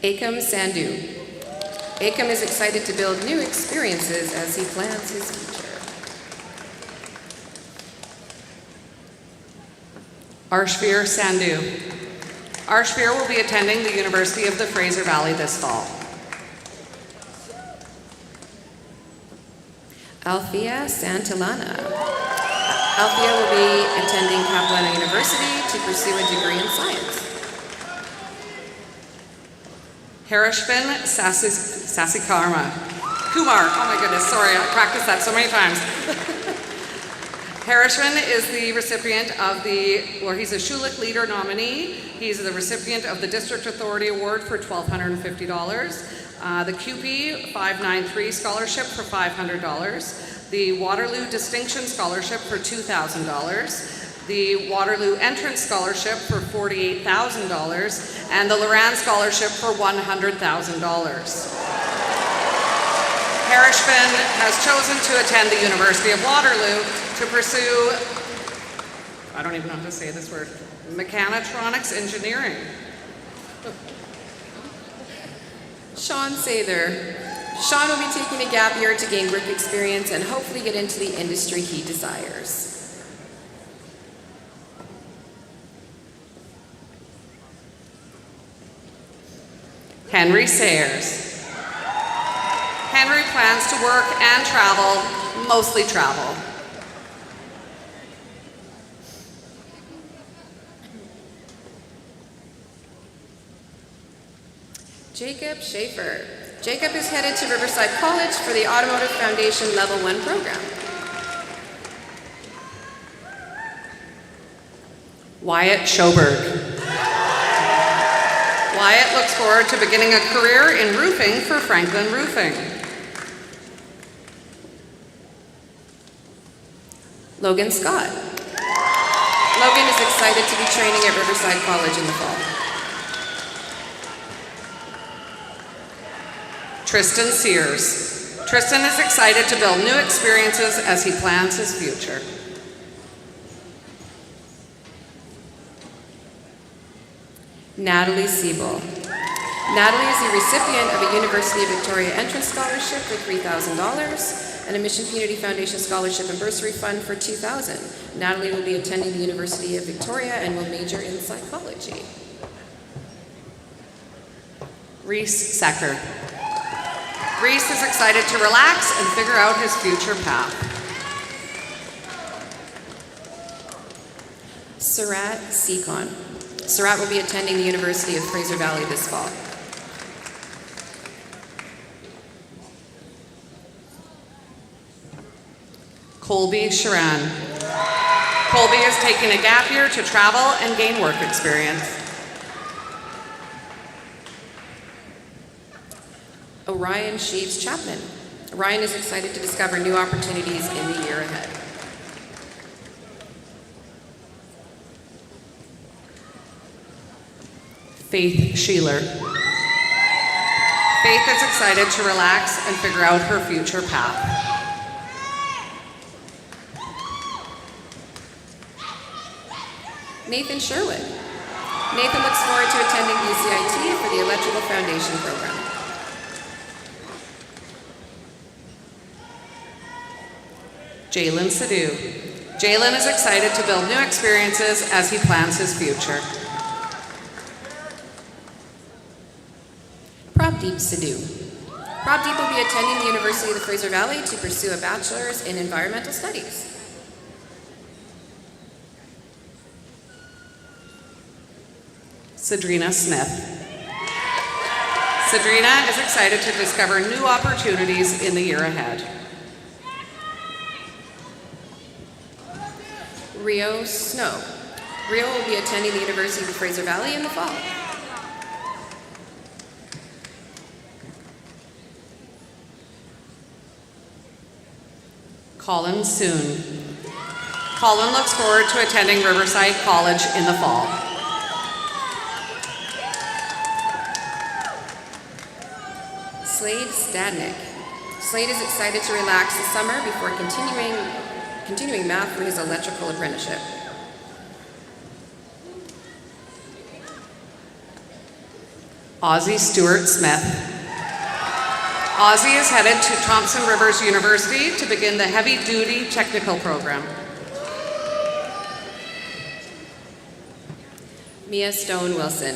Akam Sandhu. Akam is excited to build new experiences as he plans his future. Arshveer Sandhu. Arshveer will be attending the University of the Fraser Valley this fall. Althea Santillana. Althea will be attending Capilano University to pursue a degree in science. Harishvin Sasikarma. Kumar, oh my goodness, sorry, I practiced that so many times. Harishvin is the recipient of he's a Schulich Leader nominee. He's the recipient of the District Authority Award for $1,250, the QP 593 Scholarship for $500, the Waterloo Distinction Scholarship for $2,000, the Waterloo Entrance Scholarship for $48,000, and the Loran Scholarship for $100,000. Harishvin has chosen to attend the University of Waterloo to pursue, I don't even know how to say this word, mechanitronics engineering. Sean Sather. Sean will be taking a gap year to gain work experience and hopefully get into the industry he desires. Henry Sayers. Henry plans to work and travel, mostly travel. Jacob Schaefer. Jacob is headed to Riverside College for the Automotive Foundation Level 1 program. Wyatt Schoberg. Wyatt looks forward to beginning a career in roofing for Franklin Roofing. Logan Scott. Logan is excited to be training at Riverside College in the fall. Tristan Sears. Tristan is excited to build new experiences as he plans his future. Natalie Siebel. Natalie is the recipient of a University of Victoria Entrance Scholarship for $3,000, and a Mission Community Foundation Scholarship and Bursary Fund for $2,000. Natalie will be attending the University of Victoria and will major in psychology. Reese Secker. Reese is excited to relax and figure out his future path. Surat Seacon. Surat will be attending the University of Fraser Valley this fall. Colby Sharan. Colby is taking a gap year to travel and gain work experience. Orion Sheaves Chapman. Orion is excited to discover new opportunities in the year ahead. Faith Sheeler. Faith is excited to relax and figure out her future path. Nathan Sherwood. Nathan looks forward to attending BCIT for the Electrical Foundation program. Jalen Sadhu. Jalen is excited to build new experiences as he plans his future. Prabdeep Sidhu. Prabdeep will be attending the University of the Fraser Valley to pursue a bachelor's in environmental studies. Sadrina Smith. Sadrina is excited to discover new opportunities in the year ahead. Rio Snow. Rio will be attending the University of the Fraser Valley in the fall. Colin Soon. Colin looks forward to attending Riverside College in the fall. Slade Stadnick. Slade is excited to relax this summer before continuing math for his electrical apprenticeship. Ozzie Stewart Smith. Ozzie is headed to Thompson Rivers University to begin the heavy-duty technical program. Mia Stone Wilson.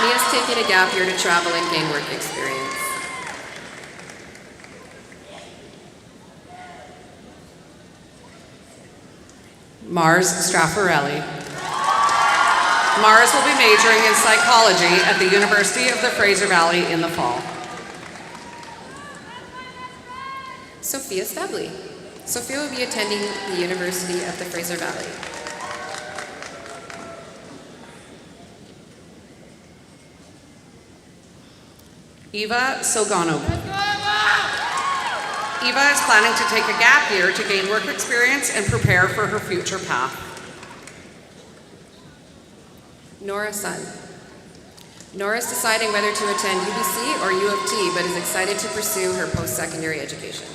Mia's taking a gap year to travel and gain work experience. Mars Straffarelli. Mars will be majoring in psychology at the University of the Fraser Valley in the fall. Sophia Stabley. Sophia will be attending the University of the Fraser Valley. Eva Sogano. Eva is planning to take a gap year to gain work experience and prepare for her future path. Nora Sun. Nora is deciding whether to attend UBC or U of T, but is excited to pursue her post-secondary education.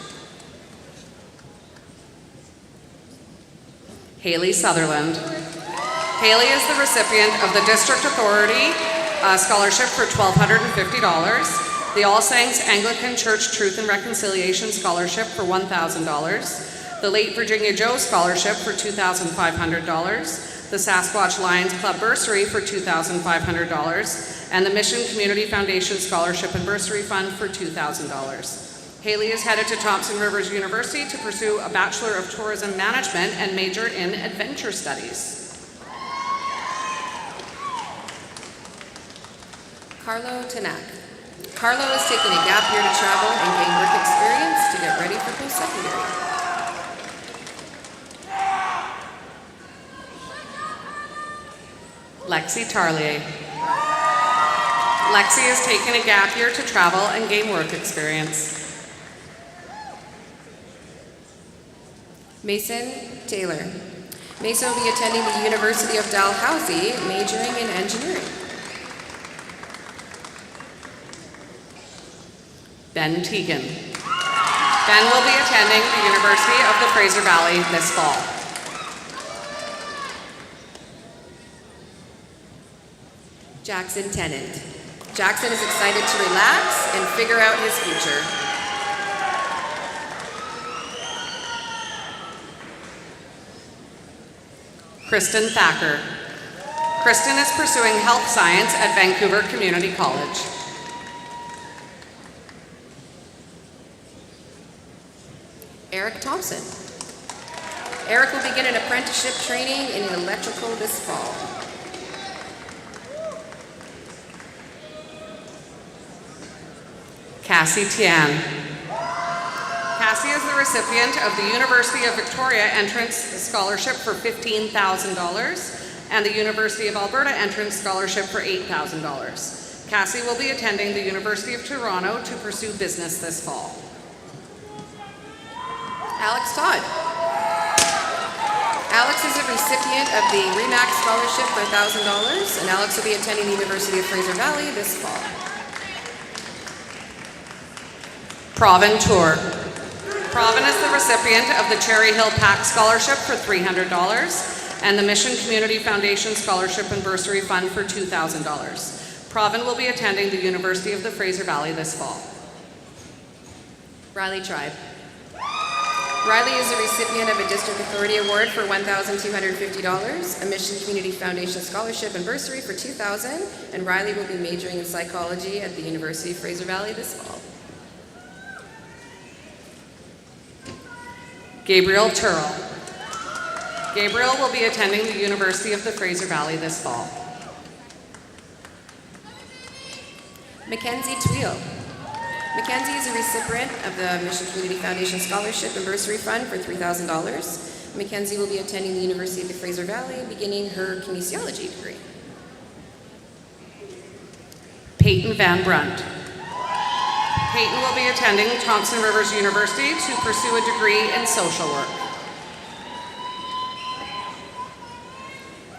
Haley Sutherland. Haley is the recipient of the District Authority Scholarship for $1,250, the All Saints Anglican Church Truth and Reconciliation Scholarship for $1,000, the Late Virginia Joe Scholarship for $2,500, the Sasquatch Lions Club Bursary for $2,500, and the Mission Community Foundation Scholarship and Bursary Fund for $2,000. Haley is headed to Thompson Rivers University to pursue a Bachelor of Tourism Management and major in Adventure Studies. Carlo Tanak. Carlo is taking a gap year to travel and gain work experience to get ready for post-secondary. Lexi Tarlier. Lexi is taking a gap year to travel and gain work experience. Mason Taylor. Mason will be attending the University of Dalhousie, majoring in engineering. Ben Teagan. Ben will be attending the University of the Fraser Valley this fall. Jackson Tennant. Jackson is excited to relax and figure out his future. Kristen Thacker. Kristen is pursuing health science at Vancouver Community College. Eric Thompson. Eric will begin an apprenticeship training in electrical this fall. Cassie Tian. Cassie is the recipient of the University of Victoria Entrance Scholarship for $15,000 and the University of Alberta Entrance Scholarship for $8,000. Cassie will be attending the University of Toronto to pursue business this fall. Alex Todd. Alex is a recipient of the REMAX Scholarship for $1,000, and Alex will be attending the University of Fraser Valley this fall. Pravin Tour. Pravin is the recipient of the Cherry Hill PAC Scholarship for $300 and the Mission Community Foundation Scholarship and Bursary Fund for $2,000. Pravin will be attending the University of the Fraser Valley this fall. Riley Tribe. Riley is a recipient of a District Authority Award for $1,250, a Mission Community Foundation Scholarship and Bursary for $2,000, and Riley will be majoring in psychology at the University of Fraser Valley this fall. Gabriel Turrell. Gabriel will be attending the University of the Fraser Valley this fall. Mackenzie Tweel. Mackenzie is a recipient of the Mission Community Foundation Scholarship and Bursary Fund for $3,000. Mackenzie will be attending the University of the Fraser Valley, beginning her kinesiology degree. Peyton Van Brunt. Peyton will be attending Thompson Rivers University to pursue a degree in social work.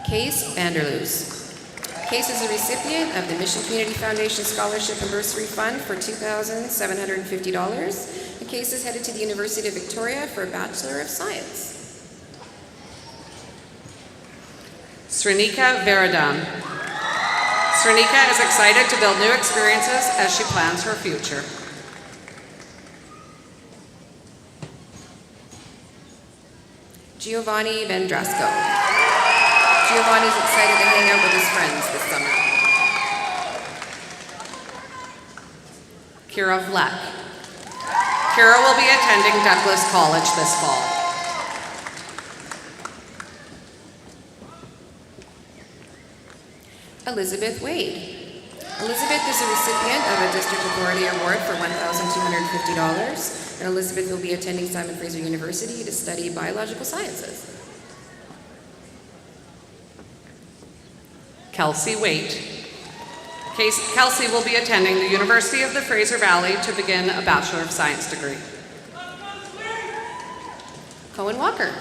Case Vanderloos. Case is a recipient of the Mission Community Foundation Scholarship and Bursary Fund for $2,750. And Case is headed to the University of Victoria for a Bachelor of Science. Srinika Veradam. Srinika is excited to build new experiences as she plans her future. Giovanni Vendrasco. Giovanni's excited to hang out with his friends this summer. Kira Vlek. Kira will be attending Douglas College this fall. Elizabeth Wade. Elizabeth is a recipient of a District Authority Award for $1,250, and Elizabeth will be attending Simon Fraser University to study biological sciences. Kelsey Waite. Kelsey will be attending the University of the Fraser Valley to begin a Bachelor of Science degree. Cohen Walker.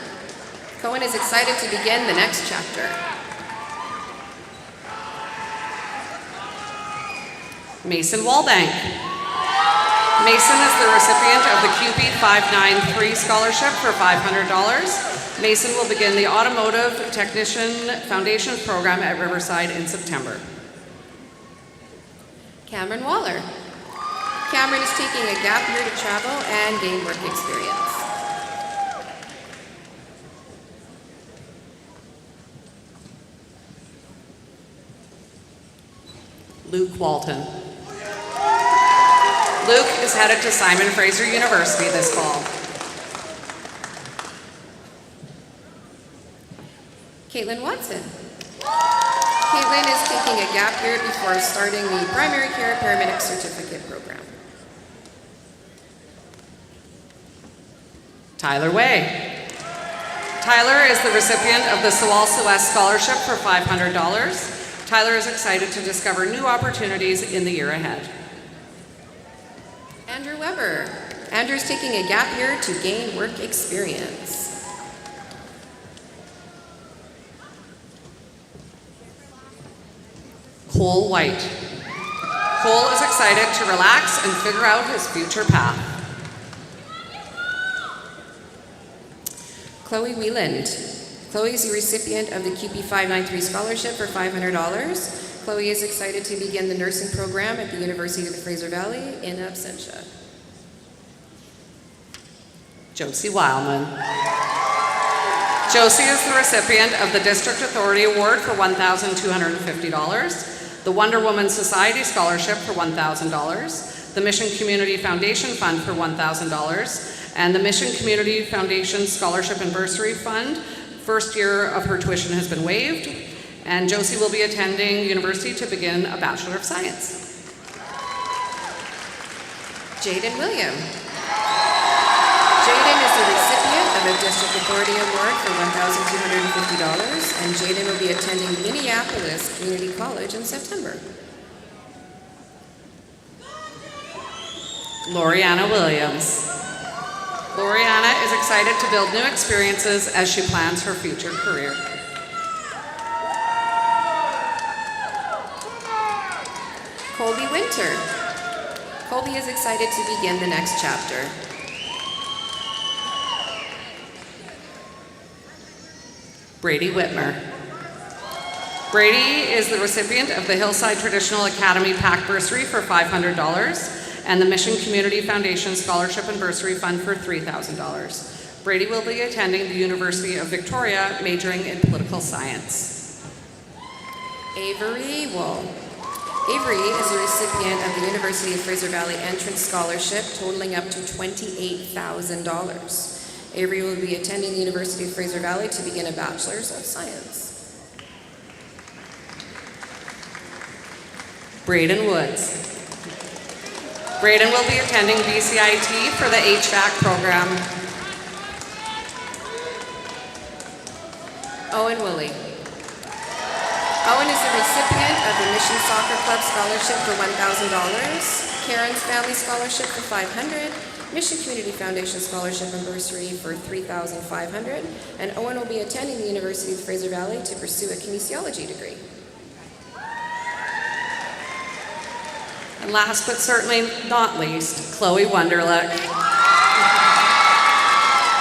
Cohen is excited to begin the next chapter. Mason Walbank. Mason is the recipient of the CUPE 593 Scholarship for $500. Mason will begin the Automotive Technician Foundation Program at Riverside in September. Cameron Waller. Cameron is taking a gap year to travel and gain work experience. Luke Walton. Luke is headed to Simon Fraser University this fall. Caitlin Watson. Caitlin is taking a gap year before starting the Primary Care Paramedic Certificate Program. Tyler Way. Tyler is the recipient of the Sewall West Scholarship for $500. Tyler is excited to discover new opportunities in the year ahead. Andrew Weber. Andrew is taking a gap year to gain work experience. Cole White. Cole is excited to relax and figure out his future path. Chloe Wieland. Chloe is the recipient of the CUPE 593 Scholarship for $500. Chloe is excited to begin the nursing program at the University of the Fraser Valley in absentia. Josie Wildman. Josie is the recipient of the District Authority Award for $1,250, the Wonder Woman Society Scholarship for $1,000, the Mission Community Foundation Fund for $1,000, and the Mission Community Foundation Scholarship and Bursary Fund. First year of her tuition has been waived, and Josie will be attending university to begin a Bachelor of Science. Jaden William. Jaden is the recipient of a District Authority Award for $1,250, and Jaden will be attending Minneapolis Community College in September. Loriana Williams. Loriana is excited to build new experiences as she plans her future career. Colby Winter. Colby is excited to begin the next chapter. Brady Whitmer. Brady is the recipient of the Hillside Traditional Academy PAC Bursary for $500 and the Mission Community Foundation Scholarship and Bursary Fund for $3,000. Brady will be attending the University of Victoria, majoring in political science. Avery Wool. Avery is a recipient of the University of Fraser Valley Entrance Scholarship totaling up to $28,000. Avery will be attending the University of Fraser Valley to begin a Bachelor's of Science. Braden Woods. Braden will be attending BCIT for the HVAC program. Owen Woolley. Owen is the recipient of the Mission Soccer Club Scholarship for $1,000, Karen's Family Scholarship for $500, Mission Community Foundation Scholarship and Bursary for $3,500, and Owen will be attending the University of Fraser Valley to pursue a kinesiology degree. And last but certainly not least, Chloe Wunderlich.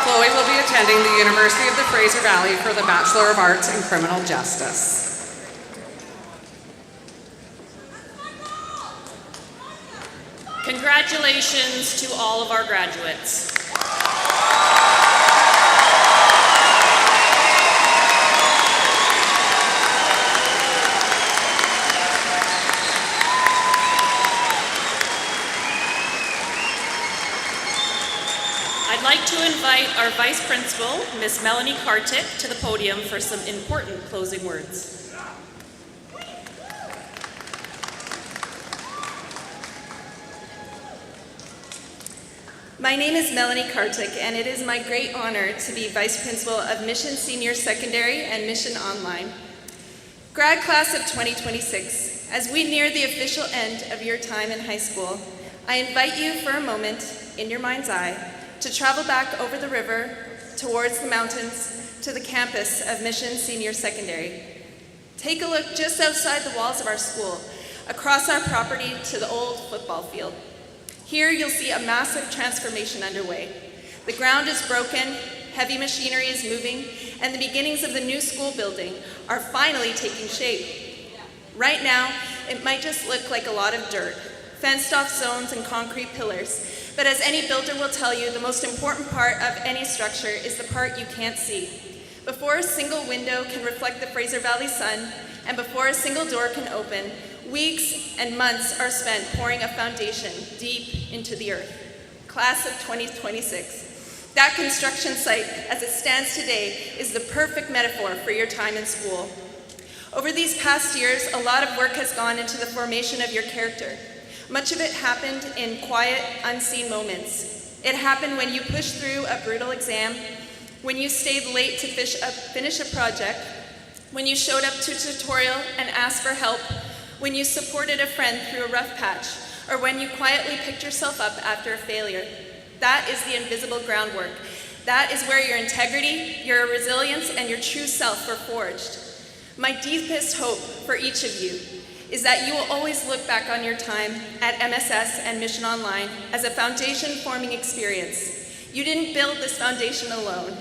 Chloe will be attending the University of the Fraser Valley for the Bachelor of Arts in Criminal Justice. Congratulations to all of our graduates. I'd like to invite our Vice Principal, Miss Melanie Kartik, to the podium for some important closing words. My name is Melanie Kartik, and it is my great honor to be Vice Principal of Mission Senior Secondary and Mission Online. Grad Class of 2026, as we near the official end of your time in high school, I invite you for a moment, in your mind's eye, to travel back over the river, towards the mountains, to the campus of Mission Senior Secondary. Take a look just outside the walls of our school, across our property to the old football field. Here you'll see a massive transformation underway. The ground is broken, heavy machinery is moving, and the beginnings of the new school building are finally taking shape. Right now, it might just look like a lot of dirt, fenced off zones and concrete pillars, but as any builder will tell you, the most important part of any structure is the part you can't see. Before a single window can reflect the Fraser Valley sun, and before a single door can open, weeks and months are spent pouring a foundation deep into the earth. Class of 2026. That construction site, as it stands today, is the perfect metaphor for your time in school. Over these past years, a lot of work has gone into the formation of your character. Much of it happened in quiet, unseen moments. It happened when you pushed through a brutal exam, when you stayed late to finish a project, when you showed up to tutorial and asked for help, when you supported a friend through a rough patch, or when you quietly picked yourself up after a failure. That is the invisible groundwork. That is where your integrity, your resilience, and your true self were forged. My deepest hope for each of you is that you will always look back on your time at MSS and Mission Online as a foundation-forming experience. You didn't build this foundation alone.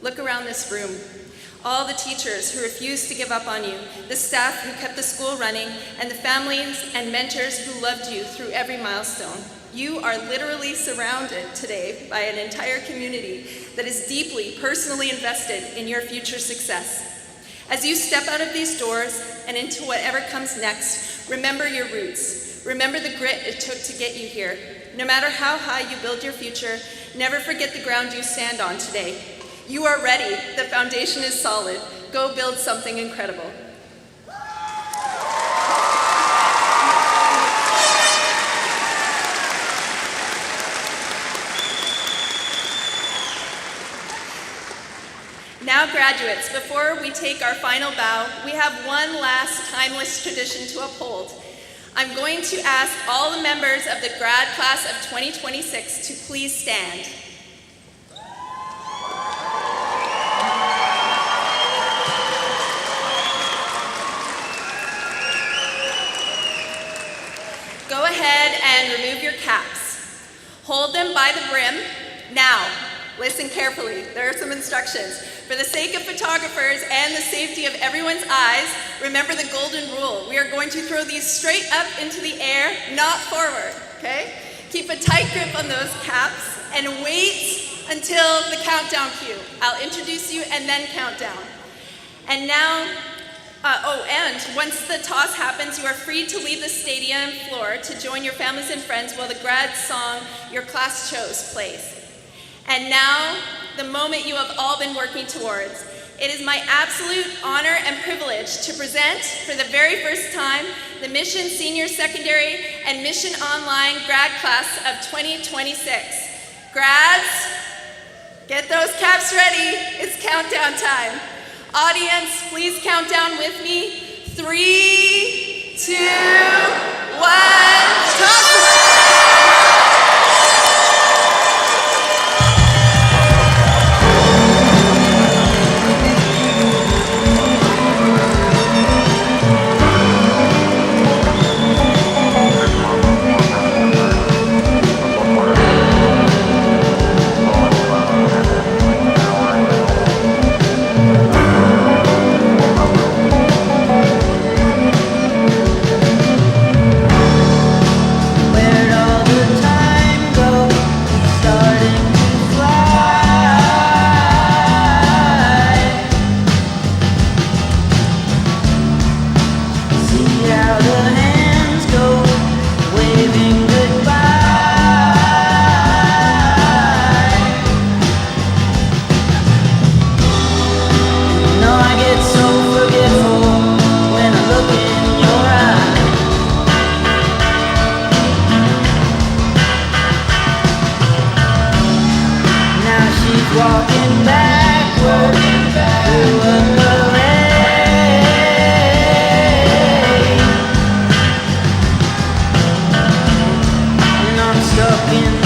Look around this room. All the teachers who refused to give up on you, the staff who kept the school running, and the families and mentors who loved you through every milestone. You are literally surrounded today by an entire community that is deeply personally invested in your future success. As you step out of these doors and into whatever comes next, remember your roots. Remember the grit it took to get you here. No matter how high you build your future, never forget the ground you stand on today. You are ready. The foundation is solid. Go build something incredible. Now, graduates, before we take our final bow, we have one last timeless tradition to uphold. I'm going to ask all the members of the grad class of 2026 to please stand. Go ahead and remove your caps. Hold them by the brim. Now, listen carefully. There are some instructions. For the sake of photographers and the safety of everyone's eyes, remember the golden rule. We are going to throw these straight up into the air, not forward, okay? Keep a tight grip on those caps and wait until the countdown cue. I'll introduce you and then count down. And now, and once the toss happens, you are free to leave the stadium floor to join your families and friends while the grad song your class chose plays. And now, the moment you have all been working towards. It is my absolute honor and privilege to present, for the very first time, the Mission Senior Secondary and Mission Online grad class of 2026. Grads, get those caps ready. It's countdown time. Audience, please count down with me. 3, 2, 1, toss! Walking backward through a parade, and I'm stuck in